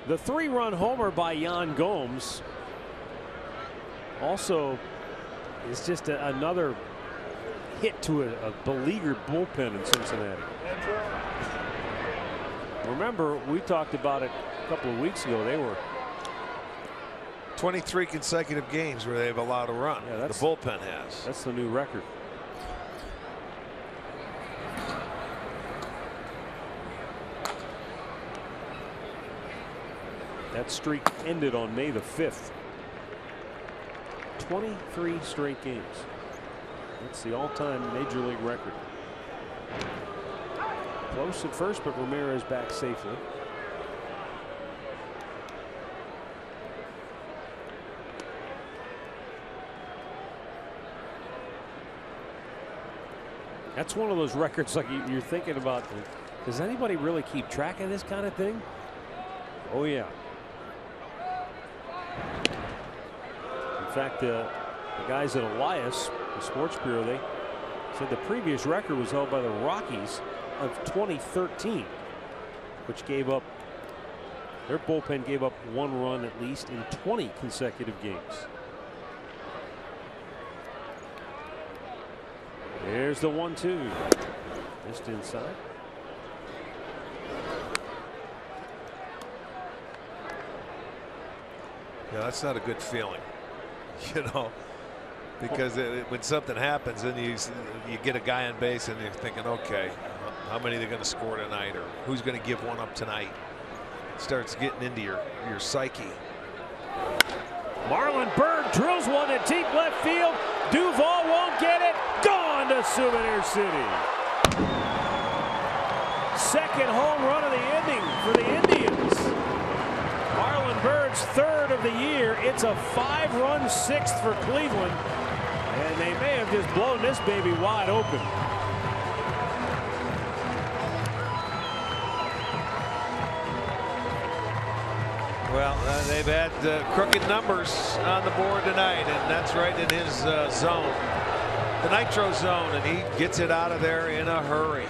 The 3-run homer by Yan Gomes also is just another hit to a beleaguered bullpen in Cincinnati. Remember, we talked about it a couple of weeks ago. They were
23 consecutive games where they've allowed a run.
Yeah,
the bullpen has.
That's the new record. That streak ended on May the 5th. 23 straight games. That's the all-time major league record. Close at first, but Ramirez back safely. That's one of those records like you're thinking about. Does anybody really keep track of this kind of thing? Oh yeah. In fact, the guys at Elias, the Sports Bureau, they said the previous record was held by the Rockies of 2013, which gave up, their bullpen gave up 1 run at least in 20 consecutive games. There's the 1-2. Just inside.
Yeah, that's not a good feeling, you know, because when something happens and you get a guy on base and you're thinking, okay, how many they're going to score tonight, or who's going to give one up tonight. It starts getting into your psyche.
Marlon Byrd drills one to deep left field. Duvall won't get it. Gone to Souvenir City. Second home run of the inning for the Indians. Marlon Byrd's 3rd of the year. It's a 5-run 6th for Cleveland, and they may have just blown this baby wide open.
Well, they've had crooked numbers on the board tonight, and that's right in his zone, the nitro zone, and he gets it out of there in a hurry.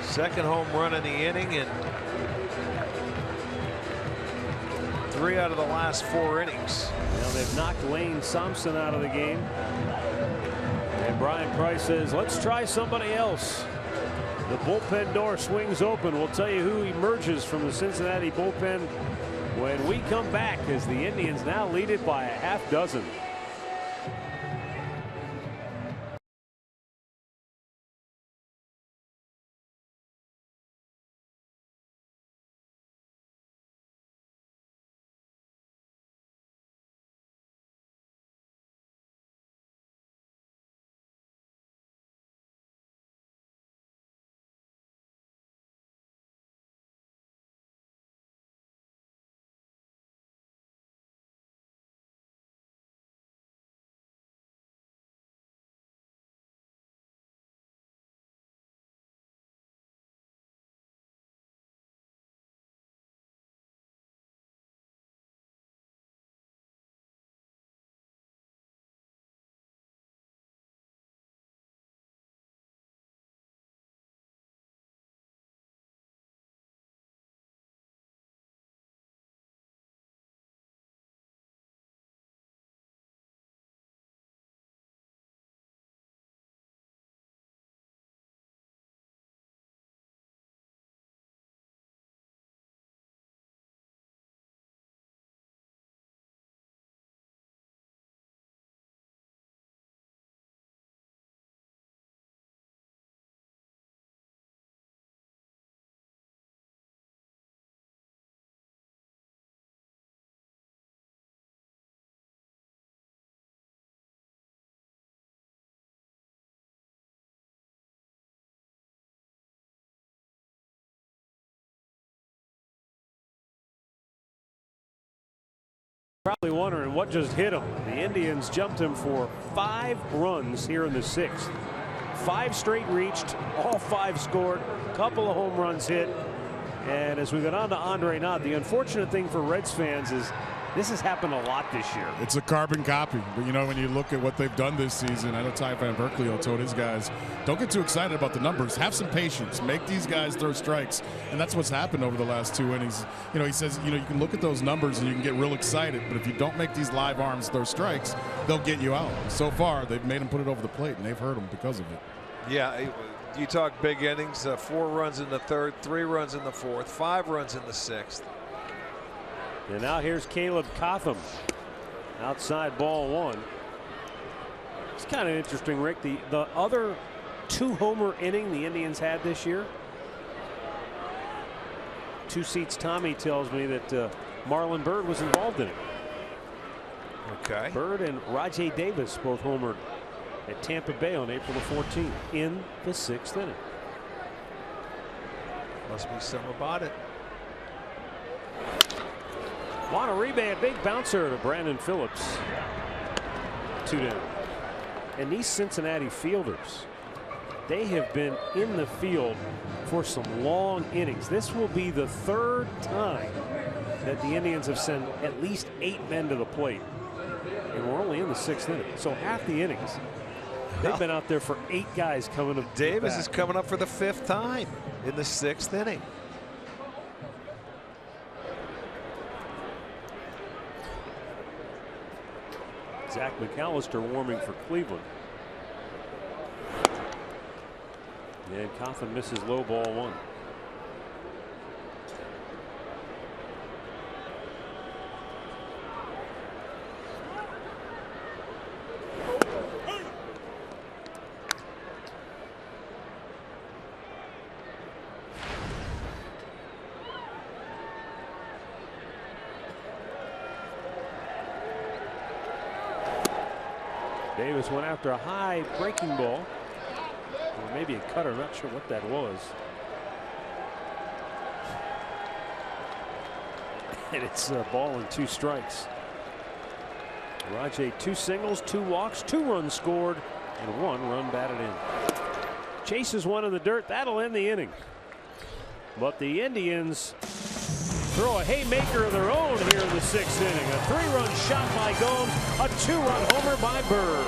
Second home run in the inning, and 3 out of the last 4 innings.
Now they've knocked Lane Thompson out of the game, and Brian Price says, let's try somebody else. The bullpen door swings open. We'll tell you who emerges from the Cincinnati bullpen when we come back, as the Indians now lead it by a half dozen. Probably wondering what just hit him. The Indians jumped him for 5 runs here in the 6th. 5 straight reached, all 5 scored, couple of home runs hit. And as we go on to Andre Knott, the unfortunate thing for Reds fans is this has happened a lot this year.
It's a carbon copy. But, you know, when you look at what they've done this season, I know Ty Van Berkeley told his guys, don't get too excited about the numbers. Have some patience. Make these guys throw strikes. And that's what's happened over the last 2 innings. You know, he says, you know, you can look at those numbers and you can get real excited. But if you don't make these live arms throw strikes, they'll get you out. So far, they've made them put it over the plate, and they've hurt them because of it.
Yeah, you talk big innings, 4 runs in the 3rd, 3 runs in the 4th, 5 runs in the 6th.
And now here's Caleb Cotham. Outside ball 1. It's kind of interesting, Rick. The other 2-homer inning the Indians had this year. 2 Seats Tommy tells me that Marlon Byrd was involved in it.
Okay.
Byrd and Rajay Davis both homered at Tampa Bay on April the 14th in the 6th inning.
Must be some about it.
Want a rebound, big bouncer to Brandon Phillips. 2 down. And these Cincinnati fielders, they have been in the field for some long innings. This will be the 3rd time that the Indians have sent at least 8 men to the plate. And we're only in the 6th inning. So half the innings, they've been out there for 8 guys coming to
Davis is coming up for the 5th time in the 6th inning.
Zach McAllister warming for Cleveland. And Cotham misses low ball 1. Davis went after a high breaking ball, or maybe a cutter, not sure what that was. And it's a ball and 2 strikes. Rajay 2 singles, 2 walks, 2 runs scored, and 1 run batted in. Chases 1 in the dirt. That'll end the inning. But the Indians throw a haymaker of their own here in the 6th inning. A 3-run shot by Gomes, a 2-run homer by Byrd.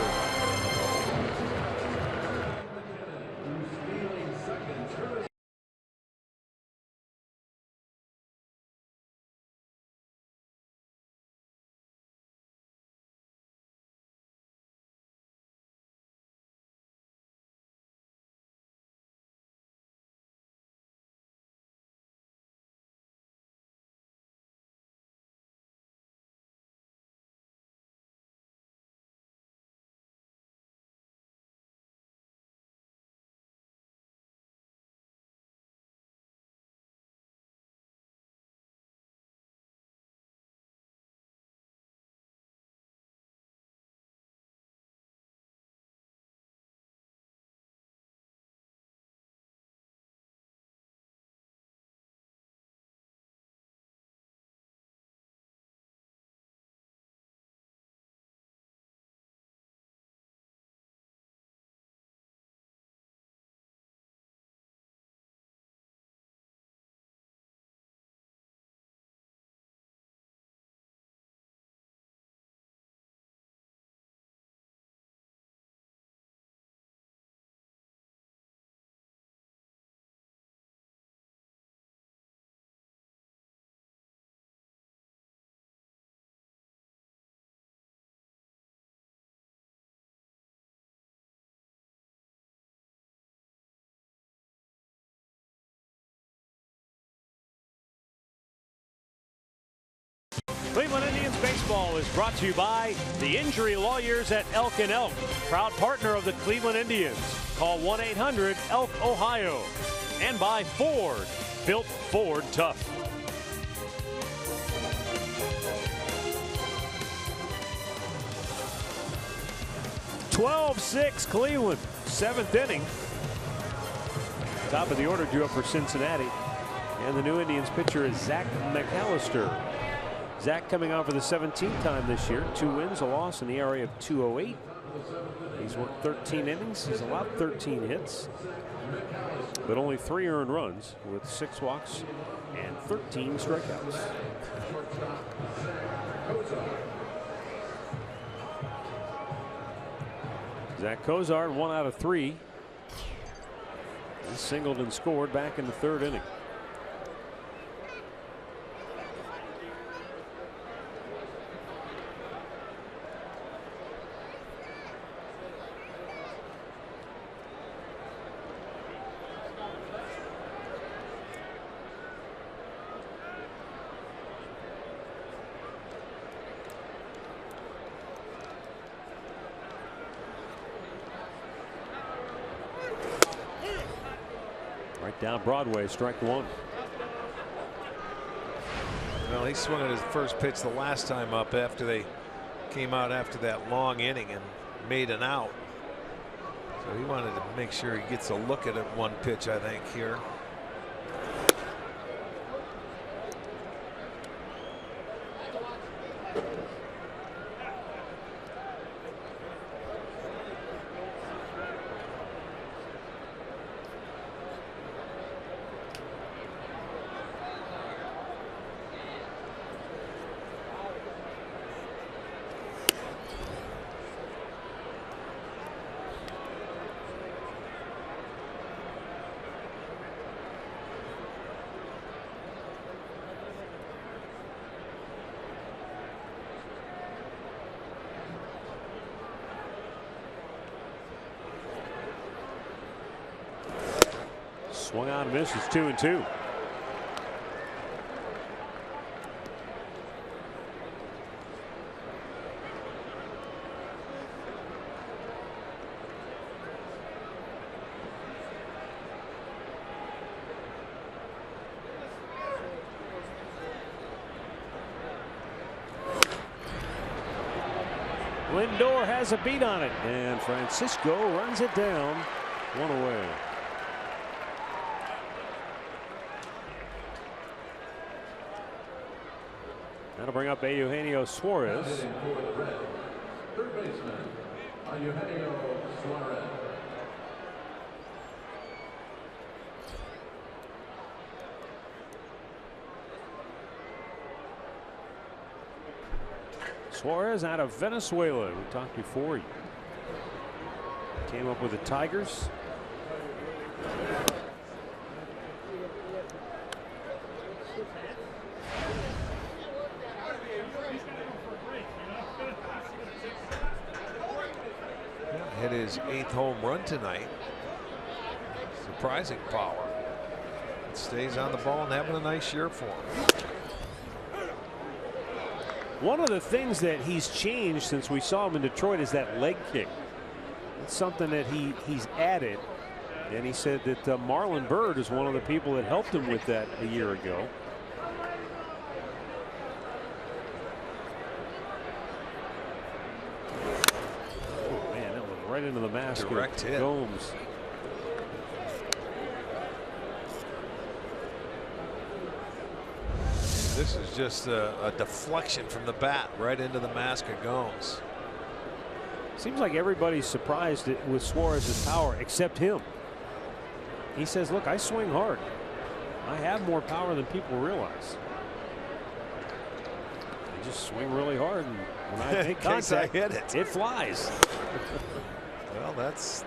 Cleveland Indians baseball is brought to you by the injury lawyers at Elk & Elk, proud partner of the Cleveland Indians. Call 1-800-ELK-OHIO. And by Ford, built Ford tough. (12-6) Cleveland, 7th inning. Top of the order due up for Cincinnati. And the new Indians pitcher is Zach McAllister. Zach coming on for the 17th time this year. 2 wins, a loss, and the ERA of 2.08. He's worked 13 innings. He's allowed 13 hits, but only 3 earned runs with 6 walks and 13 strikeouts. Zach Cozart, 1 out of 3. He singled and scored back in the 3rd inning. Down Broadway, strike 1.
Well, he swung at his first pitch the last time up after they came out after that long inning and made an out. So he wanted to make sure he gets a look at it one pitch, I think, here.
Swung on and misses. 2-2. Lindor has a beat on it, and Francisco runs it down. 1 away. That'll bring up Eugenio Suarez.
Third baseman, Eugenio Suarez.
Suarez out of Venezuela. We talked before. He came up with the Tigers.
Hit his 8th home run tonight. Surprising power. Stays on the ball and having a nice year for him.
One of the things that he's changed since we saw him in Detroit is that leg kick. It's something that he's added, and he said that Marlon Byrd is one of the people that helped him with that a year ago. Oh, man, that was right into the mask.
Direct hit.
Gomes.
This is just a deflection from the bat right into the mask of Gomes.
Seems like everybody's surprised with Suarez's power except him. He says, look, I swing hard. I have more power than people realize. I just swing really hard, and when I make contact, it flies.
Well, that's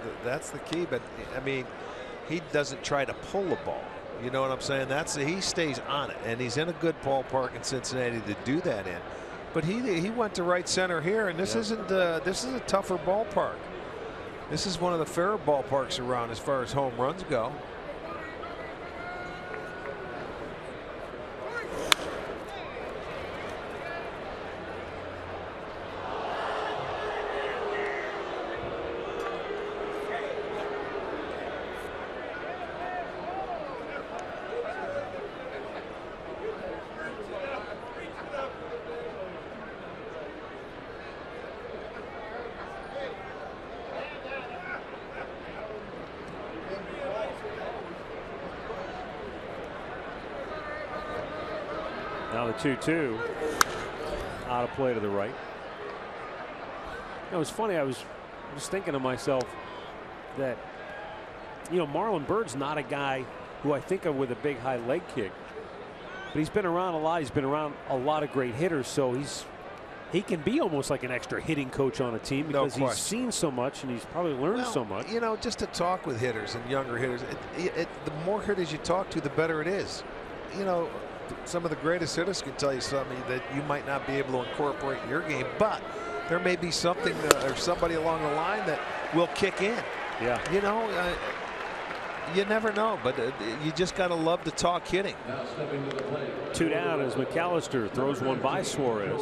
the key. But I mean, he doesn't try to pull the ball. You know what I'm saying? He stays on it, and he's in a good ballpark in Cincinnati to do that in. But he went to right center here, and this isn't this is a tougher ballpark. This is one of the fairer ballparks around as far as home runs go.
Now the 2-2 out of play to the right. It was funny. I was thinking to myself that, you know, Marlon Byrd's not a guy who I think of with a big high leg kick, but he's been around a lot. He's been around a lot of great hitters, so he can be almost like an extra hitting coach on a team because he's seen so much and he's probably learned so much.
You know, just to talk with hitters and younger hitters, the more hitters you talk to, the better it is. You know, some of the greatest hitters can tell you something that you might not be able to incorporate in your game, but there may be something or somebody along the line that will kick in.
Yeah.
You know, you never know, but you just got to love to talk hitting.
2 down as McAllister throws one by Suarez.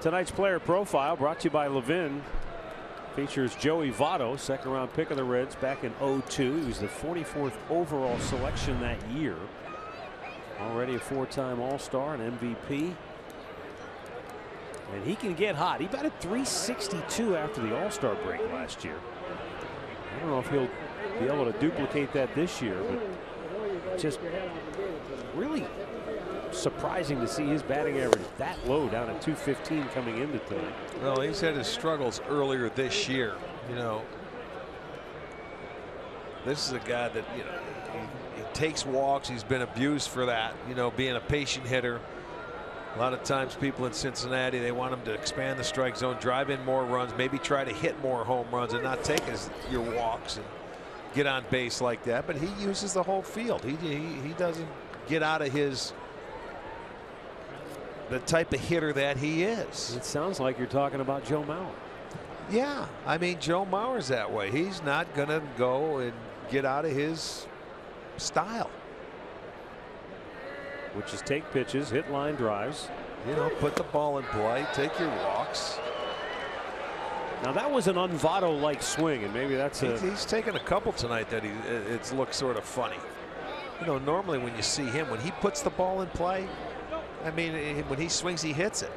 Tonight's player profile brought to you by Levin. Features Joey Votto, second-round pick of the Reds back in '02. He was the 44th overall selection that year. Already a 4-time All-Star and MVP. And he can get hot. He batted .362 after the All-Star break last year. I don't know if he'll be able to duplicate that this year, but just really surprising to see his batting average that low, down at .215 coming into tonight.
Well, he's had his struggles earlier this year. You know, this is a guy that, you know, he takes walks. He's been abused for that, you know, being a patient hitter. A lot of times people in Cincinnati, they want him to expand the strike zone, drive in more runs, maybe try to hit more home runs and not take your walks and get on base like that. But he uses the whole field. He doesn't get out of the type of hitter that he is.
It sounds like you're talking about Joe Mauer.
Yeah, I mean, Joe Mauer's that way. He's not going to go and get out of his style,
which is take pitches, hit line drives.
You know, put the ball in play, take your walks.
Now that was an un-Votto-like swing, and maybe that's
he's taken a couple tonight that it's looked sort of funny. You know, normally when you see him, when he puts the ball in play, I mean, when he swings, he hits it.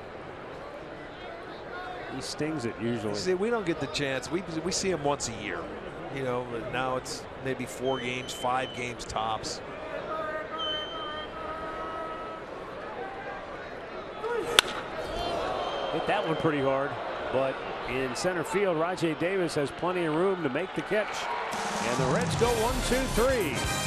He stings it usually.
See, we don't get the chance. We see him once a year. You know, but now it's maybe 4 games, 5 games tops.
Hit that one pretty hard, but in center field, Rajai Davis has plenty of room to make the catch, and the Reds go 1-2-3.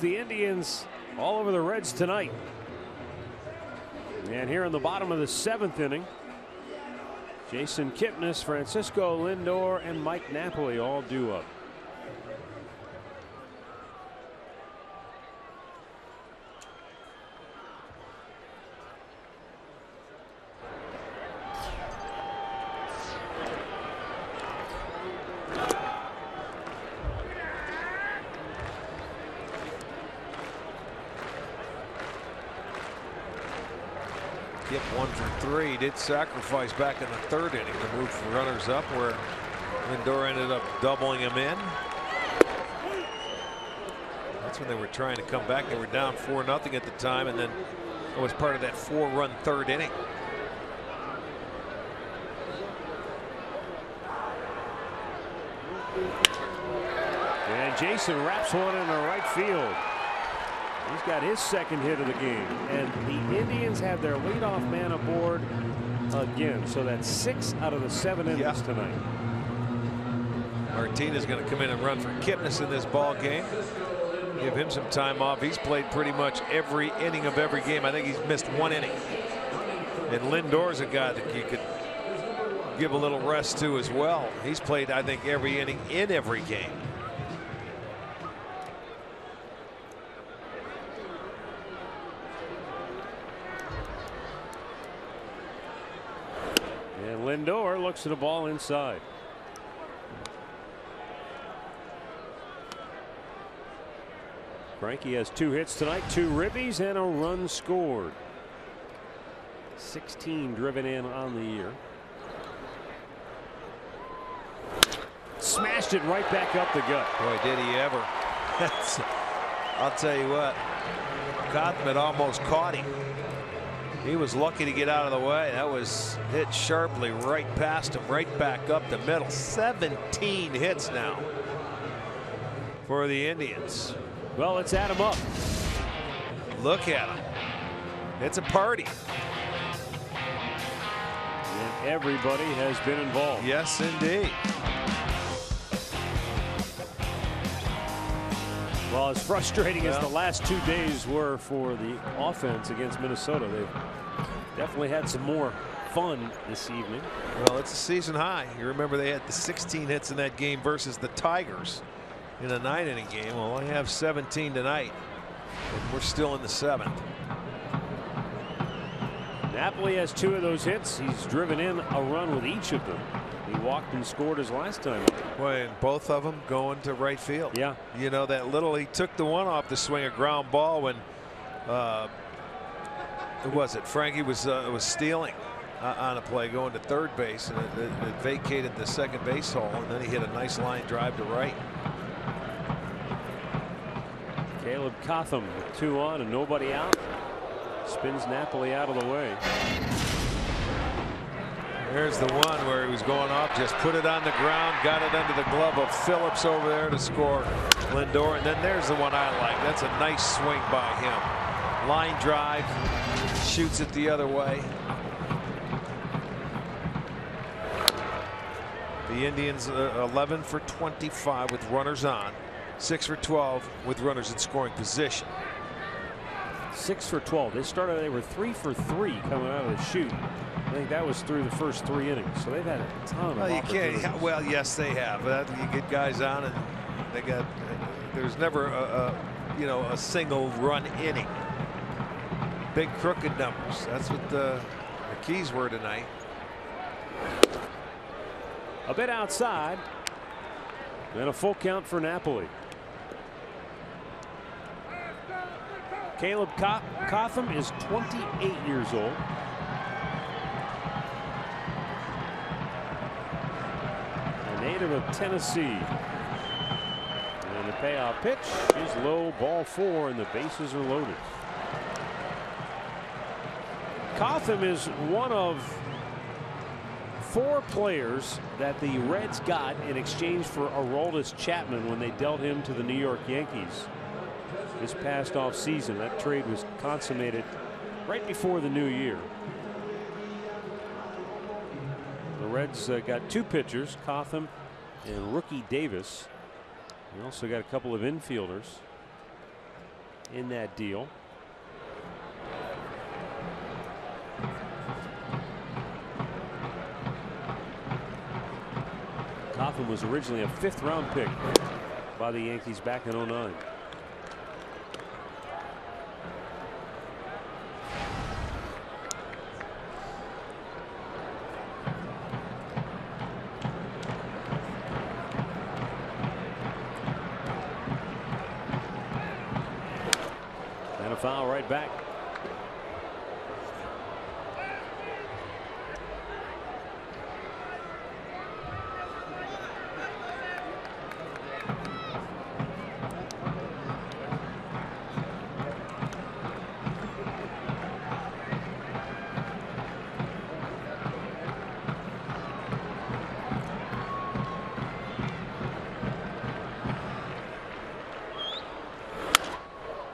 The Indians all over the Reds tonight. And here in the bottom of the 7th inning, Jason Kipnis, Francisco Lindor, and Mike Napoli all due up.
Get 1 for 3. Did sacrifice back in the 3rd inning to move for runners up, where Lindor ended up doubling him in. That's when they were trying to come back. They were down 4-0 at the time, and then it was part of that 4-run 3rd inning.
And Jason wraps one in the right field. He's got his 2nd hit of the game, and the Indians have their leadoff man aboard again. So that's 6 out of the 7 innings tonight.
Martinez going to come in and run for Kipnis in this ball game. Give him some time off. He's played pretty much every inning of every game. I think he's missed 1 inning. And Lindor's a guy that you could give a little rest to as well. He's played, I think, every inning in every game.
And Lindor looks at the ball inside. Frankie has 2 hits tonight, 2 ribbies, and a run scored. 16 driven in on the year. Smashed it right back up the gut.
Boy, did he ever. I'll tell you what, Gothman almost caught him. He was lucky to get out of the way. That was hit sharply right past him, right back up the middle. 17 hits now for the Indians.
Well, let's add him up.
Look at him. It's a party.
And everybody has been involved.
Yes, indeed.
Well, as frustrating as the last 2 days were for the offense against Minnesota, they've definitely had some more fun this evening.
Well, it's a season high. You remember they had the 16 hits in that game versus the Tigers in a 9-inning game. Well, I have 17 tonight, and we're still in the 7th.
Napoli has 2 of those hits. He's driven in a run with each of them. He walked and scored his last time.
Well, and both of them going to right field.
Yeah.
You know, that little, he took the one off the swing, a ground ball, when who was it? Frankie was stealing on a play going to 3rd base, and it vacated the 2nd base hole, and then he hit a nice line drive to right.
Caleb Cotham with 2 on and nobody out. Spins Napoli out of the way.
There's the one where he was going off, just put it on the ground, got it under the glove of Phillips over there to score Lindor. And then there's the one I like. That's a nice swing by him. Line drive, shoots it the other way. The Indians 11 for 25 with runners on, 6 for 12 with runners in scoring position.
6 for 12. They were 3 for 3 coming out of the chute. I think that was through the first 3 innings. So they've had a ton of opportunities.
Well, yes, they have. But you get guys on, and they got. There's never a single run inning. Big crooked numbers. That's what the keys were tonight.
A bit outside, and a full count for Napoli. Caleb Cotham is 28 years old. A native of Tennessee. And the payoff pitch is low, ball 4, and the bases are loaded. Cotham is one of 4 players that the Reds got in exchange for Aroldis Chapman when they dealt him to the New York Yankees this past off season. That trade was consummated right before the new year. The Reds got 2 pitchers, Cotham and rookie Davis. They also got a couple of infielders in that deal. Cotham was originally a 5th round pick by the Yankees back in 09. to foul right back.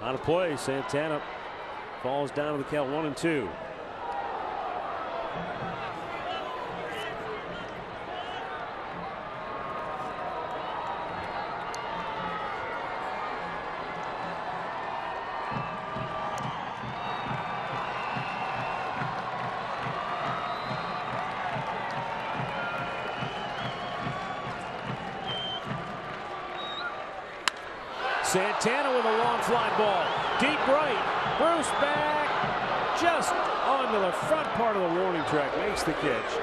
On a play, Santana falls down to the count 1-2. Santana with a long fly ball. Deep right. Bruce back. Just onto the front part of the warning track. Makes the catch.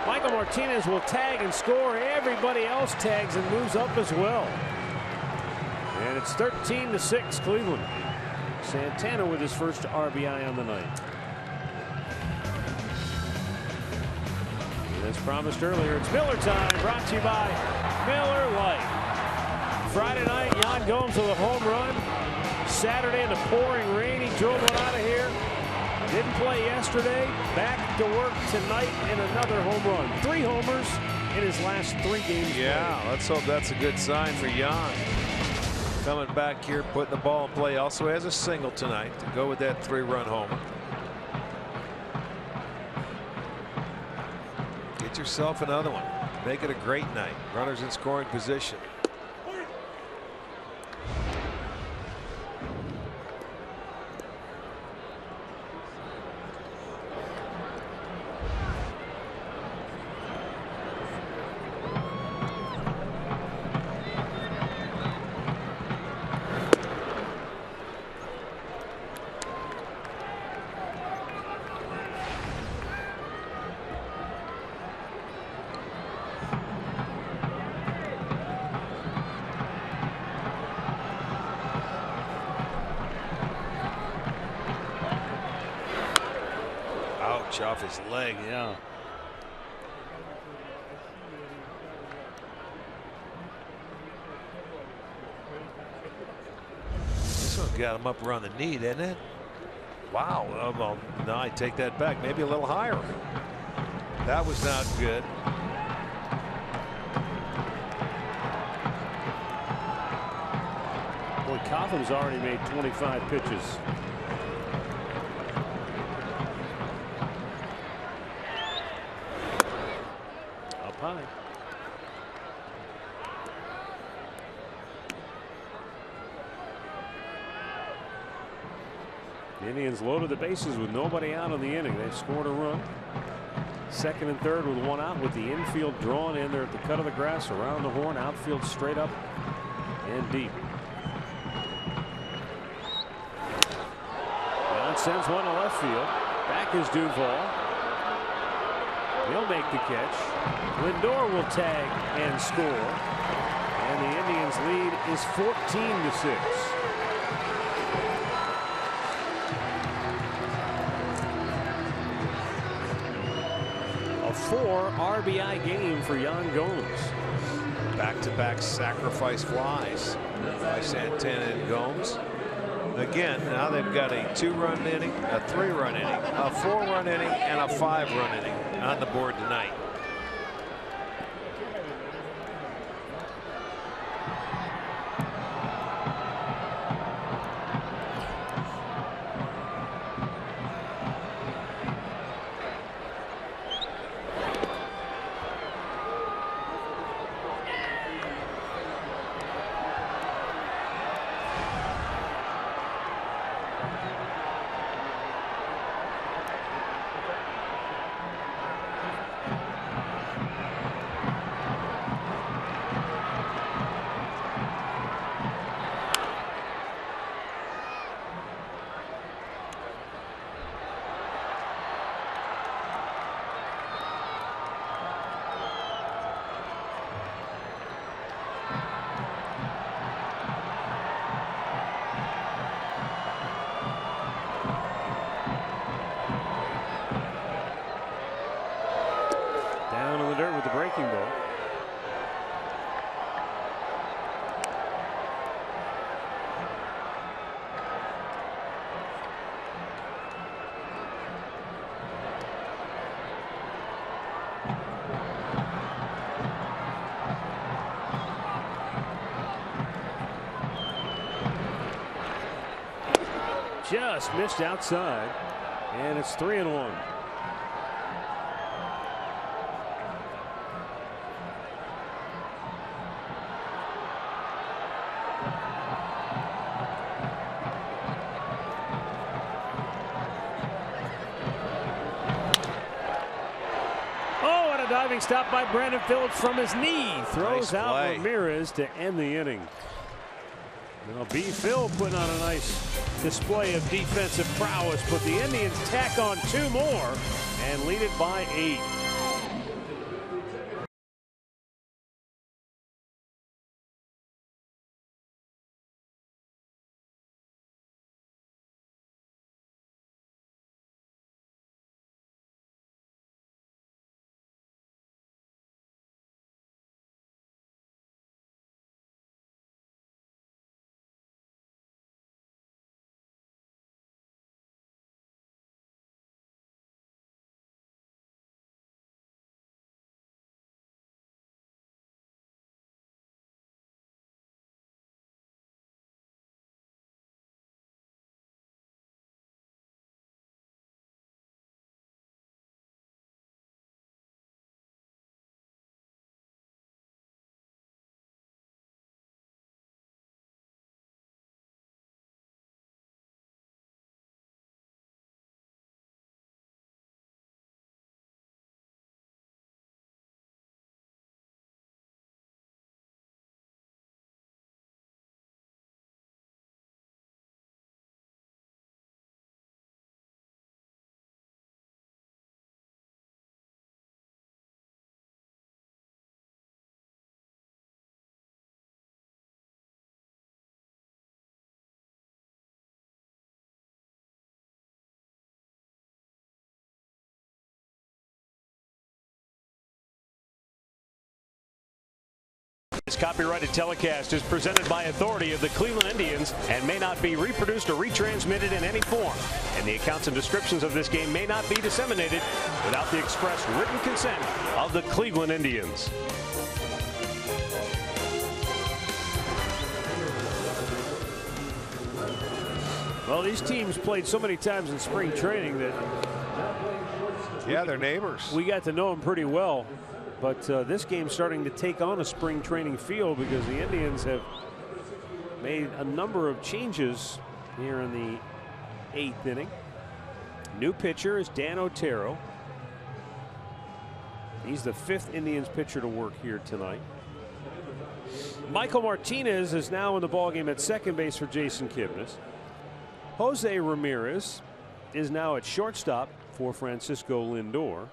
Michael Martinez will tag and score. Everybody else tags and moves up as well. And it's 13-6 Cleveland. Santana with his first RBI on the night. And as promised earlier, it's Miller time. Brought to you by Miller Lite. Friday night, Yan Gomes with a home run. Saturday in the pouring rain, he drove one out of here. Didn't play yesterday. Back to work tonight in another home run. 3 homers in his last 3 games.
Yeah, let's hope that's a good sign for Yan. Coming back here, putting the ball in play. Also has a single tonight to go with that 3-run homer. Get yourself another one. Make it a great night. Runners in scoring position. Off his leg.
Yeah.
This one got him up around the knee, didn't it? Wow. Well, no, I take that back. Maybe a little higher. That was not good.
Boy, Cotham's already made 25 pitches. High. The Indians loaded the bases with nobody out in the inning. They've scored a run. Second and third with 1 out, with the infield drawn in there at the cut of the grass around the horn. Outfield straight up and deep. John sends one to left field. Back is Duval. He'll make the catch. Lindor will tag and score. And the Indians lead is 14-6. A 4 RBI game for Yan Gomes.
Back-to-back sacrifice flies by Santana and Gomes. Again, now they've got a 2-run inning, a 3-run inning, a 4-run inning, and a 5-run inning on the board tonight.
just missed outside, and it's 3-1. Diving stop by Brandon Phillips from his knee. Throws out Ramirez to end the inning. Now B. Phil putting on a nice display of defensive prowess, but the Indians tack on 2 more and lead it by 8. This copyrighted telecast is presented by authority of the Cleveland Indians and may not be reproduced or retransmitted in any form. And the accounts and descriptions of this game may not be disseminated without the express written consent of the Cleveland Indians. Well, these teams played so many times in spring training that
they're neighbors.
We got to know them pretty well. But this game's starting to take on a spring training feel because the Indians have made a number of changes here in the 8th inning. New pitcher is Dan Otero. He's the 5th Indians pitcher to work here tonight. Michael Martinez is now in the ballgame at second base for Jason Kipnis. Jose Ramirez is now at shortstop for Francisco Lindor.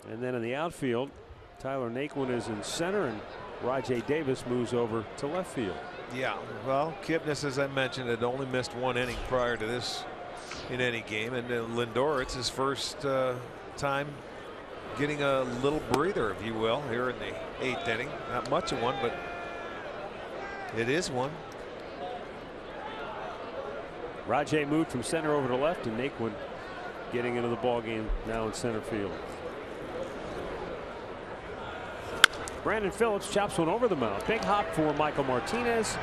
And then in the outfield, Tyler Naquin is in center and Rajai Davis moves over to left field.
Yeah, well, Kipnis, as I mentioned, had only missed 1 inning prior to this in any game. And Lindor, it's his first time getting a little breather, if you will, here in the 8th inning. Not much of one, but it is one.
Rajai moved from center over to left, and Naquin getting into the ball game now in center field. Brandon Phillips chops one over the mound. Big hop for Michael Martinez,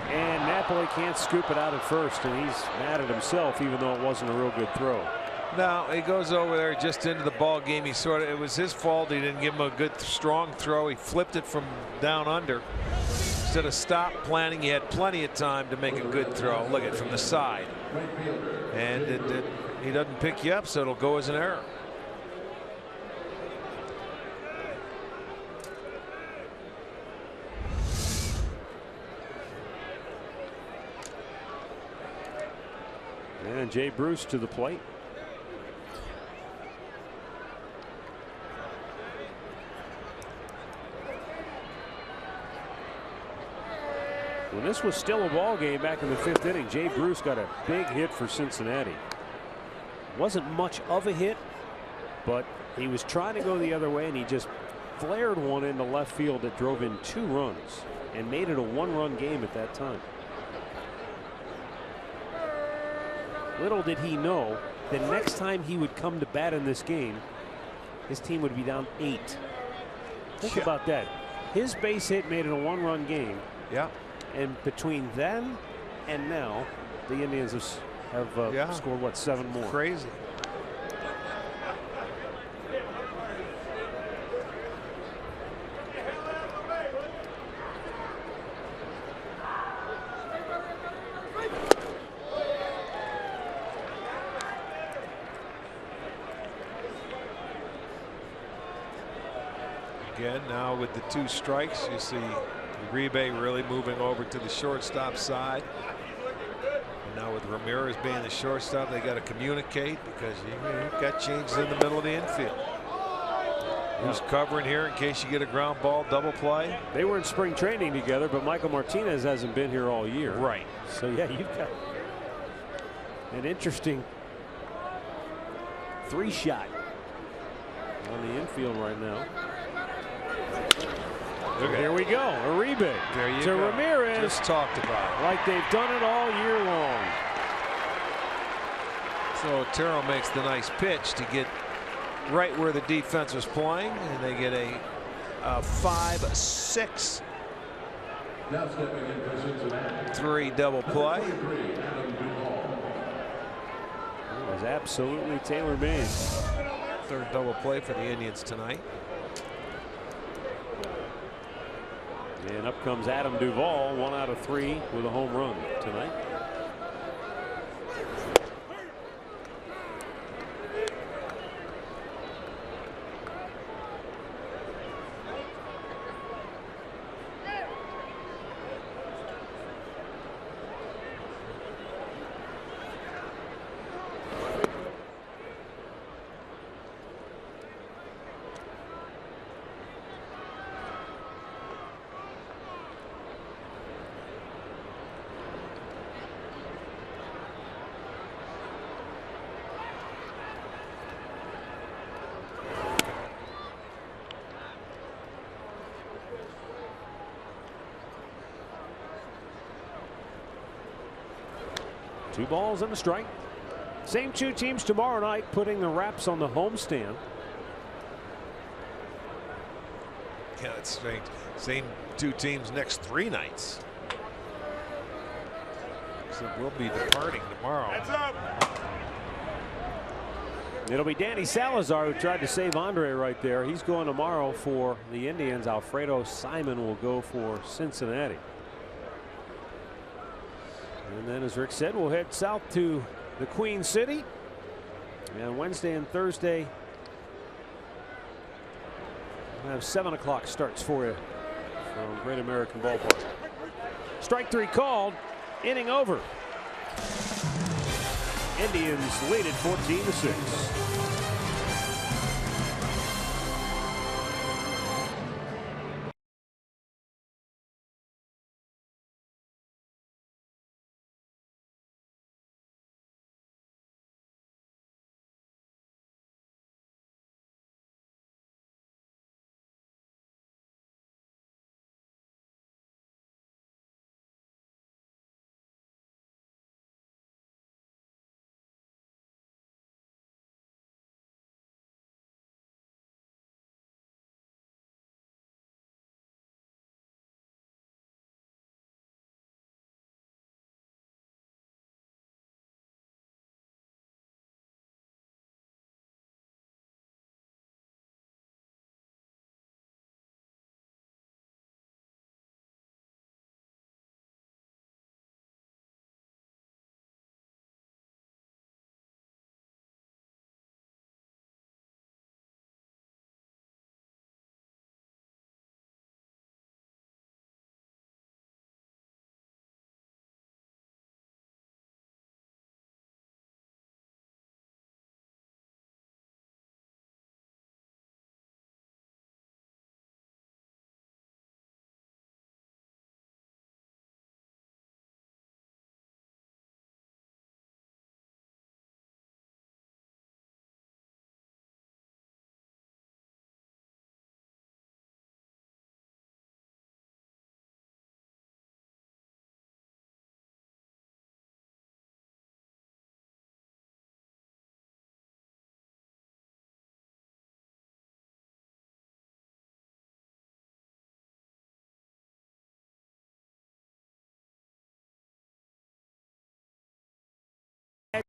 and Napoli can't scoop it out at first, and he's mad at himself even though it wasn't a real good throw.
No, he goes over there just into the ball game. It was his fault. He didn't give him a good strong throw. He flipped it from down under instead of stop planning. He had plenty of time to make a good throw. Look at it from the side, and he doesn't pick you up, so it'll go as an error.
And Jay Bruce to the plate. When this was still a ball game back in the 5th inning, Jay Bruce got a big hit for Cincinnati. Wasn't much of a hit, but he was trying to go the other way, and he just flared one into left field that drove in 2 runs and made it a 1-run game at that time. Little did he know that next time he would come to bat in this game, his team would be down 8. Think about that. His base hit made it a 1-run game.
Yeah.
And between then and now, the Indians have scored, what, 7 more?
Crazy. Again, now with the 2 strikes, you see Uribe really moving over to the shortstop side. And now with Ramirez being the shortstop, they got to communicate because you've got changes in the middle of the infield. Who's covering here in case you get a ground ball double play?
They were in spring training together, but Michael Martinez hasn't been here all year.
Right.
So yeah, you've got an interesting 3-shot on the infield right now.
Okay.
Here we go. Uribe to
go.
Ramirez.
Just talked about it.
Like they've done it all year long.
So Otero makes the nice pitch to get right where the defense was playing, and they get a 5-6
Now stepping in for Cincinnati.
3 double play.
It was absolutely tailor-made.
3rd double play for the Indians tonight.
And up comes Adam Duvall, 1 out of 3 with a home run tonight. Two balls and a strike. Same 2 teams tomorrow night putting the wraps on the homestand.
Yeah, that's strange. Same 2 teams next 3 nights. So we'll be departing tomorrow.
Heads up.
It'll be Danny Salazar who tried to save Andre right there. He's going tomorrow for the Indians. Alfredo Simon will go for Cincinnati. And then, as Rick said, we'll head south to the Queen City. And Wednesday and Thursday, we'll have 7 o'clock starts for you from Great American Ballpark. Strike 3 called. Inning over. Indians lead it 14-6.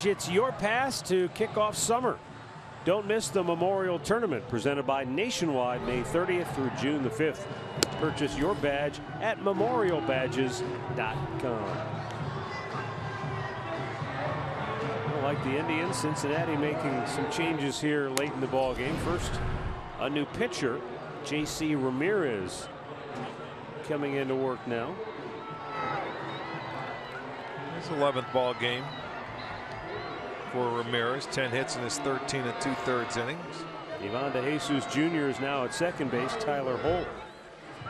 It's your pass to kick off summer. Don't miss the Memorial Tournament presented by Nationwide, May 30th through June the 5th. Purchase your badge at memorialbadges.com. Like the Indians, Cincinnati making some changes here late in the ball game. First, a new pitcher, J.C. Ramirez, coming into work now.
His 11th ball game for Ramirez. 10 hits in his 13 2/3 innings.
Ivan De Jesus Jr. is now at second base. Tyler Holt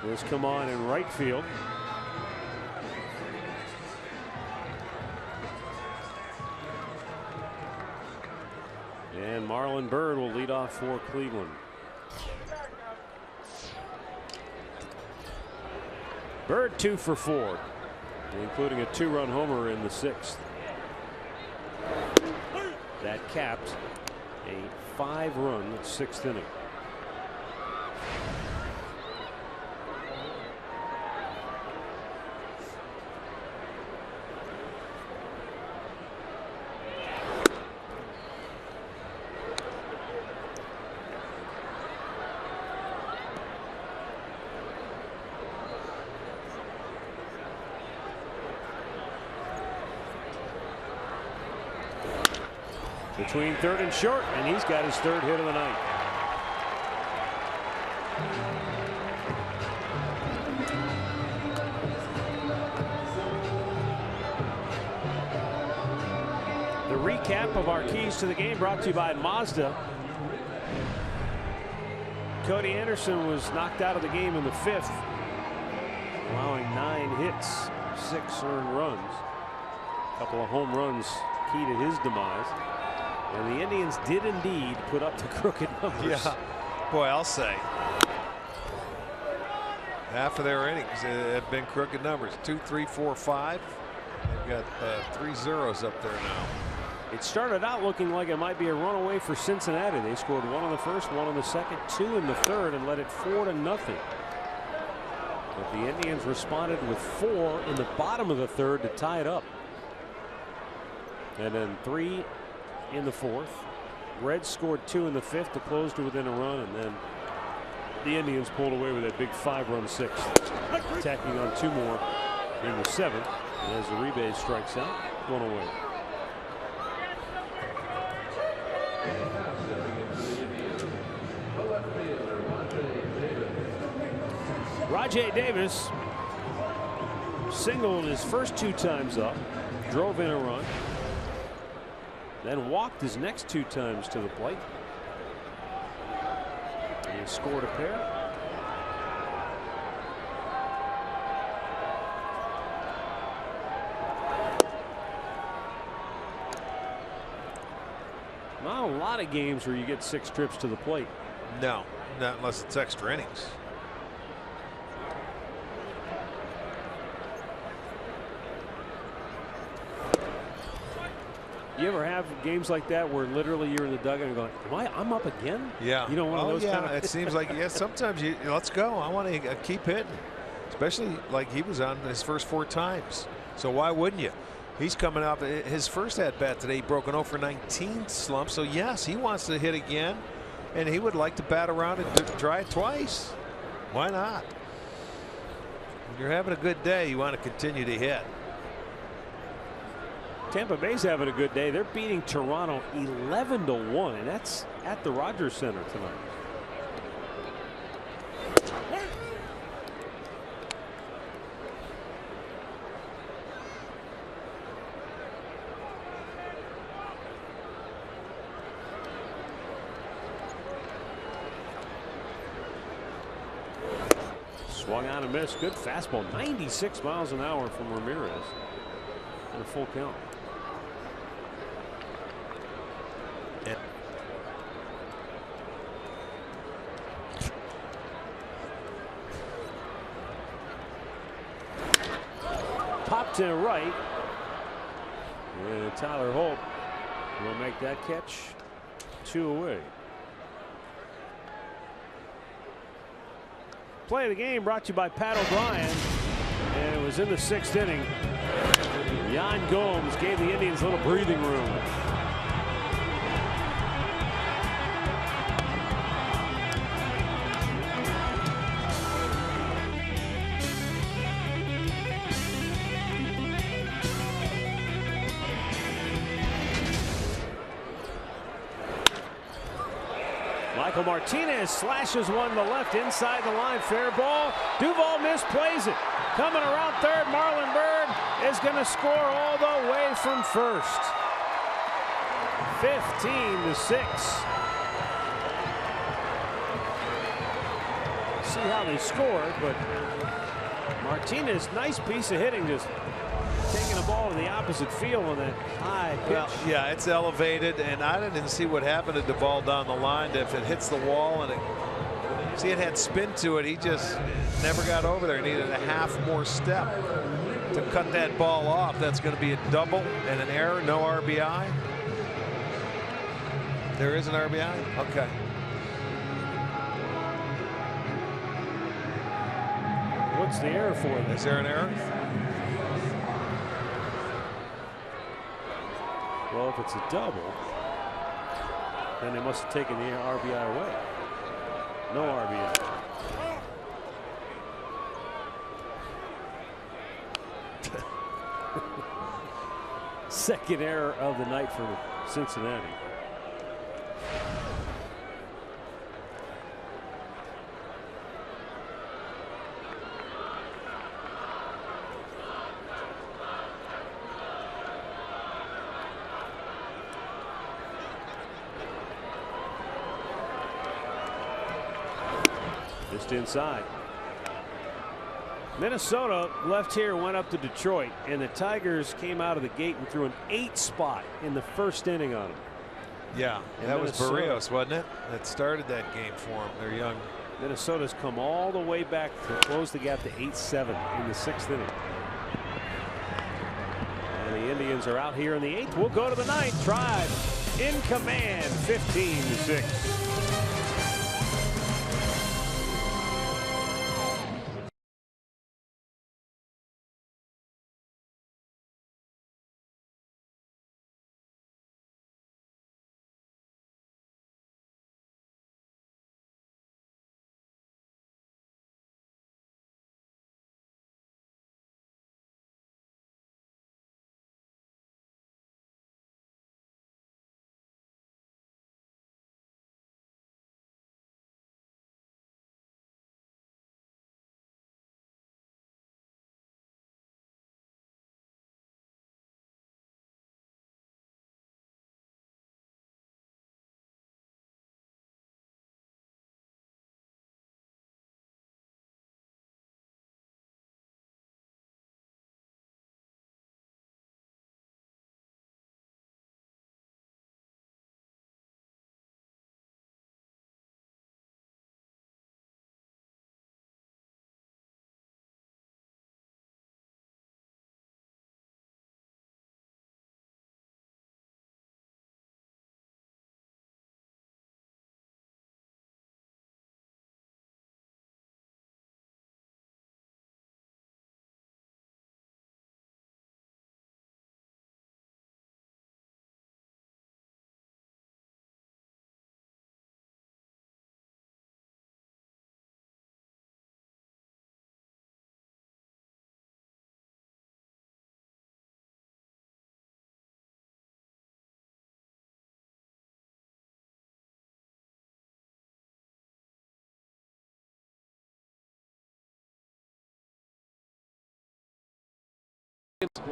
has come on in right field. And Marlon Byrd will lead off for Cleveland. Byrd 2 for 4, including a 2-run homer in the 6th. That capped a 5-run 6th inning. Between third and short, and he's got his 3rd hit of the night. The recap of our keys to the game brought to you by Mazda. Cody Anderson was knocked out of the game in the 5th, allowing 9 hits, 6 earned runs. A couple of home runs key to his demise. And the Indians did indeed put up the crooked numbers.
Yeah, boy, I'll say. Half of their innings have been crooked numbers. 2, 3, 4, 5. They've got 3 zeros up there now.
It started out looking like it might be a runaway for Cincinnati. They scored 1 in the 1st, 1 in the 2nd, 2 in the 3rd, and led it 4-0. But the Indians responded with 4 in the bottom of the 3rd to tie it up. And then 3 in the 4th. Reds scored 2 in the 5th to close to within a run, and then the Indians pulled away with that big 5-run 6th, tacking on 2 more in the 7th. And as the Uribe strikes out, 1 away. Rajai Davis singled his first 2 times up, drove in a run, then walked his next 2 times to the plate. And he scored a pair. Not a lot of games where you get 6 trips to the plate.
No, not unless it's extra innings.
You ever have games like that where literally you're in the dugout and going, I'm up again?
Yeah.
You know, one of those kind of.
It seems like, yeah, sometimes let's go. I want to keep hitting, especially like he was on his first 4 times. So why wouldn't you? He's coming up his first at bat today. He broke an 0 for 19 slump. So yes, he wants to hit again, and he would like to bat around and try it twice. Why not? When you're having a good day, you want to continue to hit.
Tampa Bay's having a good day. They're beating Toronto 11-1, and that's at the Rogers Center tonight. Swung on and missed. Good fastball. 96 miles an hour from Ramirez. And a full count. Popped to right. And Tyler Holt will make that catch. 2 away. Play of the game brought to you by Pat O'Brien. And it was in the 6th inning. Yan Gomes gave the Indians a little breathing room. Michael Martinez slashes one to left inside the line. Fair ball. Duvall misplays it. Coming around third, Marlon Byrd is going to score all the way from first. 15-6. See how they scored, but Martinez, nice piece of hitting, just taking the ball to the opposite field on that high pitch.
Well, yeah, it's elevated, and I didn't see what happened to Duvall down the line. If it hits the wall and see, it had spin to it, he just never got over there. Needed a half more step to cut that ball off. That's going to be a double and an error. No RBI. There is an RBI? Okay.
What's the error for?
Is there an error?
Well, if it's a double, then they must have taken the RBI away. No RBI. Second error of the night for Cincinnati. Just inside. Minnesota left here, went up to Detroit, and the Tigers came out of the gate and threw an 8 spot in the first inning on them.
Yeah,
and
that was Barrios, wasn't it? That started that game for them. They're young.
Minnesota's come all the way back to close the gap to 8-7 in the 6th inning. And the Indians are out here in the 8th. We'll go to the 9th. Tribe in command, 15-6.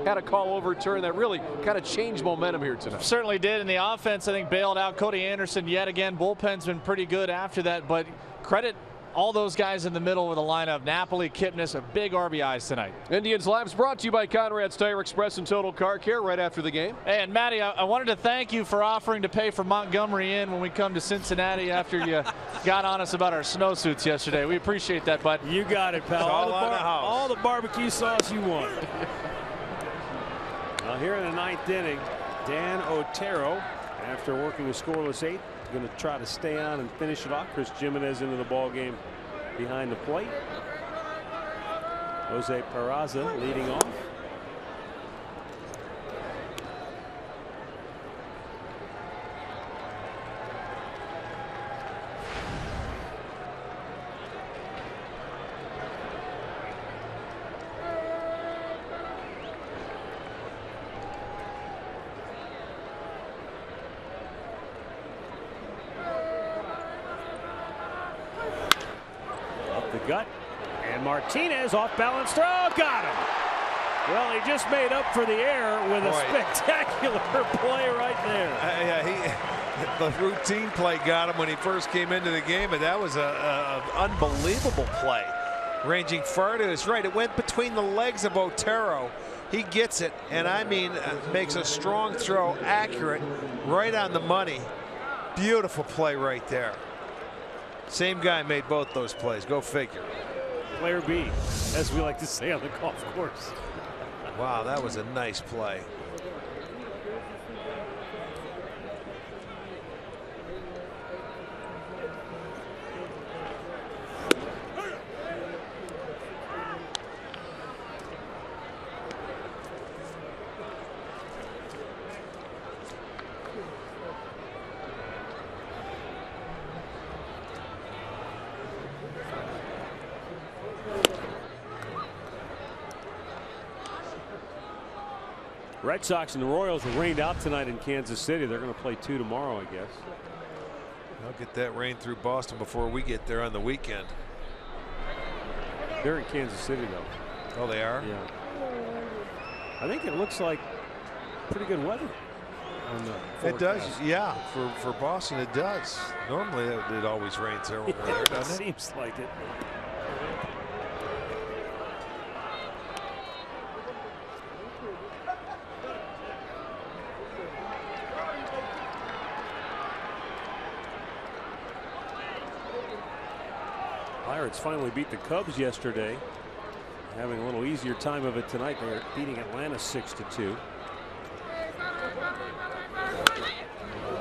Had a call overturned that really kind of changed momentum here tonight.
Certainly did, and the offense, I think, bailed out Cody Anderson yet again. Bullpen's been pretty good after that, but credit all those guys in the middle of the lineup. Napoli, Kipnis, a big RBIs tonight.
Indians Lives brought to you by Conrad's Tire Express and Total Car Care right after the game.
Hey, and Matty, I wanted to thank you for offering to pay for Montgomery Inn when we come to Cincinnati after you got on us about our snowsuits yesterday. We appreciate that, bud.
You got it, pal. All the barbecue sauce you want. Well, here in the 9th inning, Dan Otero, after working a scoreless 8th, going to try to stay on and finish it off. Chris Jimenez into the ball game behind the plate. Jose Peraza leading off. gut. And Martinez off balance throw. Got him. Well, he just made up for the air with a spectacular play right there.
The routine play got him when he first came into the game, and that was an unbelievable play. Ranging far to his right. It went between the legs of Otero. He gets it, and I mean, makes a strong throw, accurate, right on the money. Beautiful play right there. Same guy made both those plays. Go figure.
Player B, as we like to say on the golf course.
Wow, that was a nice play.
Red Sox and the Royals were rained out tonight in Kansas City. They're going to play 2 tomorrow, I guess.
I'll get that rain through Boston before we get there on the weekend.
They're in Kansas City, though.
Oh, they are?
Yeah. I think it looks like pretty good weather.
It does, yeah. For Boston, it does. Normally, it always rains over there, doesn't it?
Seems like it. Pirates finally beat the Cubs yesterday. Having a little easier time of it tonight. They're beating Atlanta 6-2.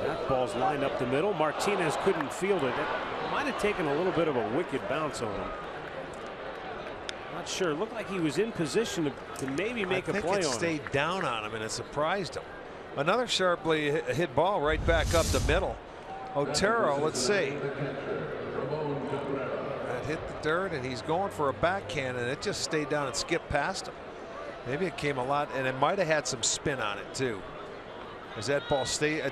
That ball's lined up the middle. Martinez couldn't field it. It might have taken a little bit of a wicked bounce on him. Not sure. It looked like he was in position to maybe make a play on it.
I think it stayed down on him and it surprised him. Another sharply hit ball right back up the middle. Otero, let's see. Hit the dirt and he's going for a backhand and it just stayed down and skipped past him. Maybe it came a lot and it might have had some spin on it too, as that ball stayed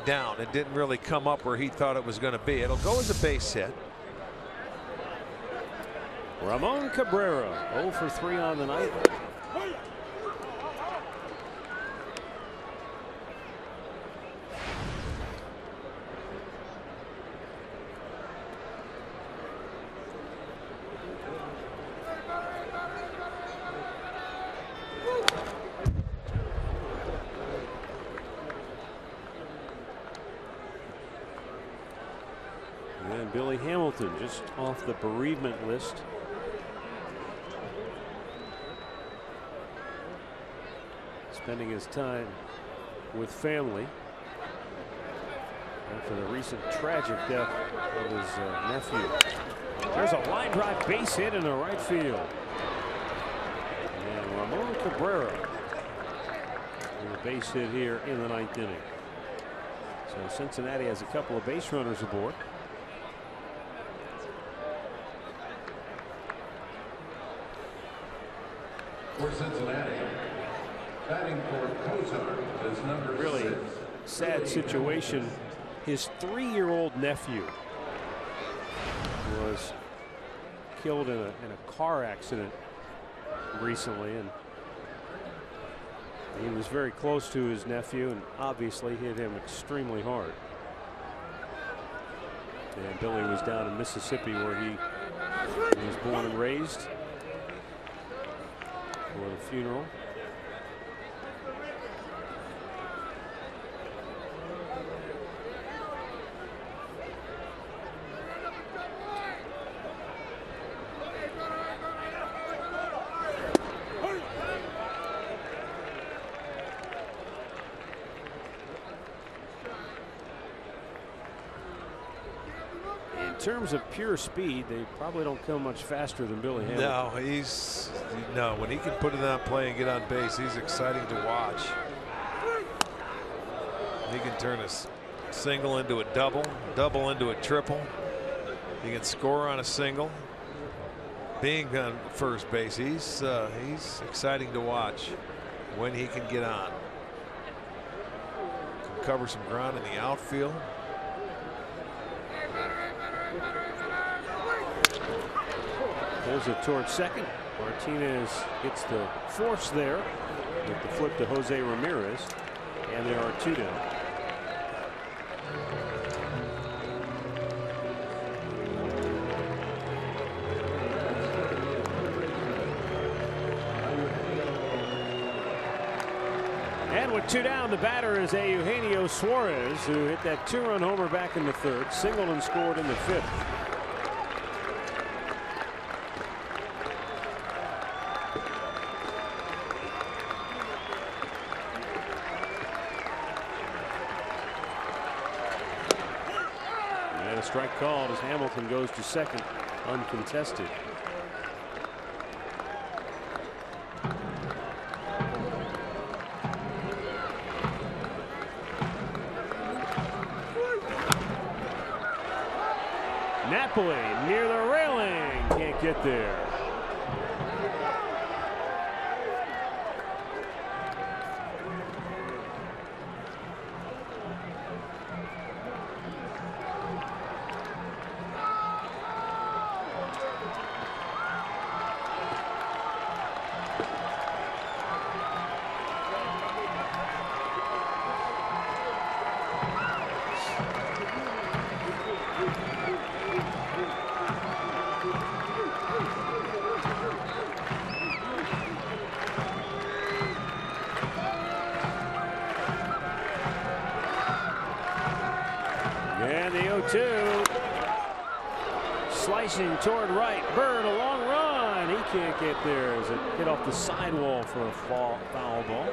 down. It didn't really come up where he thought it was going to be. It'll go as a base hit.
Ramon Cabrera 0 for 3 on the night. And Billy Hamilton just off the bereavement list. Spending his time with family after the recent tragic death of his nephew. There's a line drive base hit in the right field. And Ramon Cabrera with a base hit here in the 9th inning. So Cincinnati has a couple of base runners aboard.
For Cincinnati, batting for Cozart is number
really
6.
sad situation. His 3-year-old nephew was killed in a car accident recently, and he was very close to his nephew and obviously hit him extremely hard. And Billy was down in Mississippi where he was born and raised for the funeral. In terms of pure speed, they probably don't come much faster than Billy Hamilton.
No, when he can put it on play and get on base, he's exciting to watch. He can turn a single into a double, double into a triple. He can score on a single. Being on first base, he's exciting to watch when he can get on. Can cover some ground in the outfield.
Pulls it towards second. Martinez gets the force there with the flip to Jose Ramirez, and there are 2 down. And with 2 down, the batter is Eugenio Suarez, who hit that 2-run homer back in the 3rd, singled and scored in the 5th. And a strike called as Hamilton goes to second, uncontested. Napoli near the railing, can't get there. And the 0-2. Slicing toward right. Bird, a long run. He can't get there as it hit off the sidewall for a foul ball.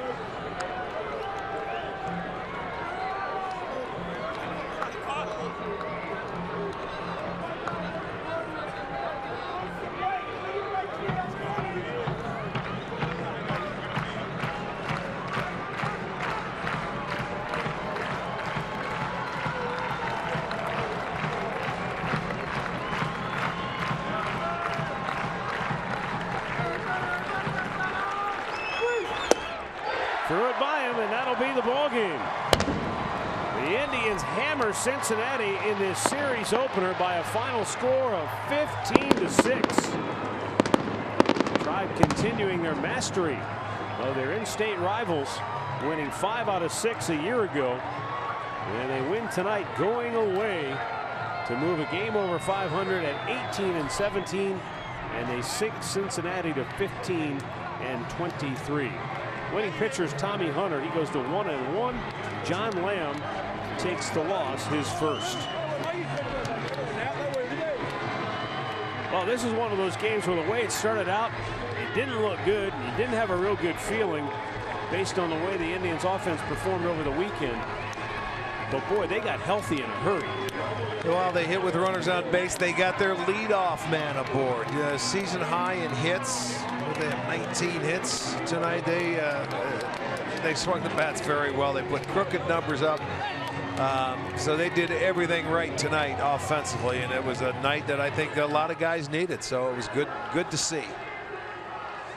Threw it by him, and that'll be the ball game. The Indians hammer Cincinnati in this series opener by a final score of 15-6. Tribe continuing their mastery of their in-state rivals, winning 5 out of 6 a year ago, and they win tonight going away to move a game over 500 at 18-17, and they sink Cincinnati to 15-23. Winning pitchers Tommy Hunter, he goes to 1-1. John Lamb takes the loss, his first. Well, this is one of those games where the way it started out, it didn't look good. You didn't have a real good feeling based on the way the Indians offense performed over the weekend. But boy, they got healthy in a hurry.
Well, they hit with runners on base. They got their leadoff man aboard. Season high in hits. They have 19 hits tonight. They swung the bats very well. They put crooked numbers up. So they did everything right tonight offensively, and it was a night that I think a lot of guys needed. So it was good to see.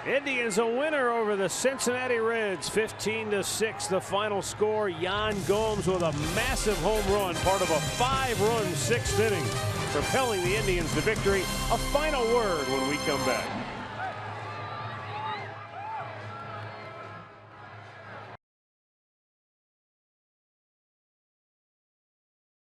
Indians a winner over the Cincinnati Reds, 15-6 the final score. Yan Gomes with a massive home run, part of a 5-run 6th inning, propelling the Indians to victory. A final word when we come back.